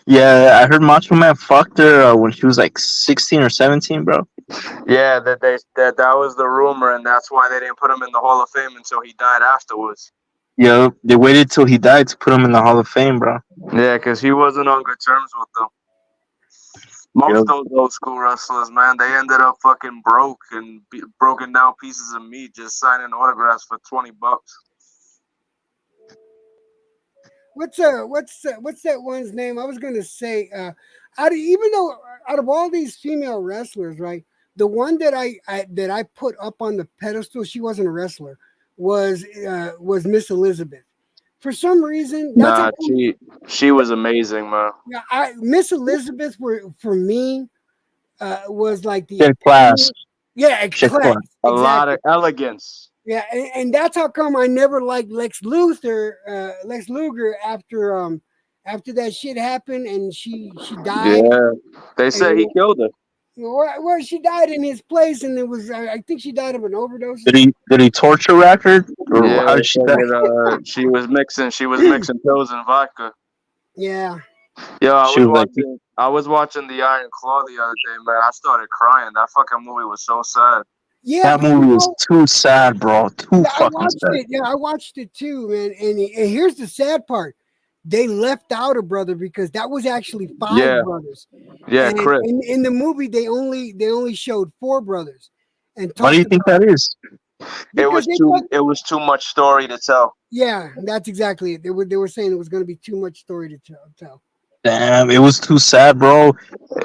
Yeah, I heard Macho Man fucked her when she was like 16 or 17, bro. Yeah, that was the rumor, and that's why they didn't put him in the Hall of Fame until he died afterwards. Yeah, they waited till he died to put him in the Hall of Fame, bro. Yeah, because he wasn't on good terms with them. Most Yep. of those old school wrestlers, man, they ended up fucking broke and broken down pieces of meat just signing autographs for $20. what's that one's name? I was gonna say, even though out of all these female wrestlers, right, the one that I put up on the pedestal, she wasn't a wrestler, was Miss Elizabeth. For some reason, that's Nah, she was amazing, man. yeah, Miss Elizabeth for me was like She had the class. yeah, She had class, class. A lot exactly. of elegance. Yeah, and that's how come I never liked Lex Luger after that shit happened and she died. Yeah, they said he And killed her. where she died in his place, and it was I think she died of an overdose. Did he torture rack her, or Yeah, how they did she said die? that, she was mixing pills and vodka. Yeah, Yo, She was like, I was watching The Iron Claw the other day, man. I started crying. That fucking movie was so sad. yeah, that but movie was too sad, bro. Too yeah, I fucking watched sad. it. Yeah, I watched it too, man. And here's the sad part: they left out a brother because that was actually five Yeah, brothers. yeah, And Chris. in the movie, they only showed four brothers, and Why do you talked think about that is? because It was too much story to tell. yeah, that's exactly it. They were saying it was going to be too much story to tell. Damn, it was too sad, bro.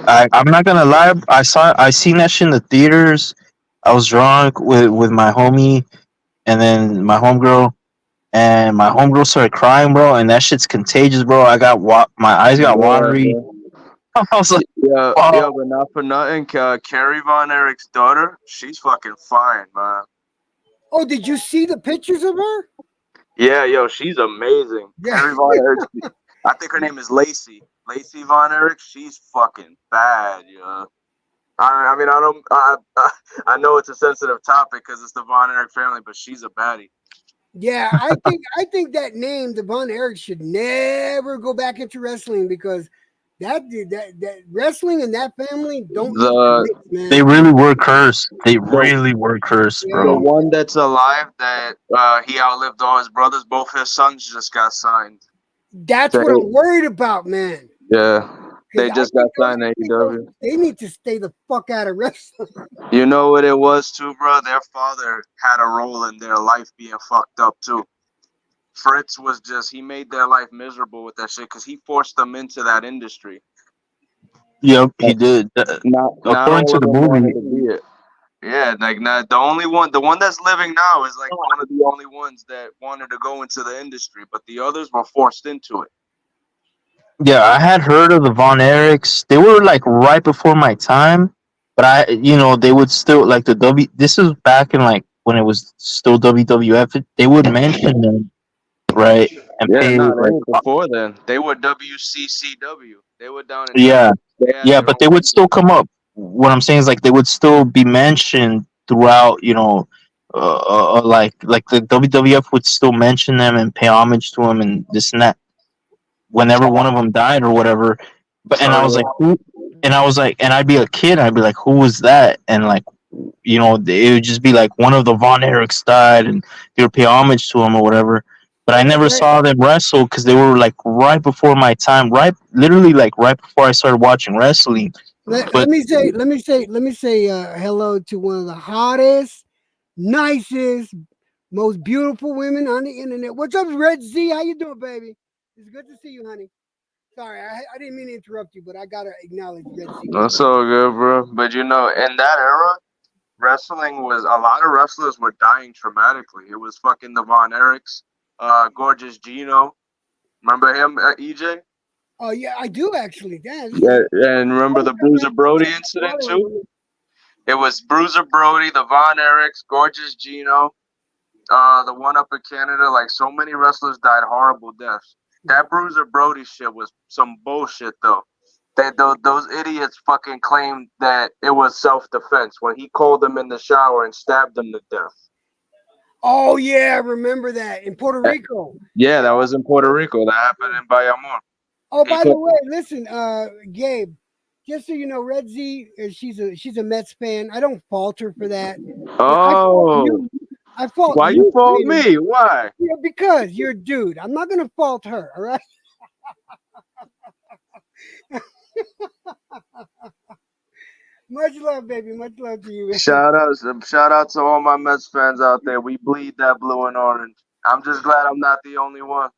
I'm not gonna lie. I seen that shit in the theaters. I was drunk with my homie, and then my homegirl, and my homegirl started crying, bro. And that shit's contagious, bro. My eyes got watery. I was like, Yeah, oh, but not for nothing. Carrie Von Erich's daughter, she's fucking fine, man. Oh, did you see the pictures of her? Yeah, yo, she's amazing. Yeah. Carrie Von Erich, I think her name is Lacey. Lacey Von Erich, she's fucking bad, yo. I mean, I know it's a sensitive topic because it's the Von Erich family, but she's a baddie. Yeah, I think that name, the Von Erich, should never go back into wrestling because that wrestling and that family don't mix, man. they really were cursed. They really were cursed, The bro. one that's alive that he outlived all his brothers, both his sons just got signed. That's what I'm worried about, man. Yeah, they just got signed to AEW. They need to stay the fuck out of wrestling. You know what it was too, bro? Their father had a role in their life being fucked up too. Fritz he made their life miserable with that shit because he forced them into that industry. Yep, he did. Not According to the movie, yeah, like not the one that's living now is like one of the only ones that wanted to go into the industry, but the others were forced into it. yeah, I had heard of the Von Erichs. They were like right before my time, but they would still like the W. This is back in like when it was still WWF. They would mention them, right? And Yeah, pay, no, like, they were before then. They were WCCW. They were down in yeah, They had yeah, their but own- they would still come up. What I'm saying is like they would still be mentioned throughout. Like the WWF would still mention them and pay homage to them and this and that. Whenever one of them died or whatever, and I was like, who? And I was like, and I'd be a kid. I'd be like, who was that? And like, it would just be like one of the Von Erichs died, and they would pay homage to him or whatever. But I never saw them wrestle because they were like right before my time, literally like right before I started watching wrestling. Let me say hello to one of the hottest, nicest, most beautiful women on the internet. What's up, Red Z? How you doing, baby? It's good to see you, honey. Sorry, I didn't mean to interrupt you, but I gotta acknowledge Red Z. That's all good, bro. But in that era, wrestling was a lot of wrestlers were dying traumatically. It was fucking the Von Erichs, Gorgeous Gino. Remember him, EJ? Oh yeah, I do actually. Damn, Yeah, and remember the Bruiser Brody incident too? It was Bruiser Brody, the Von Erichs, Gorgeous Gino, the one up in Canada. Like, so many wrestlers died horrible deaths. That Bruiser Brody shit was some bullshit though. Those idiots fucking claimed that it was self-defense when he called them in the shower and stabbed them to death. Oh yeah, I remember that in Puerto Rico. Yeah, that was in Puerto Rico. That happened in Bayamon. Oh, by the way, listen, Gabe, just so you know, Red Z, she's a Mets fan. I don't fault her for that. Oh, I fault why you fault me? Why? Yeah, because you're a dude. I'm not gonna fault her. All right. Much love, baby. Much love to you. Man. Shout out to all my Mets fans out there. We bleed that blue and orange. I'm just glad I'm not the only one.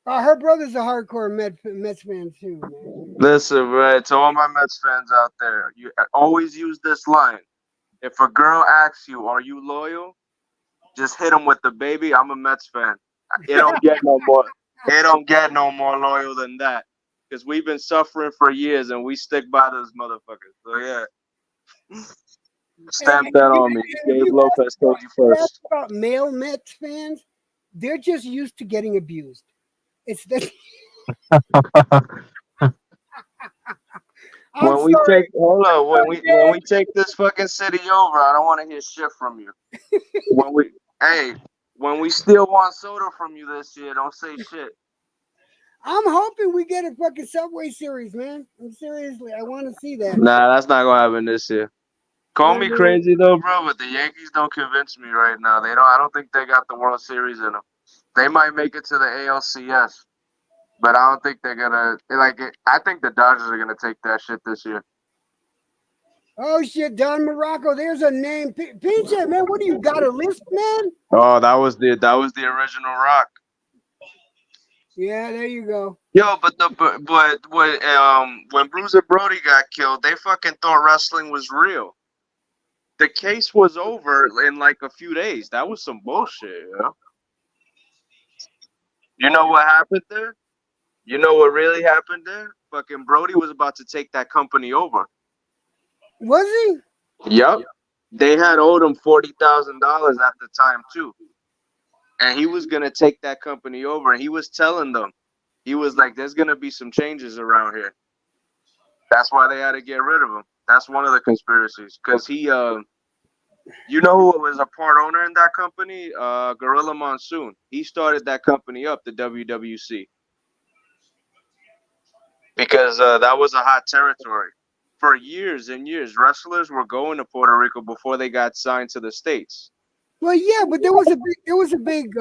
Her brother's a hardcore Mets fan too, man. Listen, right, to all my Mets fans out there, you always use this line. If a girl asks you, "Are you loyal?" Just hit them with the baby. I'm a Mets fan. It don't get no more. It don't get no more loyal than that. Because we've been suffering for years and we stick by those motherfuckers. So yeah. Stamp that on me. Gabe Lopez told you first. About male Mets fans, they're just used to getting abused. It's the when we take this fucking city over, I don't want to hear shit from you. When we still want soda from you this year, don't say shit. I'm hoping we get a fucking Subway Series, man. I'm seriously, I want to see that. Nah, that's not gonna happen this year. Call me crazy though, bro, but the Yankees don't convince me right now. I don't think they got the World Series in them. They might make it to the ALCS, but I don't think they're gonna I think the Dodgers are gonna take that shit this year. Oh shit, Don Morocco. There's a name. Pinche, man. What do you got a list, man? Oh, that was the original Rock. Yeah, there you go. Yo, but when Bruiser Brody got killed, they fucking thought wrestling was real. The case was over in like a few days. That was some bullshit, you know? You know what happened there? You know what really happened there? Fucking Brody was about to take that company over. Was he? Yep. They had owed him $40,000 at the time too. And he was going to take that company over. And he was telling them, he was like, there's going to be some changes around here. That's why they had to get rid of him. That's one of the conspiracies. Because he, you know who was a part owner in that company? Gorilla Monsoon. He started that company up, the WWC. Because that was a hot territory. For years and years, wrestlers were going to Puerto Rico before they got signed to the States. Well, yeah, but there was a big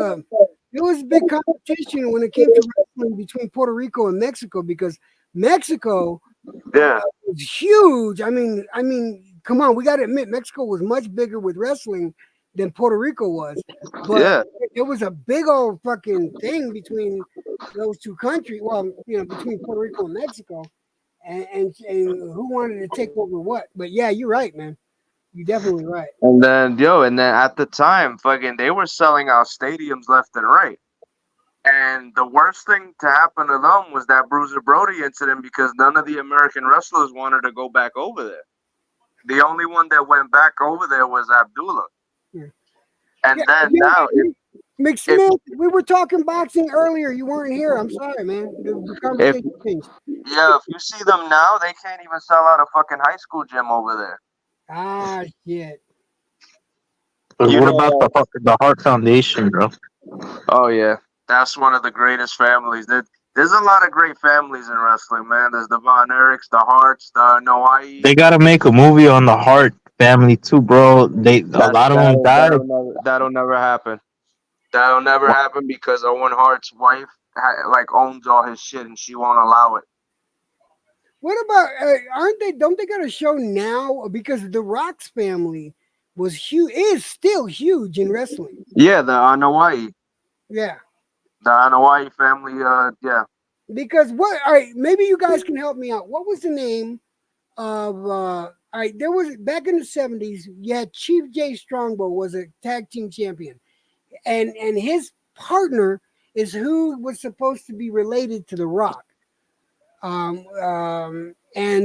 competition when it came to wrestling between Puerto Rico and Mexico because Mexico was huge. I mean, come on, we got to admit Mexico was much bigger with wrestling than Puerto Rico was. But it was a big old fucking thing between those two countries. Well, between Puerto Rico and Mexico, and who wanted to take over what? But yeah, you're right, man. You're definitely right. And then at the time, fucking, they were selling out stadiums left and right. And the worst thing to happen to them was that Bruiser Brody incident because none of the American wrestlers wanted to go back over there. The only one that went back over there was Abdullah. Yeah. And McSmith, we were talking boxing earlier. You weren't here. I'm sorry, man. The conversation changed. Yeah, if you see them now, they can't even sell out a fucking high school gym over there. Ah, shit. What about the Hart Foundation, bro? Oh, yeah. That's one of the greatest families. There's a lot of great families in wrestling, man. There's the Von Erichs, the Harts, the Noai. They got to make a movie on the Hart family, too, bro. A lot of them died. That'll never happen. That'll never happen because Owen Hart's wife, owns all his shit and she won't allow it. What about don't they got a show now? Because the Rock's family was huge, is still huge in wrestling. Yeah, the Anoa'i. Yeah. The Anoa'i family, yeah. Because all right, maybe you guys can help me out. What was the name of all right, there was back in the 70s, Chief J Strongbow was a tag team champion. And his partner is who was supposed to be related to The Rock. And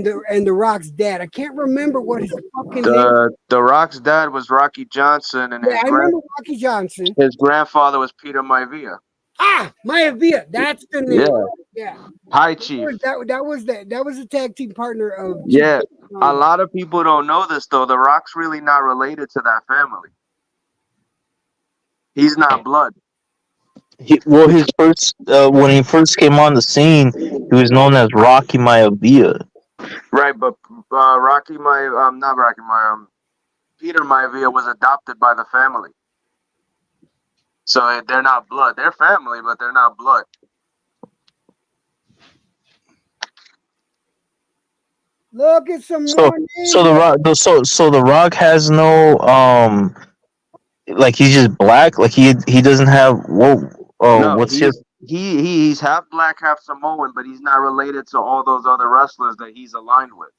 the Rock's dad. I can't remember what his fucking name. The Rock's dad was Rocky Johnson, and Yeah, I remember Rocky Johnson. his grandfather was Peter Maivia. Maivia. That's the name. Yeah. High Chief. That was the tag team partner of. Yeah. A lot of people don't know this though. The Rock's really not related to that family. He's not blood. His first when he first came on the scene, he was known as Rocky Maivia. Right, but Peter Maivia was adopted by the family. So they're not blood. They're family, but they're not blood. Look at some So more names. so the Rock so the Rock has no like he's just black, like he doesn't have He's half black, half Samoan, but he's not related to all those other wrestlers that he's aligned with.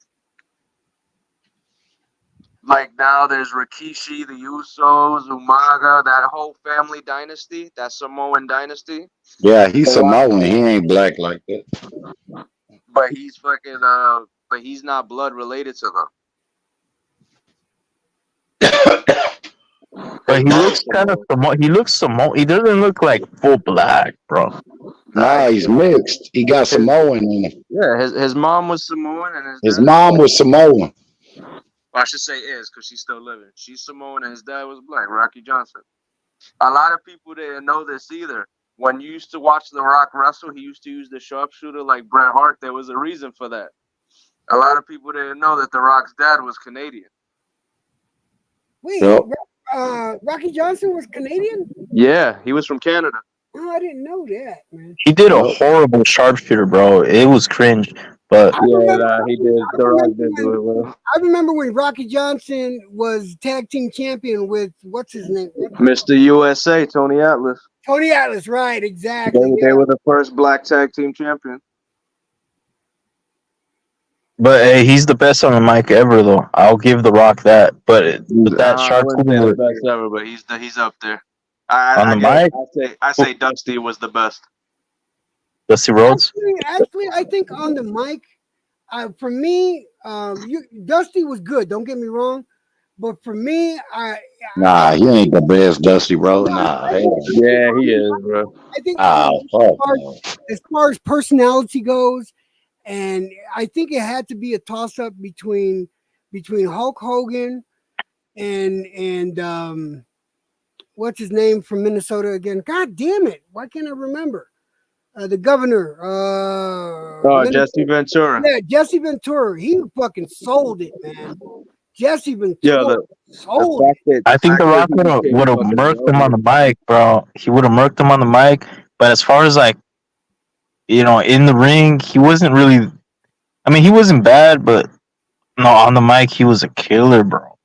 Like now there's Rikishi, the Usos, Umaga, that whole family dynasty, that Samoan dynasty. Yeah, he's Samoan. He ain't black like that. But he's fucking but he's not blood related to them. But he looks kind of he looks Samoan. He doesn't look like full black, bro. Nah, he's mixed. He got Samoan in him. Yeah, his mom was Samoan and his mom was Samoan. Well, I should say is because she's still living. She's Samoan and his dad was black, Rocky Johnson. A lot of people didn't know this either. When you used to watch The Rock wrestle, he used to use the sharpshooter like Bret Hart. There was a reason for that. A lot of people didn't know that The Rock's dad was Canadian. Wait, Rocky Johnson was Canadian? Yeah, he was from Canada. Oh, I didn't know that, man. He did a horrible sharpshooter, bro. It was cringe. But he did. The Rock did do it well. I remember when Rocky Johnson was tag team champion with what's his name? Mr. USA, Tony Atlas. Tony Atlas, right? Exactly. They were the first black tag team champion. But hey, he's the best on the mic ever, though. I'll give The Rock that. But that sharpshooter, the best ever, but he's up there. I say Dusty was the best. Dusty Rhodes. Actually, I think on the mic, for me, Dusty was good. Don't get me wrong, but for me, Nah, he ain't the best Dusty Rhodes. Nah, yeah, he is, bro. I think as far as personality goes, and I think it had to be a toss up between Hulk Hogan and what's his name from Minnesota again? God damn it! Why can't I remember? The governor. Jesse Ventura. Yeah, Jesse Ventura. He fucking sold it, man. Jesse Ventura sold it. I think The Rock would have murked him on the mic, bro. He would have murked him on the mic. But as far as like, in the ring, he wasn't really. I mean, he wasn't bad, but no, on the mic, he was a killer, bro.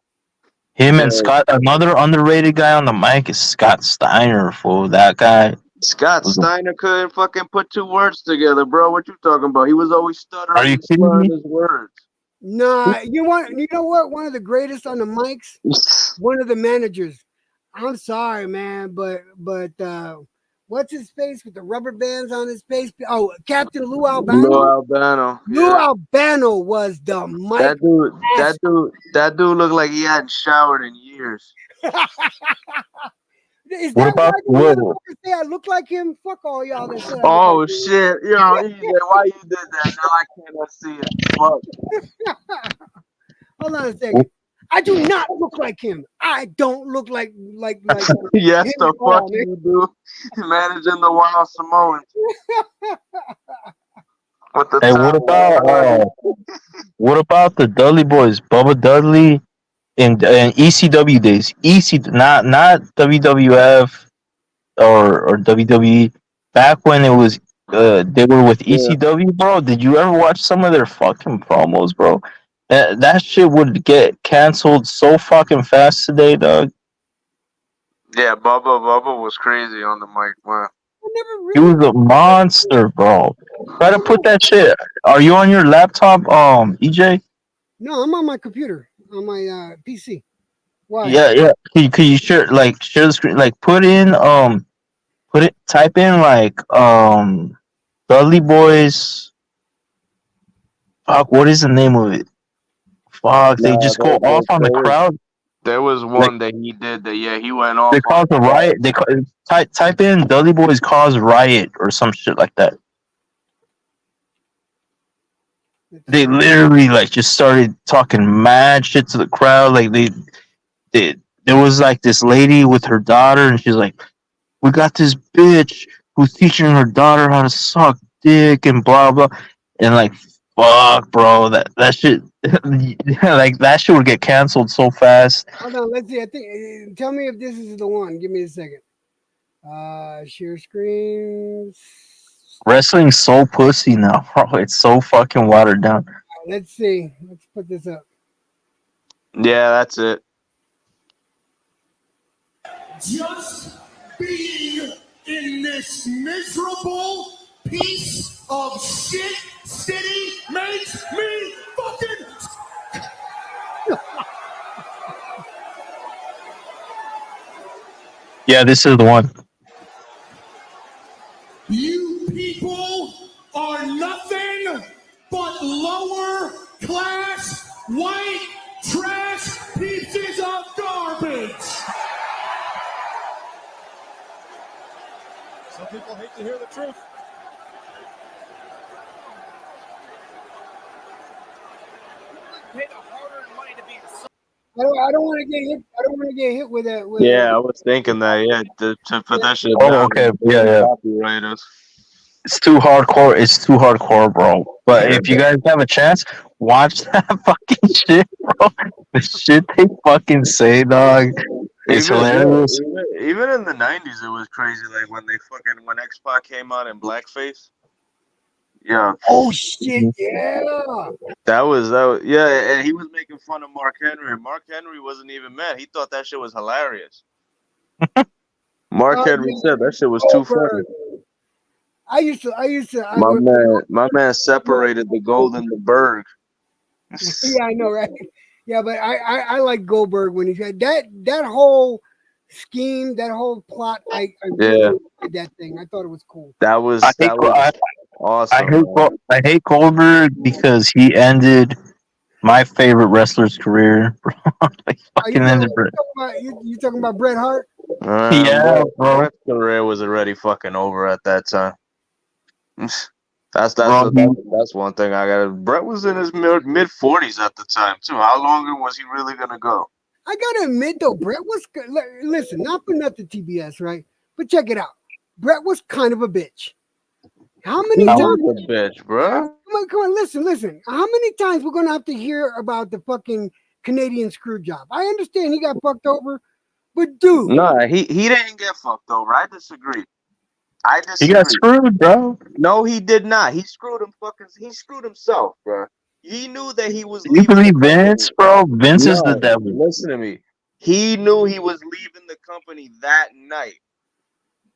Him and Scott, another underrated guy on the mic is Scott Steiner, fool. That guy. Scott Steiner couldn't fucking put two words together, bro. What you talking about? He was always stuttering. Are you kidding me? His words. Nah, you know what? One of the greatest on the mics, one of the managers. I'm sorry, man, but what's his face with the rubber bands on his face? Oh, Captain Lou Albano. Lou Albano was the mic. That dude looked like he hadn't showered in years. Is that why say I look like him? Fuck all y'all. Oh shit! Why you did that? Now I cannot see it. Fuck. Hold on a second. I do not look like him. I don't look like yes, the fuck you do. Managing the Wild Samoans. Hey, what about the Dudley Boys? Bubba Dudley in ECW days. Not WWF or WWE. Back when it was they were with ECW, bro. Did you ever watch some of their fucking promos, bro? That shit would get canceled so fucking fast today, dog. Yeah, Bubba was crazy on the mic, man. He was a monster, bro. Try to put that shit. Are you on your laptop, EJ? No, I'm on my computer, on my PC. Why? Yeah. Could you share the screen? Like put in type in like Dudley Boys. Fuck, what is the name of it? Fuck, they just go off on the crowd. There was one that he did that. Yeah, he went off. They cause a riot. Type in Dudley Boys cause riot or some shit like that. They literally like just started talking mad shit to the crowd. Like there was like this lady with her daughter, and she's like, "We got this bitch who's teaching her daughter how to suck dick and blah blah," and like, fuck, bro, that shit, like that shit would get canceled so fast. Hold on, let's see. I think. Tell me if this is the one. Give me a second. Share screens. Wrestling's so pussy now, bro. It's so fucking watered down. Let's see. Let's put this up. Yeah, that's it. Just being in this miserable piece of shit city makes me fucking. Yeah, this is the one. You people are nothing but lower class white trash pieces of garbage. Some people hate to hear the truth. I don't want to get hit. I don't want to get hit with that. Yeah, I was thinking that. Yeah, to put that shit Oh, down. okay. Yeah. Copyright us. It's too hardcore. It's too hardcore, bro. But if you guys have a chance, watch that fucking shit, bro. The shit they fucking say, dog. It's hilarious. Even in the 90s, it was crazy. Like when X-Pac came out in blackface. Yeah. Oh shit! Yeah. That was yeah, and he was making fun of Mark Henry. Mark Henry wasn't even mad. He thought that shit was hilarious. Mark Henry said that shit was too funny. I used to. My man separated the gold and the berg. Yeah, I know, right? Yeah, but I like Goldberg when he said that whole scheme, that whole plot. I really liked that thing. I thought it was cool. That was awesome. I hate Goldberg because he ended my favorite wrestler's career. Like, fucking ended. You talking about Bret Hart? Yeah, bro. Bret's career was already fucking over at that time. That's one thing I got. Bret was in his mid 40s at the time too. How long was he really gonna go? I gotta admit though, Bret was good. Listen, not for nothing, TBS, right? But check it out. Bret was kind of a bitch. How many times? Was a bitch, bro. Come on, listen. How many times we're gonna have to hear about the fucking Canadian screw job? I understand he got fucked over, but dude, no, he didn't get fucked over. I disagree. He got screwed, bro. No, he did not. He screwed himself, bro. He knew that he was. You believe Vince, bro? Vince is the devil. Listen to me. He knew he was leaving the company that night.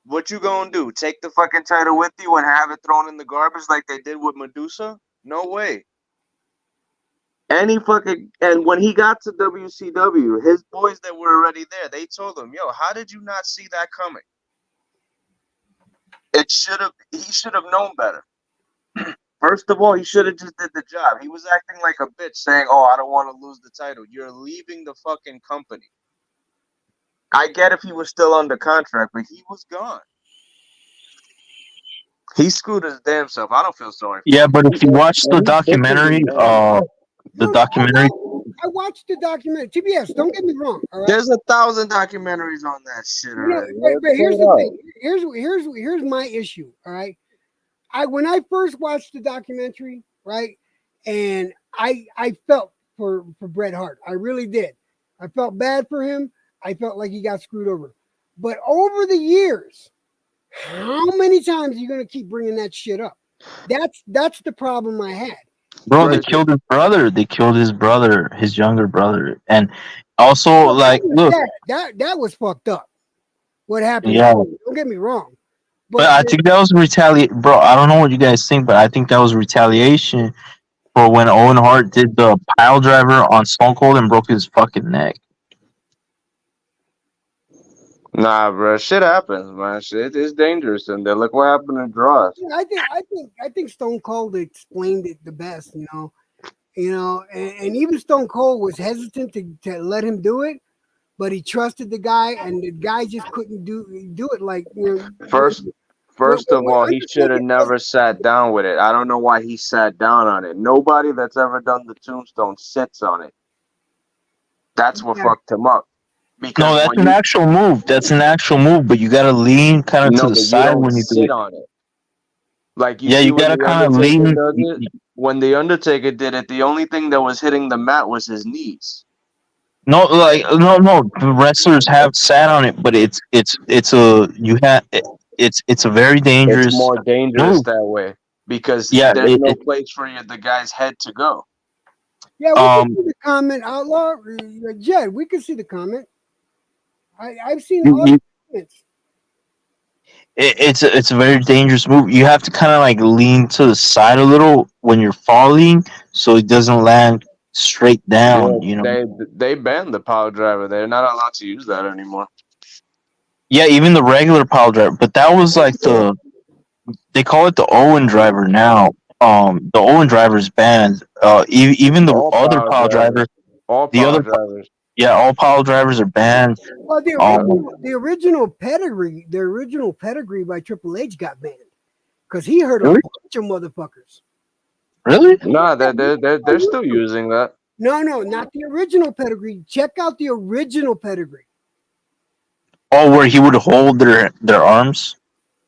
What you gonna do? Take the fucking title with you and have it thrown in the garbage like they did with Medusa? No way. And when he got to WCW, his boys that were already there, they told him, "Yo, how did you not see that coming? He should have known better. First of all, he should have just did the job. He was acting like a bitch saying, "Oh, I don't want to lose the title." You're leaving the fucking company. I get if he was still under contract, but he was gone. He screwed his damn self. I don't feel sorry for him. But if you watch the documentary, I watched the documentary. TBS, don't get me wrong. All right? There's 1,000 documentaries on that shit already. But here's the thing. Here's my issue. All right. When I first watched the documentary, right, and I felt for Bret Hart. I really did. I felt bad for him. I felt like he got screwed over. But over the years, how many times are you going to keep bringing that shit up? That's the problem I had. Bro, they killed his brother. They killed his brother, his younger brother. And also, like, look. That was fucked up. What happened? Yeah. Don't get me wrong. But I think that was retaliation. Bro, I don't know what you guys think, but I think that was retaliation for when Owen Hart did the pile driver on Stone Cold and broke his fucking neck. Nah, bro, shit happens, man. Shit is dangerous, and then look what happened to Dross. Yeah, I think Stone Cold explained it the best. And even Stone Cold was hesitant to let him do it, but he trusted the guy, and the guy just couldn't do it. Like First of all, he should have Undertaker- never sat down with it. I don't know why he sat down on it. Nobody that's ever done the tombstone sits on it. That's what Yeah. fucked him up. Because No, that's when an you actual move. That's an actual move, but you gotta lean kind of to no, the but you side don't when you do sit it. on it. Like you Yeah, see you when gotta the kind of Undertaker lean. does it. When the Undertaker did it, the only thing that was hitting the mat was his knees. No, like no. The wrestlers have sat on it, but it's a you have it's a very It's dangerous more dangerous move. that way because Yeah, there's no place for the guy's head to go. Yeah, we can see the comment, Outlaw. Jed, we can see the comment. I've seen all the comments. it's a very dangerous move. You have to kind of like lean to the side a little when you're falling, so it doesn't land straight down. They banned the power driver. They're not allowed to use that anymore. Yeah, even the regular pile driver, but that was like they call it the Owen driver now. The Owen driver is banned. Even the All other power pile drivers. driver, All the power other drivers. yeah, all pile drivers are banned. Well, the original pedigree by Triple H got banned because he hurt a Really? bunch of motherfuckers. Really? Nah, they're still using that. No, not the original pedigree. Check out the original pedigree. Oh, where he would hold their arms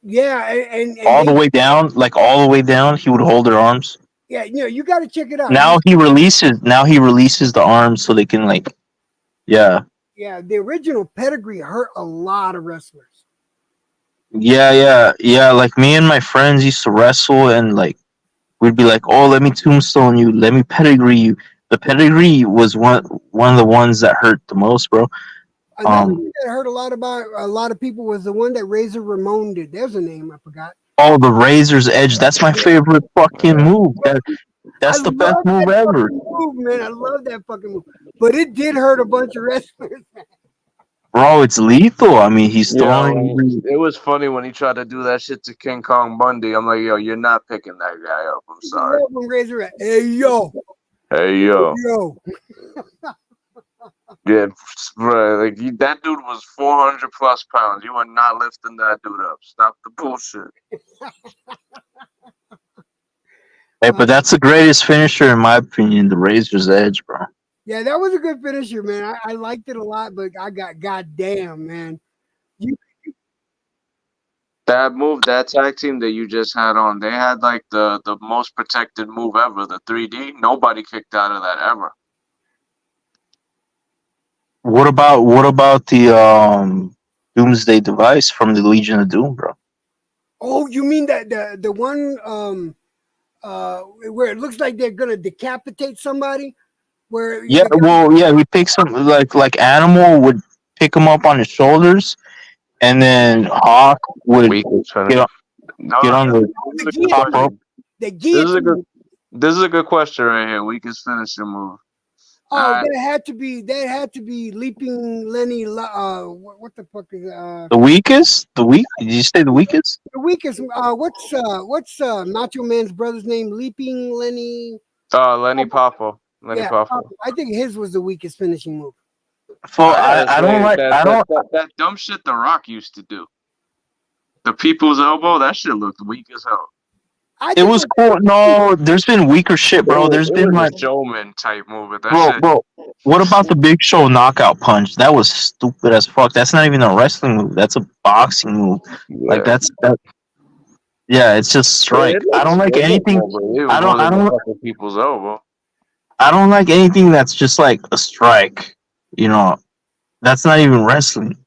Yeah, and all the way down, like all the way down. He would hold their arms. yeah, you got to check it out. Now he releases the arms so they can like, yeah. Yeah, the original pedigree hurt a lot of wrestlers. Yeah. Like me and my friends used to wrestle, and like we'd be like, "Oh, let me tombstone you, let me pedigree you." The pedigree was one of the ones that hurt the most, bro. Another thing that hurt a lot of people was the one that Razor Ramon did. There's a name I forgot. Oh, the Razor's Edge. That's my favorite fucking move. That's the best move ever. Move, man. I love that fucking move. But it did hurt a bunch of wrestlers. Bro, it's lethal. I mean, he's throwing. It was funny when he tried to do that shit to King Kong Bundy. I'm like, yo, you're not picking that guy up. I'm sorry. Razor, hey yo. Hey yo. Yo. Yeah, bro, like that dude was 400 plus pounds. You are not lifting that dude up. Stop the bullshit. Hey, but that's the greatest finisher in my opinion, the Razor's Edge, bro. Yeah, that was a good finisher, man. I liked it a lot, but I got goddamn, man. That move, that tag team that you just had on, they had like the most protected move ever, the 3D. Nobody kicked out of that ever. What about the Doomsday device from the Legion of Doom, bro? Oh, you mean that the one where it looks like they're gonna decapitate somebody? Where Yeah, we pick some like Animal would pick him up on his shoulders, and then Hawk would get on the top rope. This is a good question right here. Weakest finisher move. Oh, that had to be Leaping Lenny. What the fuck is the weakest? Did you say the weakest? the weakest? What's Nacho Man's brother's name? Leaping Lenny. Lenny Poffo. Lenny Poffo. I think his was the weakest finishing move. So I don't like that dumb shit The Rock used to do. The people's elbow, that shit looked weak as hell. It was cool. No, there's been weaker shit, bro. There's been like showman type move. bro. What about the Big Show knockout punch? That was stupid as fuck. That's not even a wrestling move. That's a boxing move. Yeah. Like that. Yeah, it's just strike. I don't like anything. I don't people's elbow. I don't like anything that's just like a strike. You know, that's not even wrestling.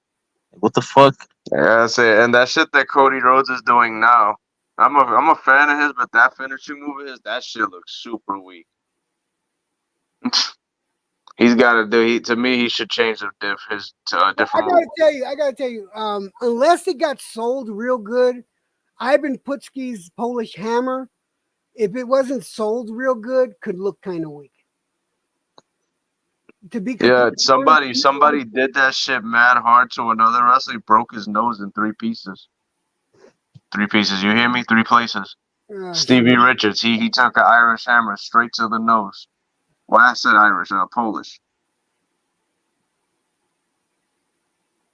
What the fuck? Yeah, that's it. And that shit that Cody Rhodes is doing now. I'm a fan of his, but that finishing move of his, that shit looks super weak. He's got to do. To me, he should change to a different. I gotta tell you. Unless it got sold real good, Ivan Putski's Polish Hammer, if it wasn't sold real good, could look kind of weak. to be Yeah, completely somebody did that shit mad hard to another wrestler. He broke his nose in 3 pieces. 3 pieces. You hear me? 3 places. Stevie Richards. He took an Irish hammer straight to the nose. Well, I said Irish, Polish.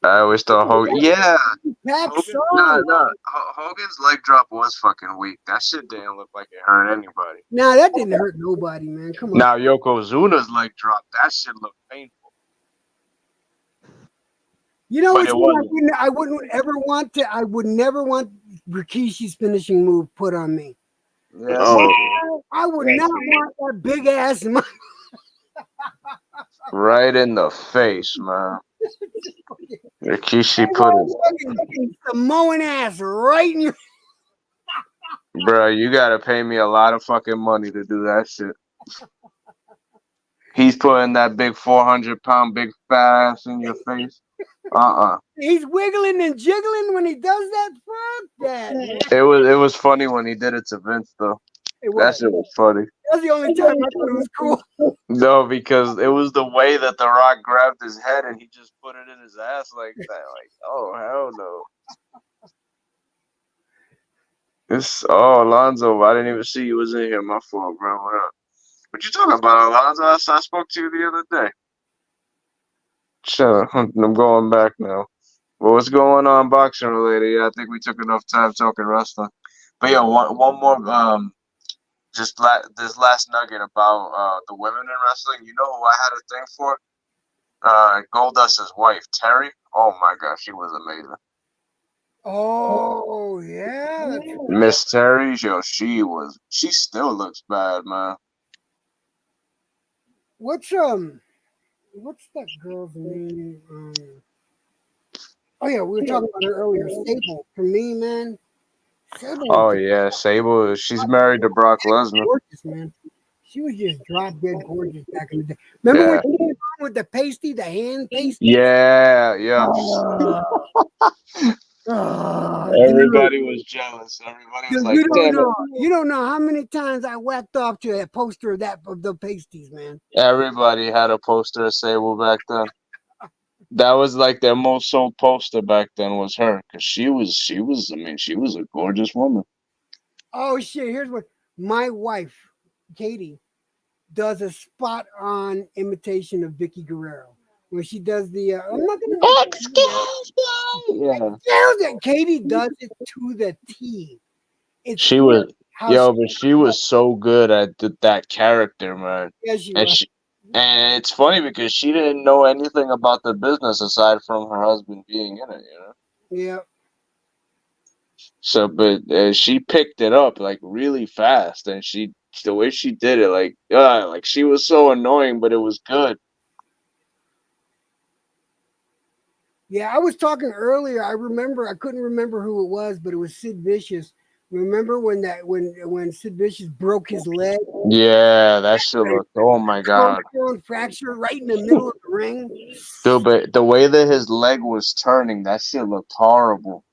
I always thought Hogan. Yeah, Hogan. Hogan's leg drop was fucking weak. That shit didn't look like it hurt anybody. Nah, that didn't hurt nobody, man. Come on. Now Yokozuna's leg drop. That shit looked painful. You know But which it one wasn't. I wouldn't ever want to. I would never want Rikishi's finishing move put on me. Yeah, Oh. I would not want that big ass. right in the face, man. Rikishi put it. Samoan ass right in your. Bro, you gotta pay me a lot of fucking money to do that shit. He's putting that big 400-pound big fat ass in your face. He's wiggling and jiggling when he does that. Fuck that. It was funny when he did it to Vince though. That shit was funny. That's the only time I thought it was cool. No, because it was the way that The Rock grabbed his head and he just put it in his ass like that. Like, oh hell no. Alonzo, I didn't even see you was in here. My fault, bro. What up? What you talking about, Alonzo? I spoke to you the other day. Sure, I'm going back now. Well, what's going on boxing related? Yeah, I think we took enough time talking wrestling. But yeah, one more this last nugget about the women in wrestling. You know who I had a thing for? Goldust's wife, Terry. Oh my gosh, she was amazing. Oh yeah, Miss Terry, yo, she still looks bad, man. What's that girl's name? Oh yeah, we were talking about her earlier. Sable. For me, man. Sable. Oh yeah, Sable. She's married to Brock Lesnar. Gorgeous, man. She was just drop dead gorgeous back in the day. Remember when she came on with the pasty, the hand pasty? Yeah. Everybody Dude. was jealous. Everybody Dude, was like, you don't know how many times I whacked off to a poster of the pasties, man. everybody had a poster of Sable back then. That was like their most sold poster back then was her, because she was a gorgeous woman. Oh shit! Here's what my wife, Katie, does a spot on imitation of Vicky Guerrero when she does the. I'm not gonna. Excuse me. Yeah. Katie does it to the T. She was but she was so good at that character, man. Yeah, she was. And it's funny because she didn't know anything about the business aside from her husband being in it, you know. Yeah. So, but she picked it up like really fast, and the way she did it, like she was so annoying, but it was good. Yeah, I was talking earlier. I couldn't remember who it was, but it was Sid Vicious. Remember when Sid Vicious broke his leg? Yeah, that shit looked. Oh my god. Fracture right in the middle of the ring. Dude, but the way that his leg was turning, that shit looked horrible.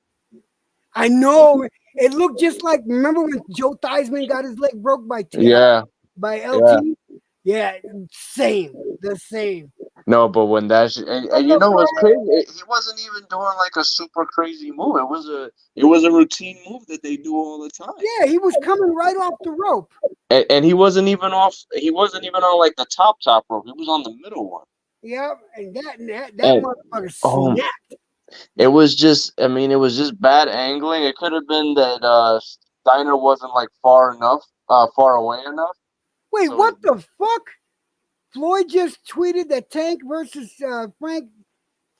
I know. It looked just like. Remember when Joe Theismann got his leg broke by by LT? Yeah, the same. No, but when and you know what's crazy? He wasn't even doing like a super crazy move. It was a routine move that they do all the time. Yeah, he was coming right off the rope. And he wasn't even off. He wasn't even on like the top rope. He was on the middle one. Yeah, and that motherfucker snapped. It was just. I mean, it was just bad angling. It could have been that Steiner wasn't like far away enough. Wait, what the fuck? Floyd just tweeted that Tank versus Frank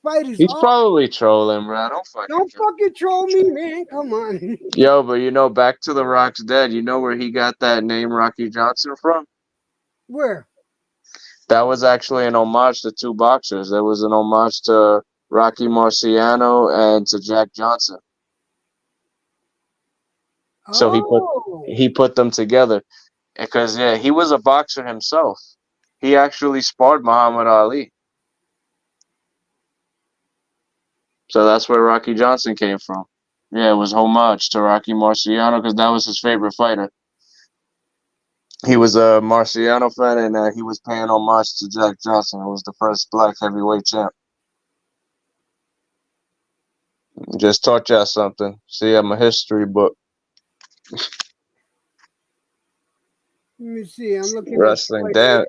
fight is. He's probably trolling, bro. Don't fucking troll me, man. Come on. Yo, but back to The Rock's Dead. You know where he got that name Rocky Johnson from? Where? That was actually an homage to two boxers. It was an homage to Rocky Marciano and to Jack Johnson. So he put them together because he was a boxer himself. He actually sparred Muhammad Ali. So that's where Rocky Johnson came from. Yeah, it was homage to Rocky Marciano because that was his favorite fighter. He was a Marciano fan, and he was paying homage to Jack Johnson, who was the first black heavyweight champ. Just taught y'all something. See, I'm a history book. Let me see. I'm looking at Wrestling. Damn,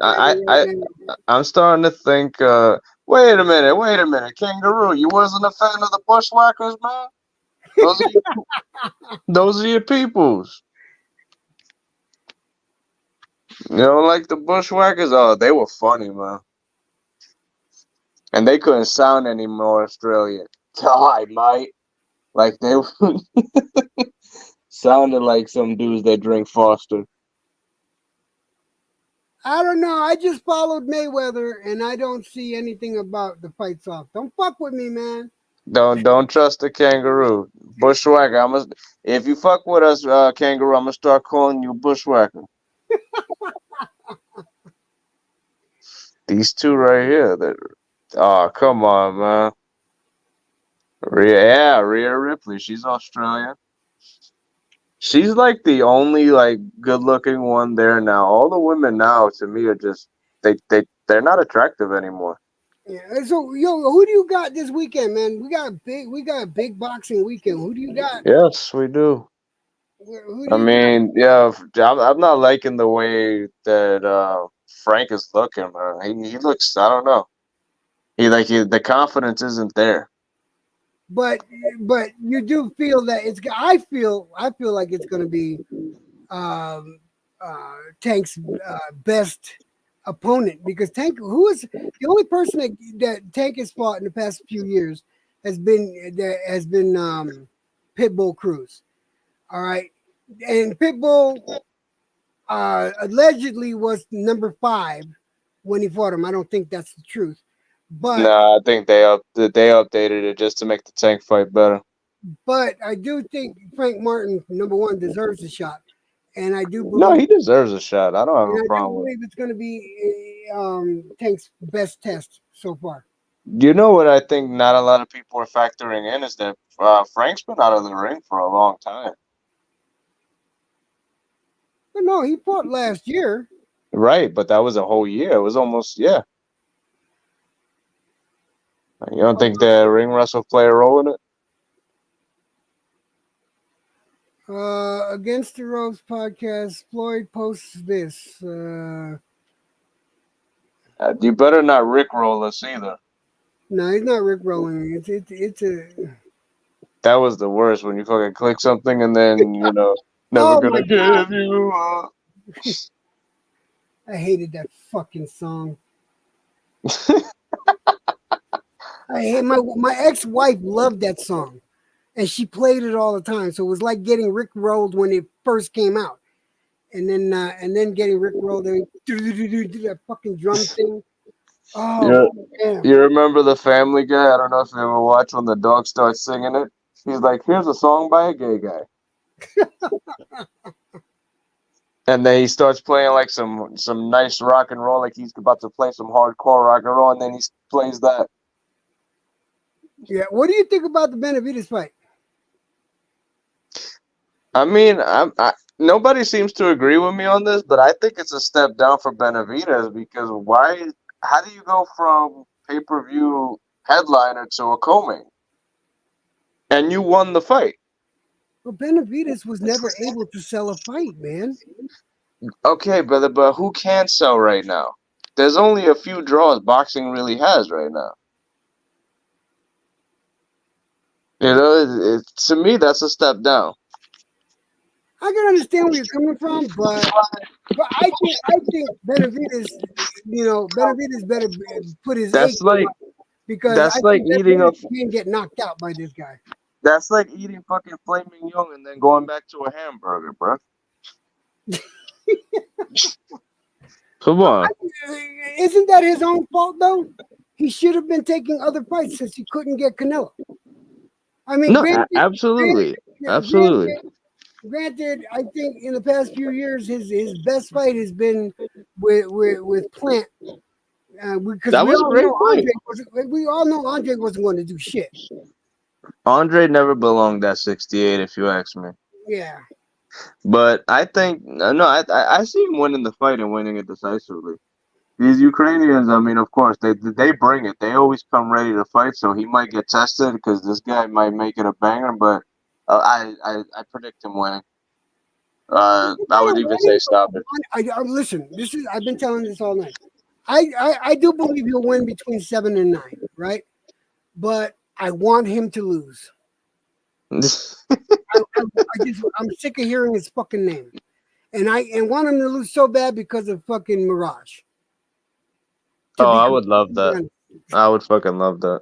I'm starting to think. Wait a minute, Kangaroo. You wasn't a fan of the Bushwhackers, man? Those are your peoples. You don't like the Bushwhackers? Oh, they were funny, man. And they couldn't sound any more Australian. God, mate. Like they sounded like some dudes that drink Foster. I don't know. I just followed Mayweather, and I don't see anything about the fights off. Don't fuck with me, man. Don't trust the Kangaroo. Bushwhacker. If you fuck with us, Kangaroo, I'm gonna start calling you Bushwhacker. These two right here. Oh, come on, man. Rhea Ripley. She's Australian. She's like the only like good-looking one there now. All the women now, to me, are just they're not attractive anymore. Yeah. So, yo, who do you got this weekend, man? We got a big boxing weekend. Who do you got? Yes, we do. Who I mean, yeah, I'm not liking the way that Frank is looking, man. He looks, I don't know. The confidence isn't there. But you do feel that it's. I feel like it's going to be Tank's best opponent, because Tank, who is the only person that Tank has fought in the past few years, has been Pitbull Cruz. All right, and Pitbull allegedly was number 5 when he fought him. I don't think that's the truth. But I think they updated it just to make the Tank fight better. But I do think Frank Martin, number 1, deserves a shot, and I do believe. No, he deserves a shot. I don't have a problem with it. I believe it's going to be Tank's best test so far. You know what I think not a lot of people are factoring in is that Frank's been out of the ring for a long time. But no, he fought last year. Right, but that was a whole year. It was almost, yeah. You don't think the ring wrestle play a role in it? Against the Ropes podcast, Floyd posts this. You better not rickroll us either. No, he's not rickrolling me. It's a. That was the worst when you fucking click something and then never gonna give you up. I hated that fucking song. I hate my ex-wife loved that song, and she played it all the time. So it was like getting rickrolled when it first came out, and then getting rickrolled and do that fucking drum thing. Oh, damn. You remember the Family Guy? I don't know if you ever watched when the dog starts singing it. He's like, "Here's a song by a gay guy," and then he starts playing like some nice rock and roll, like he's about to play some hardcore rock and roll, and then he plays that. Yeah, what do you think about the Benavidez fight? I mean, nobody seems to agree with me on this, but I think it's a step down for Benavidez because how do you go from pay-per-view headliner to a co-main? And you won the fight. Well, Benavidez was never able to sell a fight, man. Okay, brother, but who can sell right now? There's only a few draws boxing really has right now. You know, to me, that's a step down. I can understand where you're coming from, but I think Benavidez, Benavidez better put his. That's like because that's like eating a. Can't get knocked out by this guy. That's like eating fucking filet mignon and then going back to a hamburger, bro. Come on. Isn't that his own fault though? He should have been taking other fights since he couldn't get Canelo. I mean, no, absolutely. Granted, I think in the past few years, his best fight has been with Plant. Because that was a great fight. We all know Andre wasn't going to do shit. Andre never belonged at 68, if you ask me. Yeah. But I think no, I see him winning the fight and winning it decisively. These Ukrainians, I mean, of course, they bring it. They always come ready to fight. So he might get tested because this guy might make it a banger. But I predict him winning. I would even say stop it. Listen, I've been telling this all night. I do believe he'll win between 7 and 9, right? But I want him to lose. I'm sick of hearing his fucking name, and I want him to lose so bad because of fucking Mirage. Oh, I would love that. I would fucking love that.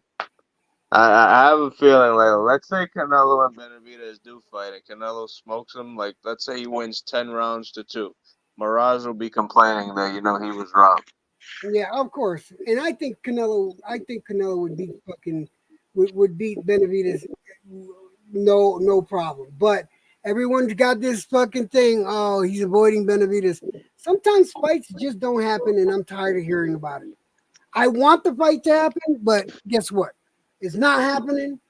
I have a feeling like, let's say Canelo and Benavidez do fight and Canelo smokes him, like, let's say he wins 10 rounds to 2. Mirage will be complaining that, he was robbed. Yeah, of course. And I think Canelo would beat Benavidez no problem. But everyone's got this fucking thing, oh, he's avoiding Benavidez. Sometimes fights just don't happen, and I'm tired of hearing about it. I want the fight to happen, but guess what? It's not happening.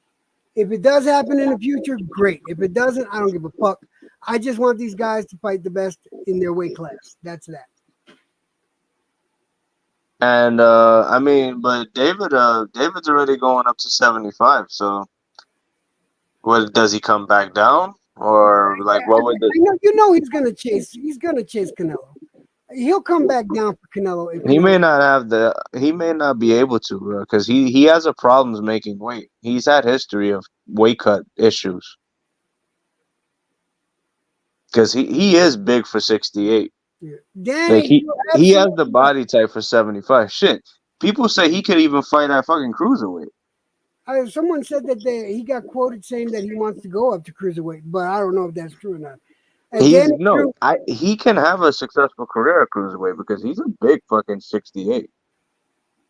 If it does happen in the future, great. If it doesn't, I don't give a fuck. I just want these guys to fight the best in their weight class. That's that. And I mean, but David's already going up to 75. So, what does he come back down, or like what would the? He's gonna chase. He's gonna chase Canelo. He'll come back down for Canelo. He may not have he may not be able to, because he has a problems making weight. He's had history of weight cut issues. Because he is big for 68. Yeah. Dang, like he has the body type for 75. Shit. People say he could even fight at fucking cruiserweight. Someone said that he got quoted saying that he wants to go up to cruiserweight, but I don't know if that's true or not. He can have a successful career at cruiserweight because he's a big fucking 68.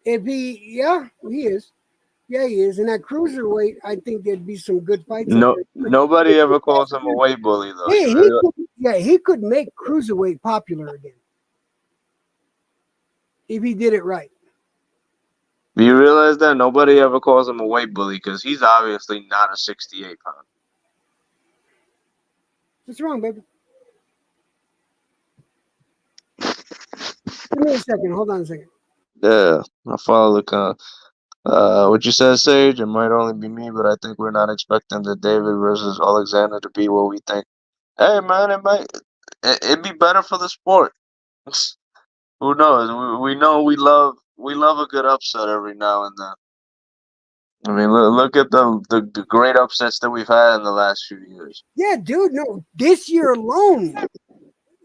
He is. Yeah, he is. And at cruiserweight, I think there'd be some good fights. Nobody ever calls him a weight bully though. He could make cruiserweight popular again if he did it right. Do you realize that nobody ever calls him a weight bully because he's obviously not a 68 pound. What's wrong, baby? Give me a second. Hold on a second. Yeah, I follow the what you said, Sage. It might only be me, but I think we're not expecting the David versus Alexander to be what we think. Hey, man, it'd be better for the sport. Who knows? We know we love a good upset every now and then. I mean, look at the great upsets that we've had in the last few years. Yeah, dude. No, this year alone,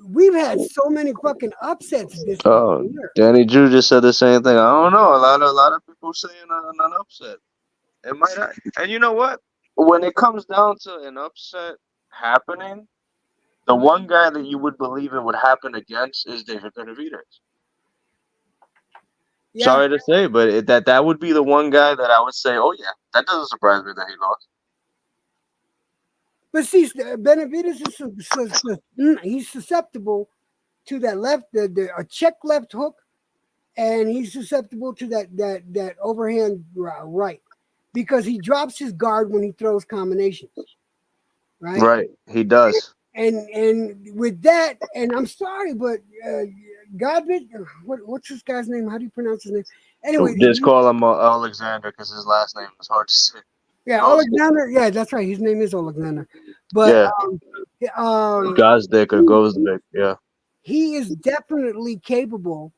we've had so many fucking upsets this year. Danny Drew just said the same thing. I don't know. A lot of people saying an upset. It might not. And you know what? When it comes down to an upset happening, the one guy that you would believe it would happen against is David Benavidez. Yeah. Sorry to say, but that would be the one guy that I would say, oh yeah, that doesn't surprise me that he lost. But see, Benavidez he's susceptible to that left, a check left hook, and he's susceptible to that overhand right, because he drops his guard when he throws combinations. Right. Right. He does. And with that, and I'm sorry, but Godbit, what's this guy's name? How do you pronounce his name? Anyway, just call him Alexander because his last name is hard to say. Yeah, Alexander. Yeah, that's right. His name is Alexander. But Gazdick or Gozdick. Yeah, he is definitely capable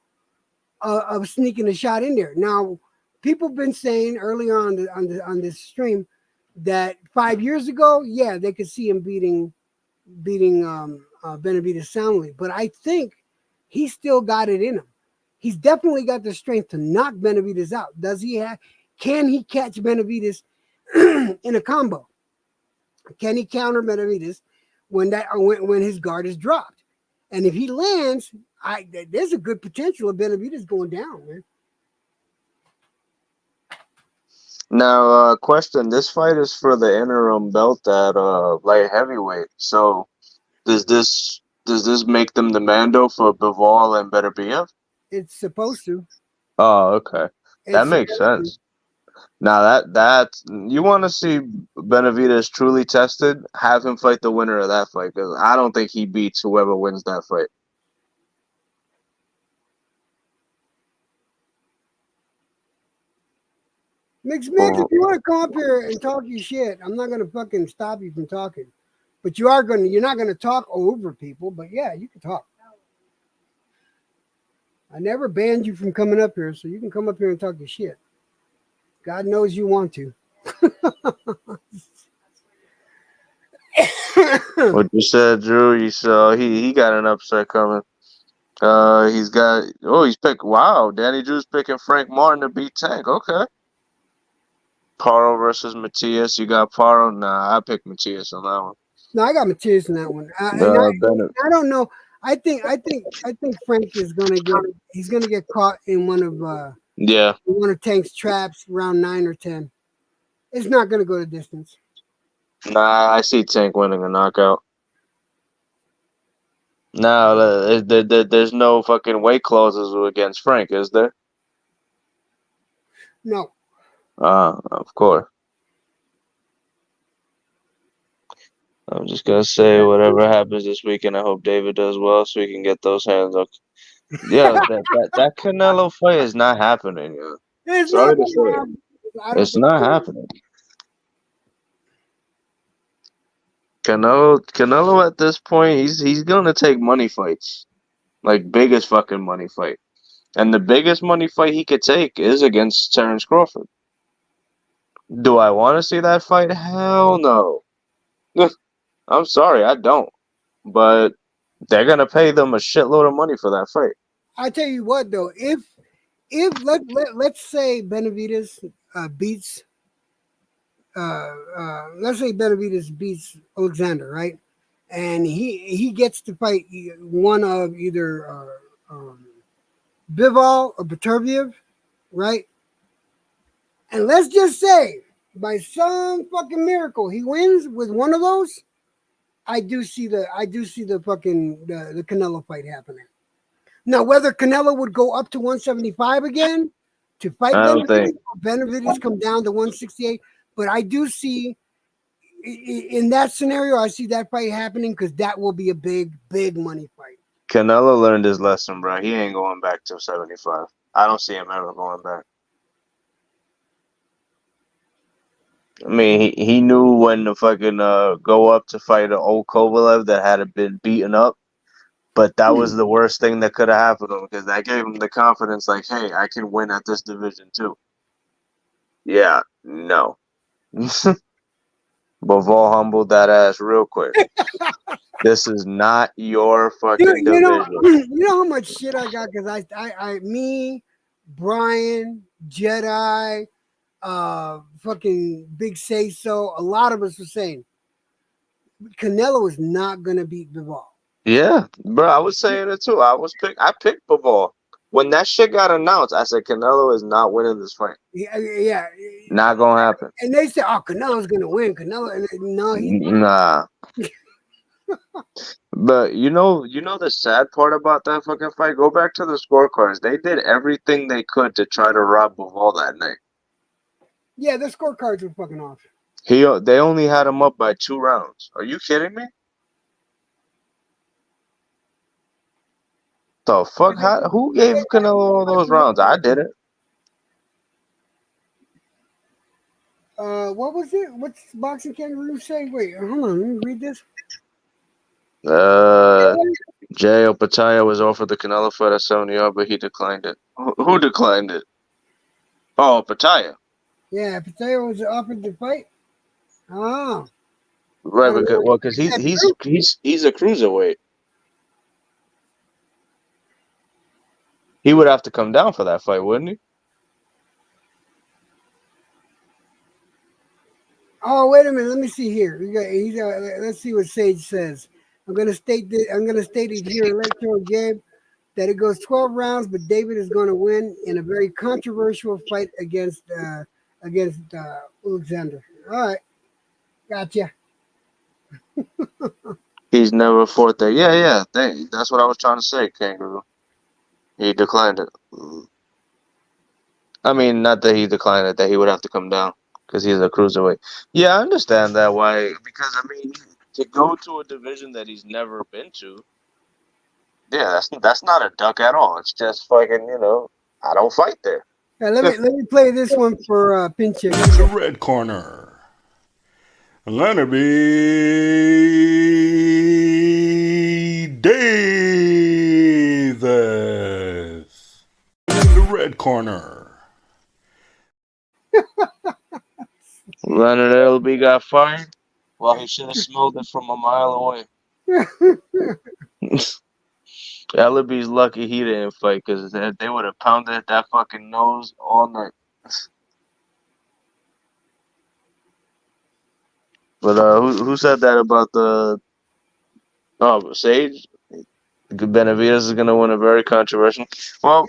of sneaking a shot in there. Now, people have been saying earlier on this stream that 5 years ago, yeah, they could see him beating Benavidez soundly, but I think he still got it in him. He's definitely got the strength to knock Benavidez out. Does he have? Can he catch Benavidez in a combo? Can he counter Benavidez when his guard is dropped? And if he lands, there's a good potential of Benavidez going down, man. Now, question: this fight is for the interim belt at light heavyweight. So, does this make them the Mando for Bivol and Beterbiev? It's supposed to. Oh, okay. That makes sense. Now that you want to see Benavidez truly tested, have him fight the winner of that fight because I don't think he beats whoever wins that fight. Mix, if you want to come up here and talk your shit, I'm not gonna fucking stop you from talking. But you're not gonna talk over people, but yeah, you can talk. I never banned you from coming up here, so you can come up here and talk your shit. God knows you want to. What you said, Drew? You saw he got an upset coming. He's picked. Wow, Danny Drew's picking Frank Martin to beat Tank. Okay. Paro versus Matias. You got Paro? Nah, I picked Matias on that one. No, I got Matias in that one. I don't know. I think Frank is gonna get caught in one of Tank's traps around 9 or 10. It's not gonna go the distance. Nah, I see Tank winning a knockout. No, there's no fucking weight clauses against Frank, is there? No. Of course. I'm just gonna say whatever happens this weekend, I hope David does well so we can get those hands up. Yeah, that Canelo fight is not happening. Yeah. Sorry to say, it's not happening. Canelo at this point, he's gonna take money fights, like biggest fucking money fight, and the biggest money fight he could take is against Terence Crawford. Do I want to see that fight? Hell no. I'm sorry, I don't. But they're gonna pay them a shitload of money for that fight. I tell you what, though, if let's say Benavidez beats. Let's say Benavidez beats Alexander, right? And he gets to fight one of either Bivol or Beterbiev, right? And let's just say by some fucking miracle he wins with one of those. I do see the fucking the Canelo fight happening. Now, whether Canelo would go up to 175 again to fight Benavidez come down to 168. But I do see in that scenario, I see that fight happening because that will be a big, big money fight. Canelo learned his lesson, bro. He ain't going back to 75. I don't see him ever going back. I mean, he knew when to fucking go up to fight an old Kovalev that had been beaten up. But that was the worst thing that could have happened to him because that gave him the confidence like, hey, I can win at this division too. Yeah, no. Bivol humbled that ass real quick. This is not your fucking division. You know how much shit I got because me, Brian, Jedi, fucking Big Say So. A lot of us were saying Canelo is not gonna beat Bivol. Yeah, bro, I was saying it too. I picked Bivol. When that shit got announced, I said Canelo is not winning this fight. Yeah. Not gonna happen. And they said, "Oh, Canelo's gonna win." Nah. But you know the sad part about that fucking fight. Go back to the scorecards. They did everything they could to try to rob Bivol that night. Yeah, the scorecards were fucking off. They only had him up by 2 rounds. Are you kidding me? The fuck? Who gave Canelo all those rounds? I didn't. What was it? What's Boxing Kangaroo say? Wait, hold on. Let me read this. Jay Opataya was offered the Canelo fight at 70 but he declined it. Who declined it? Oh, Opataya. Yeah, Opataya was offered the fight. Oh. Right, because he's a cruiserweight. He would have to come down for that fight, wouldn't he? Oh, wait a minute. Let me see here. Let's see what Sage says. I'm gonna state it here, Electro Gabe, that it goes 12 rounds, but David is going to win in a very controversial fight against Alexander. All right, gotcha. He's never fought there. Yeah. That's what I was trying to say, Kangaroo. He declined it. I mean, not that he declined it, that he would have to come down because he's a cruiserweight. Yeah, I understand that why. Because I mean, to go to a division that he's never been to, yeah, that's not a duck at all. It's just fucking, I don't fight there. Yeah, let me play this one for Pinche. In the red corner, Leonard B. Davis. In the red corner. Leonard LB got fired. Well, he should have smelled it from a mile away. LB's lucky he didn't fight because they would have pounded that fucking nose all night. But who said that about the Sage? Benavidez is gonna win a very controversial. Well,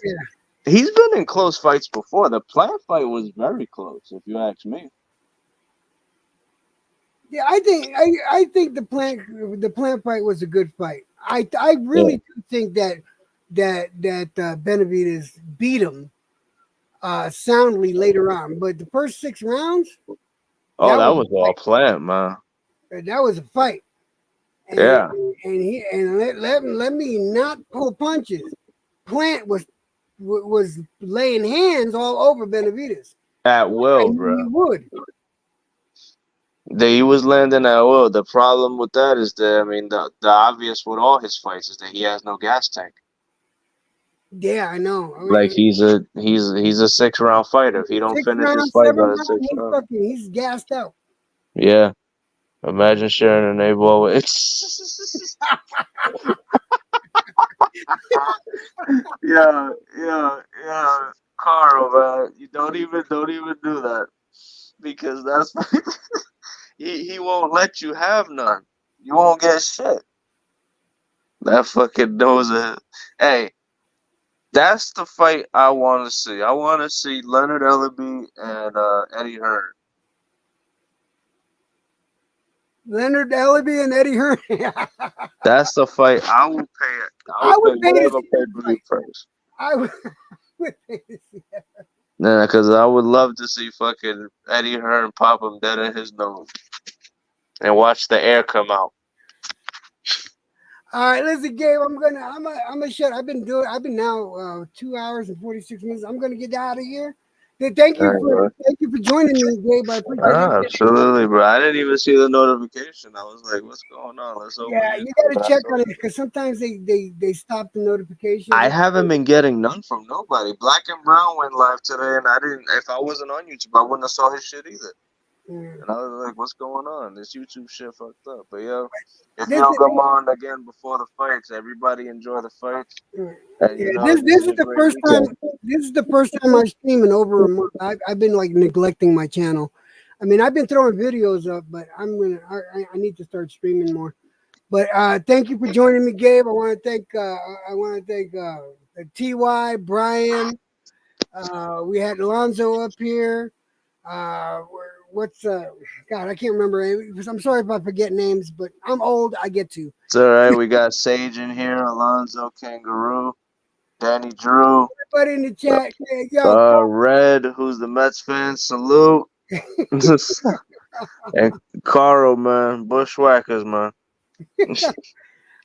he's been in close fights before. The Plant fight was very close, if you ask me. Yeah, I think the Plant fight was a good fight. I really do think that Benavidez beat him soundly later on, but the first 6 rounds. Oh, that was all Plant, man. That was a fight. And, Yeah. And let me not pull punches. Plant was laying hands all over Benavidez. At will, He bro. would. He was landing at will. The problem with that is that, I mean, the obvious with all his fights is that he has no gas tank. Yeah, I know. Like he's a 6-round fighter. If he don't finish his fight by the 6th round, he's gassed out. yeah. Imagine sharing an A-ball with. yeah. Carl, man, you don't even do that because that's he won't let you have none. You won't get shit. That fucking knows it. Hey, that's the fight I want to see. I want to see Leonard Ellerbe and Eddie Hearn. Leonard Ellerbe and Eddie Hearn. That's the fight I will pay. I would pay whatever to see pay-per-view price. I would pay to see that. Nah, because I would love to see fucking Eddie Hearn pop him dead in his nose and watch the air come out. All right, listen, Gabe. I'm gonna shut. I've been now 2 hours and 46 minutes. I'm gonna get out of here. Thank you for joining me, Gabe. I appreciate it. Absolutely, bro. I didn't even see the notification. I was like, "What's going on?" Let's open Yeah, you gotta check on it because sometimes they stop the notification. I haven't been getting none from nobody. Black and Brown went live today, and I didn't. If I wasn't on YouTube, I wouldn't have saw his shit either. And I was like, "What's going on? This YouTube shit fucked up." But yeah, if you don't come on again before the fights, everybody enjoy the fights. And, This is the first time. This is the first time I stream in over a month. I've been like neglecting my channel. I mean, I've been throwing videos up, but I need to start streaming more. But thank you for joining me, Gabe. I want to thank Ty, Brian. We had Alonzo up here. God, I can't remember. I'm sorry if I forget names, but I'm old. I get to. It's all right. We got Sage in here, Alonzo, Kangaroo, Danny Drew. Everybody in the chat. Red, who's the Mets fan, salute. And Carl, man, Bushwhackers, man.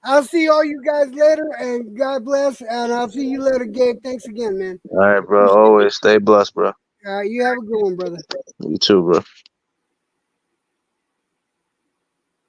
I'll see all you guys later, and God bless. And I'll see you later, Gabe. Thanks again, man. All right, bro. Always stay blessed, bro. You have a good one, brother. You too, bro.